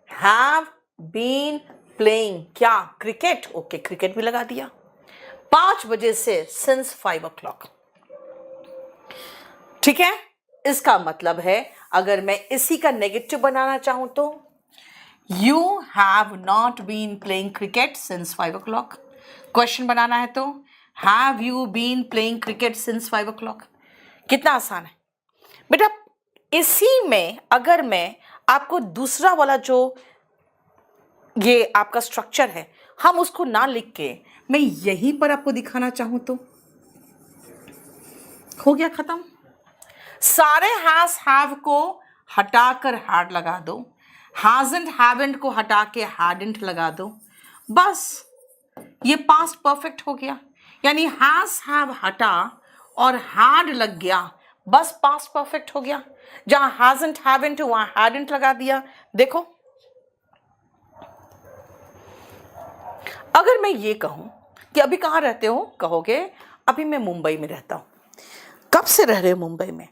हैव बीन प्लेइंग क्या, क्रिकेट। ओके, क्रिकेट भी लगा दिया। 5 बजे से सिंस 5 o'clock। ठीक है, इसका मतलब है अगर मैं इसी का नेगेटिव बनाना चाहूं तो you have not been playing cricket since 5 o'clock। Question बनाना है तो have you been playing cricket since 5 o'clock। कितना आसान है बेटा। इसी में अगर मैं आपको दूसरा वाला जो ये आपका स्ट्रक्चर है, हम उसको ना लिख के मैं यहीं पर आपको दिखाना चाहूं तो हो गया खत्म। सारे हैज हैव को हटाकर हैड लगा दो, हैजंट हैवंट को हटा के हैडंट लगा दो, बस ये पास्ट परफेक्ट हो गया। यानी हैज हैव हटा और हैड लग गया, बस पास्ट परफेक्ट हो गया। जहां हैजंट हैवंट वहां हैडंट लगा दिया। देखो, अगर मैं ये कहूं कि अभी कहां रहते हो, कहोगे अभी मैं मुंबई में रहता हूं। कब से रह रहे हो मुंबई में?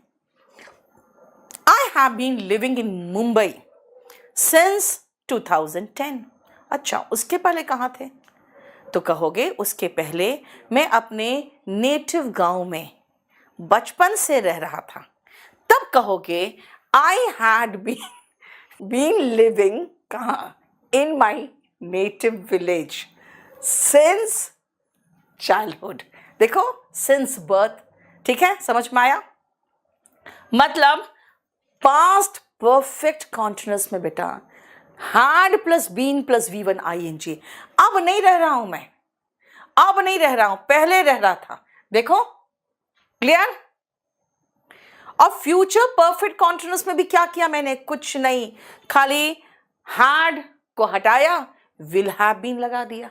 I have been living in Mumbai since 2010। अच्छा, उसके पहले कहां थे? तो कहोगे उसके पहले मैं अपने नेटिव गांव में बचपन से रह रहा था। तब कहोगे आई हैड बीन लिविंग कहाँ? In my native village since childhood. देखो, सिंस बर्थ। ठीक है, समझ में आया? मतलब पास्ट परफेक्ट कॉन्टिन्यूअस में बेटा had plus been plus V1 ING। अब नहीं रह रहा हूं मैं, अब नहीं रह रहा हूं, पहले रह रहा था। देखो, क्लियर? और फ्यूचर परफेक्ट कॉन्टिन्यूअस में भी क्या किया मैंने? कुछ नहीं, खाली हैड को हटाया, विल हैव बीन लगा दिया।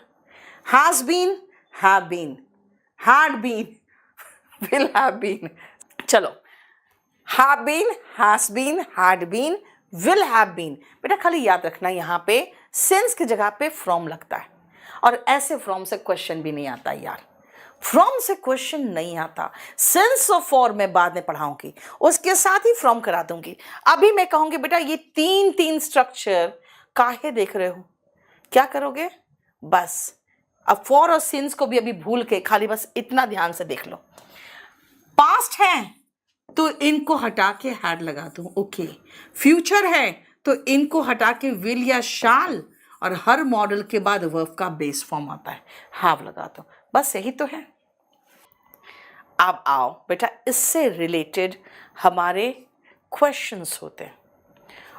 Has been, have been, had been, will have been. चलो, have been, has been, had been, will have been. बेटा खाली याद रखना यहां पे सिंस की जगह पे फ्रॉम लगता है, और ऐसे फ्रॉम से क्वेश्चन भी नहीं आता यार, फ्रॉम से क्वेश्चन नहीं आता। सिंस और फॉर मैं बाद में पढ़ाऊंगी, उसके साथ ही फ्रॉम करा दूंगी। अभी मैं कहूंगी बेटा ये 3 स्ट्रक्चर काहे देख रहे हो, क्या करोगे? बस अब फॉर और सिंस को भी अभी भूल के खाली बस इतना ध्यान से देख लो। पास्ट है तो इनको हटा के हैड लगा दूं, ओके। फ्यूचर है तो इनको हटा के विल या शाल, और हर मॉडल के बाद वर्ब का बेस फॉर्म आता है, हैव लगा दो, बस यही तो है। अब आओ बेटा, इससे रिलेटेड हमारे क्वेश्चंस होते हैं,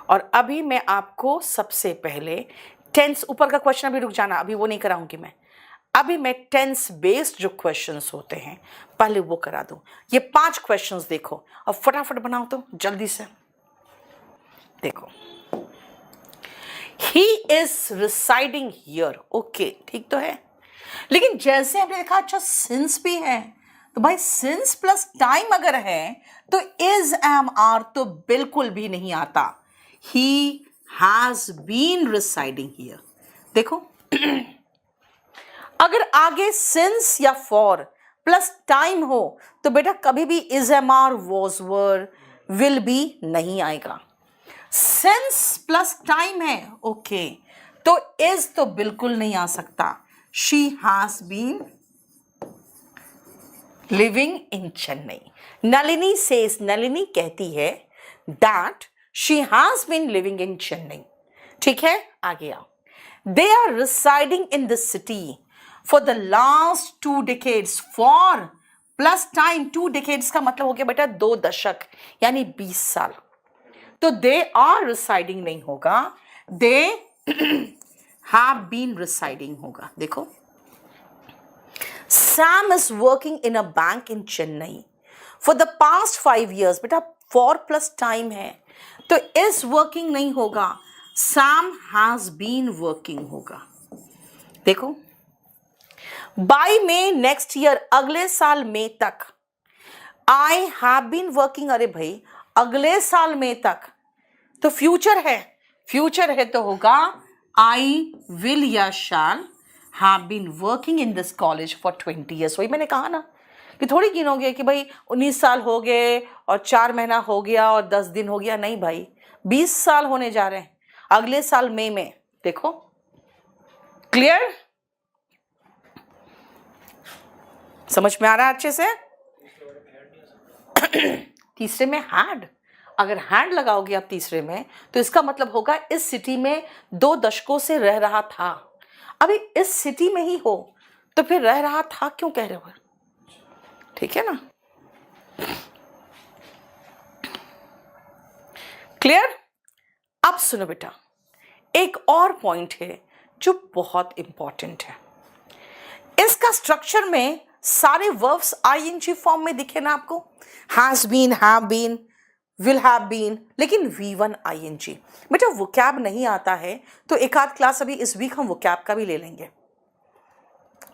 और अभी मैं आपको सबसे पहले टेंस, ऊपर का क्वेश्चन अभी रुक जाना, अभी वो नहीं कराऊंगी मैं, अभी मैं टेंस बेस्ड जो क्वेश्चंस होते हैं पहले वो करा दूं। ये 5 क्वेश्चंस देखो और फटाफट बनाओ तो जल्दी से। देखो, he is residing here, okay ठीक तो है, लेकिन जैसे हमने देखा अच्छा सिंस भी है, तो भाई सिंस प्लस टाइम अगर है तो इज एम आर तो बिल्कुल भी नहीं आता। He has been residing here. देखो अगर आगे सिंस या फॉर प्लस टाइम हो तो बेटा कभी भी is am are was were will be नहीं आएगा। सिंस प्लस टाइम है, ओके, तो इज तो बिल्कुल नहीं आ सकता। She has been living in Chennai. Nalini says, Nalini कहती है that she has been living in Chennai. ठीक है, आगे आओ। They are residing in the city for the last 2 decades। For plus time 2 decades का मतलब हो गया बेटा 2 दशक यानी 20 साल। तो दे आर रिसाइडिंग नहीं होगा, दे हैव बीन रिसाइडिंग होगा। देखो, Sam is working in a bank in Chennai for the past 5 years। बेटा for plus time है तो is working नहीं होगा, Sam has been working होगा। देखो, by May next year, अगले साल मई तक, I have been working, अरे भाई अगले साल मई तक तो फ्यूचर है, फ्यूचर है तो होगा I will या shall have been working in this college for 20 years। वही मैंने कहा ना कि थोड़ी गिनोगे कि भाई 19 साल हो गए और 4 महीना हो गया और 10 दिन हो गया, नहीं भाई 20 साल होने जा रहे हैं अगले साल मई में। देखो क्लियर, समझ में आ रहा है अच्छे से। तीसरे में हैड, अगर हैड लगाओगे आप तीसरे में तो इसका मतलब होगा इस सिटी में 2 दशकों से रह रहा था। अभी इस सिटी में ही हो तो फिर रह रहा था क्यों कह रहे हो? ठीक है ना, क्लियर। अब सुनो बेटा, एक और पॉइंट है जो बहुत इंपॉर्टेंट है। इसका स्ट्रक्चर में सारे वर्ब्स आईएनजी फॉर्म में दिखे ना आपको, has been, have been, will have been, लेकिन V1 ING। बेटा वोकैब नहीं आता है तो एक आध क्लास अभी इस वीक हम वोकैब का भी ले लेंगे,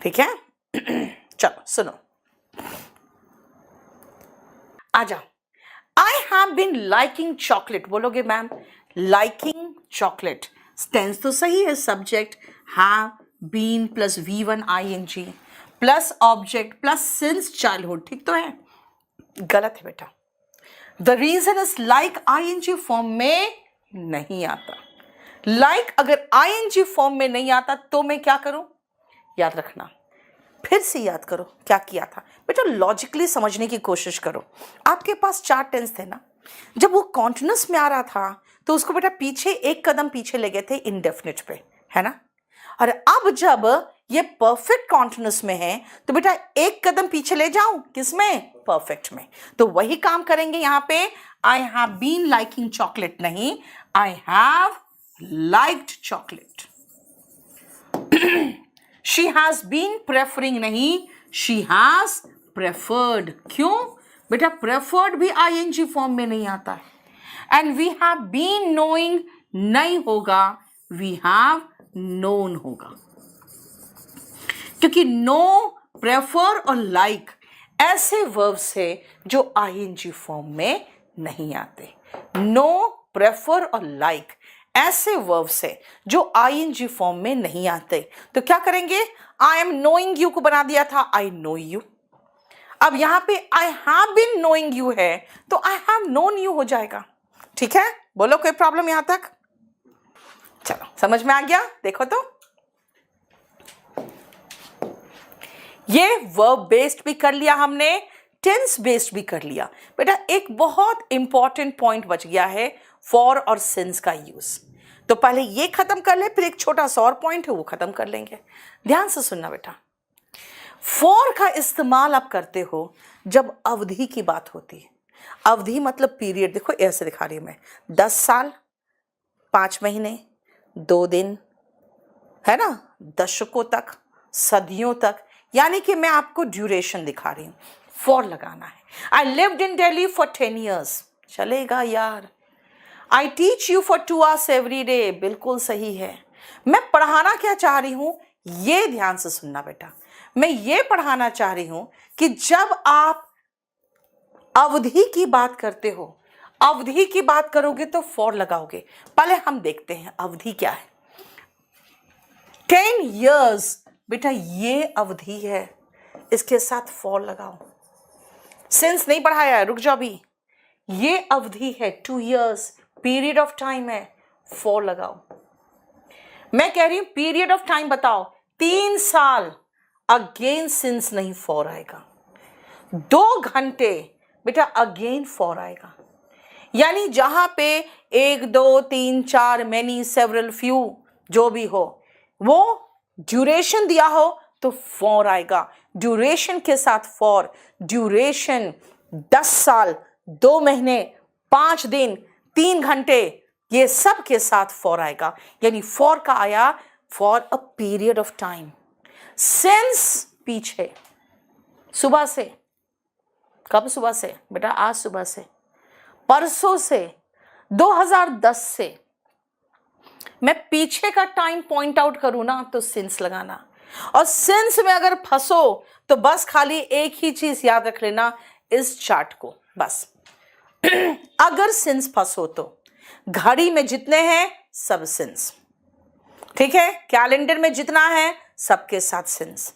ठीक है। चलो सुनो, आ जाओ। I have been liking chocolate, बोलोगे मैम लाइकिंग चॉकलेट, टेंस तो सही है, subject have been plus V1 ING plus object plus since childhood, ठीक तो है। गलत है बेटा, the reason is like ING form में नहीं आता। लाइक अगर ING फॉर्म में नहीं आता तो मैं क्या करूं, याद रखना, फिर से याद करो क्या किया था बेटा, लॉजिकली समझने की कोशिश करो। आपके पास 4 टेंस थे ना, जब वो कॉन्टिन्यूस में आ रहा था तो उसको बेटा पीछे एक कदम पीछे ले गए थे इंडेफिनिट पे, है ना। और अब जब ये परफेक्ट कॉन्टिन्यूस में है तो बेटा एक कदम पीछे ले जाऊं, किसमें, परफेक्ट में। तो वही काम करेंगे यहां पे, I have been liking chocolate नहीं, I have liked chocolate. She has been preferring नहीं, शी हैज प्रेफर्ड। क्यों बेटा, प्रेफर्ड भी ING फॉर्म में नहीं आता है। And we have been knowing नहीं होगा, वी हैव नोन होगा, क्योंकि नो, प्रेफर और लाइक ऐसे वर्ब्स है जो ING फॉर्म में नहीं आते। नो, प्रेफर और लाइक ऐसे वर्ब्स है जो ING फॉर्म में नहीं आते। तो क्या करेंगे, आई एम नोइंग यू को बना दिया था आई नो यू। अब यहां पे I have been knowing you है तो आई हैव नोन यू हो जाएगा, ठीक है। बोलो कोई प्रॉब्लम यहां तक, चलो समझ में आ गया। देखो तो ये वर्ब बेस्ड भी कर लिया हमने, टेंस बेस्ड भी कर लिया। बेटा एक बहुत इंपॉर्टेंट पॉइंट बच गया है, फॉर और सिंस का यूज। तो पहले ये खत्म कर ले, फिर एक छोटा सा और पॉइंट है वो खत्म कर लेंगे। ध्यान से सुनना बेटा, फॉर का इस्तेमाल आप करते हो जब अवधि की बात होती है। अवधि मतलब पीरियड, देखो ऐसे दिखा रही हूं मैं, 10 साल, 5 महीने, 2 दिन, है ना, दशकों तक, सदियों तक, यानी कि मैं आपको ड्यूरेशन दिखा रही हूँ। फॉर लगाना है। I lived in Delhi for 10 years, चलेगा यार। I teach you for 2 hours every day, बिल्कुल सही है। मैं पढ़ाना क्या चाह रही हूँ, ये ध्यान से सुनना बेटा। मैं ये पढ़ाना चाह रही हूँ कि जब आप अवधि की बात करते हो, अवधि की बात करोगे तो फॉर लगाओगे। पहले हम देखते हैं अवधि क्या है। 10 years, बेटा ये अवधि है, इसके साथ फॉर लगाओ। सिंस नहीं पढ़ाया है, रुक जाओ अभी। ये अवधि है, 2 years, पीरियड ऑफ टाइम है, फॉर लगाओ। मैं कह रही हूं पीरियड ऑफ टाइम बताओ, 3 साल, अगेन सिंस नहीं फॉर आएगा। 2 घंटे, बेटा अगेन फॉर आएगा। यानी जहां पे 1 2 3 4 मैनी सेवरल फ्यू जो भी हो, वो ड्यूरेशन दिया हो तो फॉर आएगा। ड्यूरेशन के साथ फॉर, ड्यूरेशन 10 साल, 2 महीने, 5 दिन, 3 घंटे, ये सब के साथ फॉर आएगा। यानी फॉर का आया for a period of time. Since पीछे, सुबह से, कब सुबह से बेटा, आज सुबह से, परसों से, 2010 से। मैं पीछे का टाइम पॉइंट आउट करूं ना तो सिंस लगाना। और सिंस में अगर फंसो तो बस खाली एक ही चीज याद रख लेना इस चार्ट को, बस। अगर सिंस फंसो तो घड़ी में जितने हैं सब सिंस, ठीक है। कैलेंडर में जितना है सबके साथ सिंस,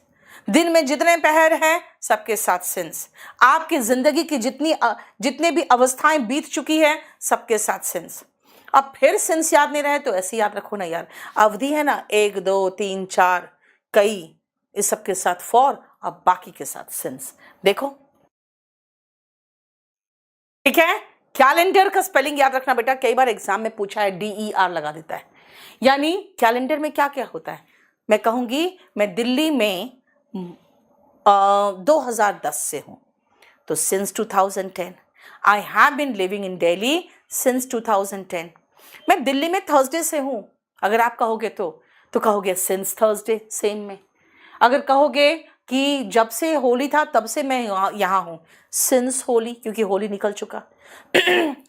दिन में जितने पहर हैं सबके साथ सिंस, आपकी जिंदगी की जितने भी अवस्थाएं बीत चुकी है सबके साथ सिंस। अब फिर सिंस याद नहीं रहे तो ऐसे याद रखो ना यार, अवधि है ना, 1 2 3 4 कई, इस सब के साथ फॉर, अब बाकी के साथ सिंस। देखो ठीक है। कैलेंडर का स्पेलिंग याद रखना बेटा, कई बार एग्जाम में पूछा है, DER लगा देता है। यानी कैलेंडर में क्या क्या होता है, मैं कहूंगी मैं दिल्ली में 2010 से हूं तो since 2010। I have been living in Delhi since 2010। मैं दिल्ली में थर्सडे से हूं, अगर आप कहोगे तो कहोगे सिंस थर्सडे सेम में। अगर कहोगे कि जब से होली था तब से मैं यहाँ हूं, सिंस होली, क्योंकि होली निकल चुका।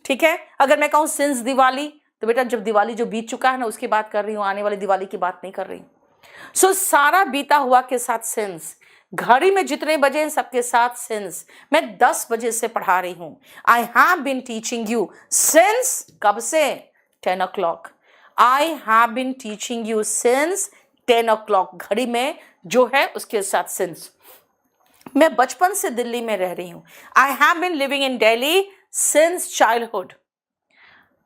ठीक है। अगर मैं कहूँ सिंस दिवाली तो बेटा जब दिवाली जो बीत चुका है ना उसकी बात कर रही हूँ, आने वाली दिवाली की बात नहीं कर रही। सो सारा बीता हुआ के साथ सिंस, घड़ी में जितने बजे हैं सबके साथ सिंस। मैं 10 बजे से पढ़ा रही हूं। I have been teaching you since, कब से, 10 o'clock। I have been teaching you since 10 o'clock, घड़ी में जो है उसके साथ सिंस। मैं बचपन से दिल्ली में रह रही हूं। I have been living in Delhi since childhood,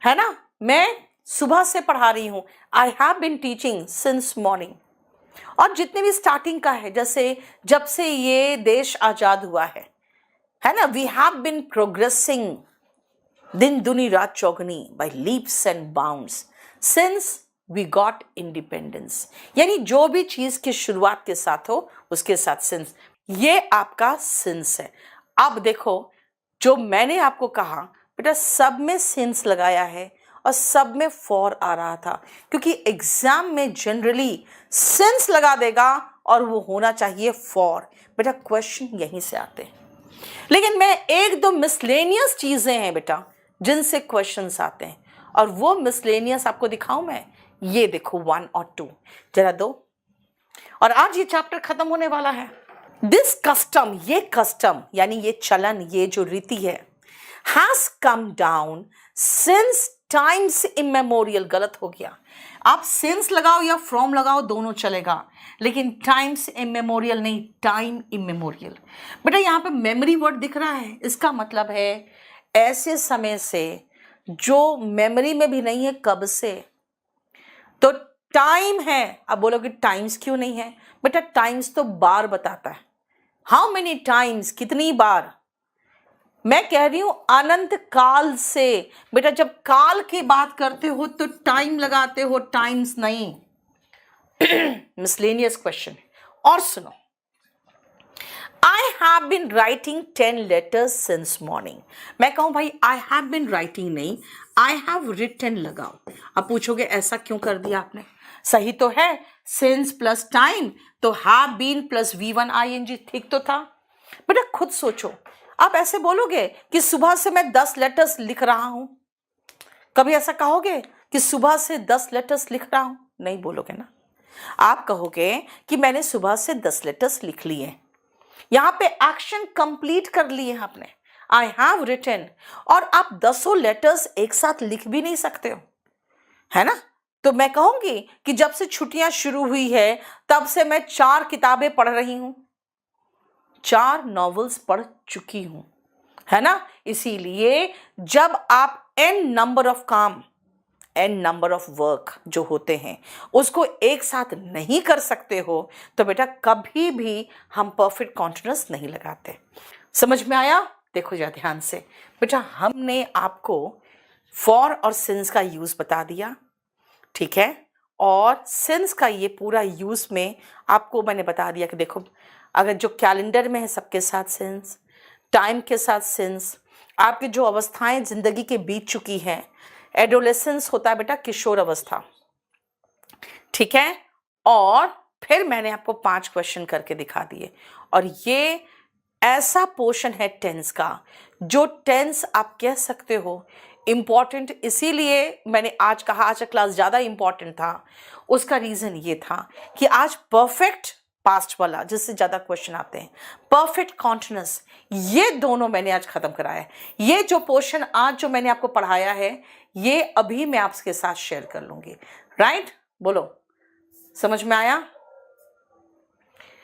है ना। मैं सुबह से पढ़ा रही हूं। I have been teaching since morning. और जितने भी स्टार्टिंग का है, जैसे जब से ये देश आजाद हुआ है ना, वी हैव बीन प्रोग्रेसिंग दिन दुनी रात चौगनी by leaps and bounds since we got independence. यानी जो भी चीज की शुरुआत के साथ हो उसके साथ सिंस, ये आपका सिंस है। अब देखो जो मैंने आपको कहा बेटा, सब में सिंस लगाया है और सब में फॉर आ रहा था, क्योंकि एग्जाम में जनरली सिंस लगा देगा और वो होना चाहिए फॉर। बेटा क्वेश्चन यहीं से आते हैं। लेकिन मैं 1-2 मिसलेनियस चीजें हैं बेटा जिनसे क्वेश्चंस आते हैं, और वो मिसलेनियस आपको दिखाऊं मैं। ये देखो 1 और 2 जरा दो, और आज ये चैप्टर खत्म होने वाला है। दिस कस्टम, ये कस्टम यानी ये चलन, ये जो रीति है, has come down since times immemorial. गलत हो गया, आप सिंस लगाओ या फ्रॉम लगाओ दोनों चलेगा, लेकिन टाइम्स इमेमोरियल नहीं, टाइम इमेमोरियल। बेटा यहाँ पे मेमोरी वर्ड दिख रहा है, इसका मतलब है ऐसे समय से जो मेमोरी में भी नहीं है, कब से। तो टाइम है। अब बोलोगे टाइम्स क्यों नहीं है, बेटा टाइम्स तो बार बताता है, हाउ मेनी टाइम्स, कितनी बार। मैं कह रही हूं अनंत काल से। बेटा जब काल की बात करते हो तो टाइम लगाते हो, टाइम्स नहीं। Miscellaneous question. और सुनो, I have been writing 10 letters since morning. मैं कहूं भाई आई हैव बिन राइटिंग नहीं, आई हैव रिटन लगाओ। अब पूछोगे ऐसा क्यों कर दिया आपने? सही तो है, सिंस प्लस टाइम तो have been plus V1 ING, ठीक तो था। बेटा खुद सोचो, आप ऐसे बोलोगे कि सुबह से मैं 10 लेटर्स लिख रहा हूं? कभी ऐसा कहोगे कि सुबह से 10 लेटर्स लिख रहा हूं? नहीं बोलोगे ना। आप कहोगे कि मैंने सुबह से 10 लेटर्स लिख लिए। यहां पे एक्शन कंप्लीट कर लिए आपने, आई हैव रिटन। और आप 10 लेटर्स एक साथ लिख भी नहीं सकते हो, है ना। तो मैं कहूंगी कि जब से छुट्टियां शुरू हुई है तब से मैं 4 किताबें पढ़ रही हूं, 4 नॉवेल्स पढ़ चुकी हूं, है ना। इसीलिए जब आप n नंबर ऑफ काम, n नंबर ऑफ वर्क जो होते हैं उसको एक साथ नहीं कर सकते हो तो बेटा कभी भी हम परफेक्ट कॉन्टिन्यूअस नहीं लगाते। समझ में आया? देखो जरा ध्यान से बेटा, हमने आपको फॉर और सिंस का यूज बता दिया, ठीक है। और सिंस का ये पूरा यूज में आपको मैंने बता दिया कि देखो, अगर जो कैलेंडर में है सबके साथ सिंस, टाइम के साथ सिंस, आपकी जो अवस्थाएं जिंदगी के बीत चुकी हैं, एडोलेसेंस होता है बेटा किशोर अवस्था, ठीक है। और फिर मैंने आपको 5 क्वेश्चन करके दिखा दिए। और ये ऐसा पोर्शन है टेंस का जो टेंस आप कह सकते हो इम्पॉर्टेंट, इसीलिए मैंने आज कहा आज का क्लास ज़्यादा इम्पॉर्टेंट था। उसका रीज़न ये था कि आज परफेक्ट पास्ट वाला जिससे ज़्यादा क्वेश्चन आते हैं, परफेक्ट कॉन्टिन्यूअस, ये दोनों मैंने आज ख़त्म कराया है। ये जो पोर्शन आज जो मैंने आपको पढ़ाया है ये अभी मैं आपके साथ शेयर कर लूँगी, राइट? बोलो, समझ में आया?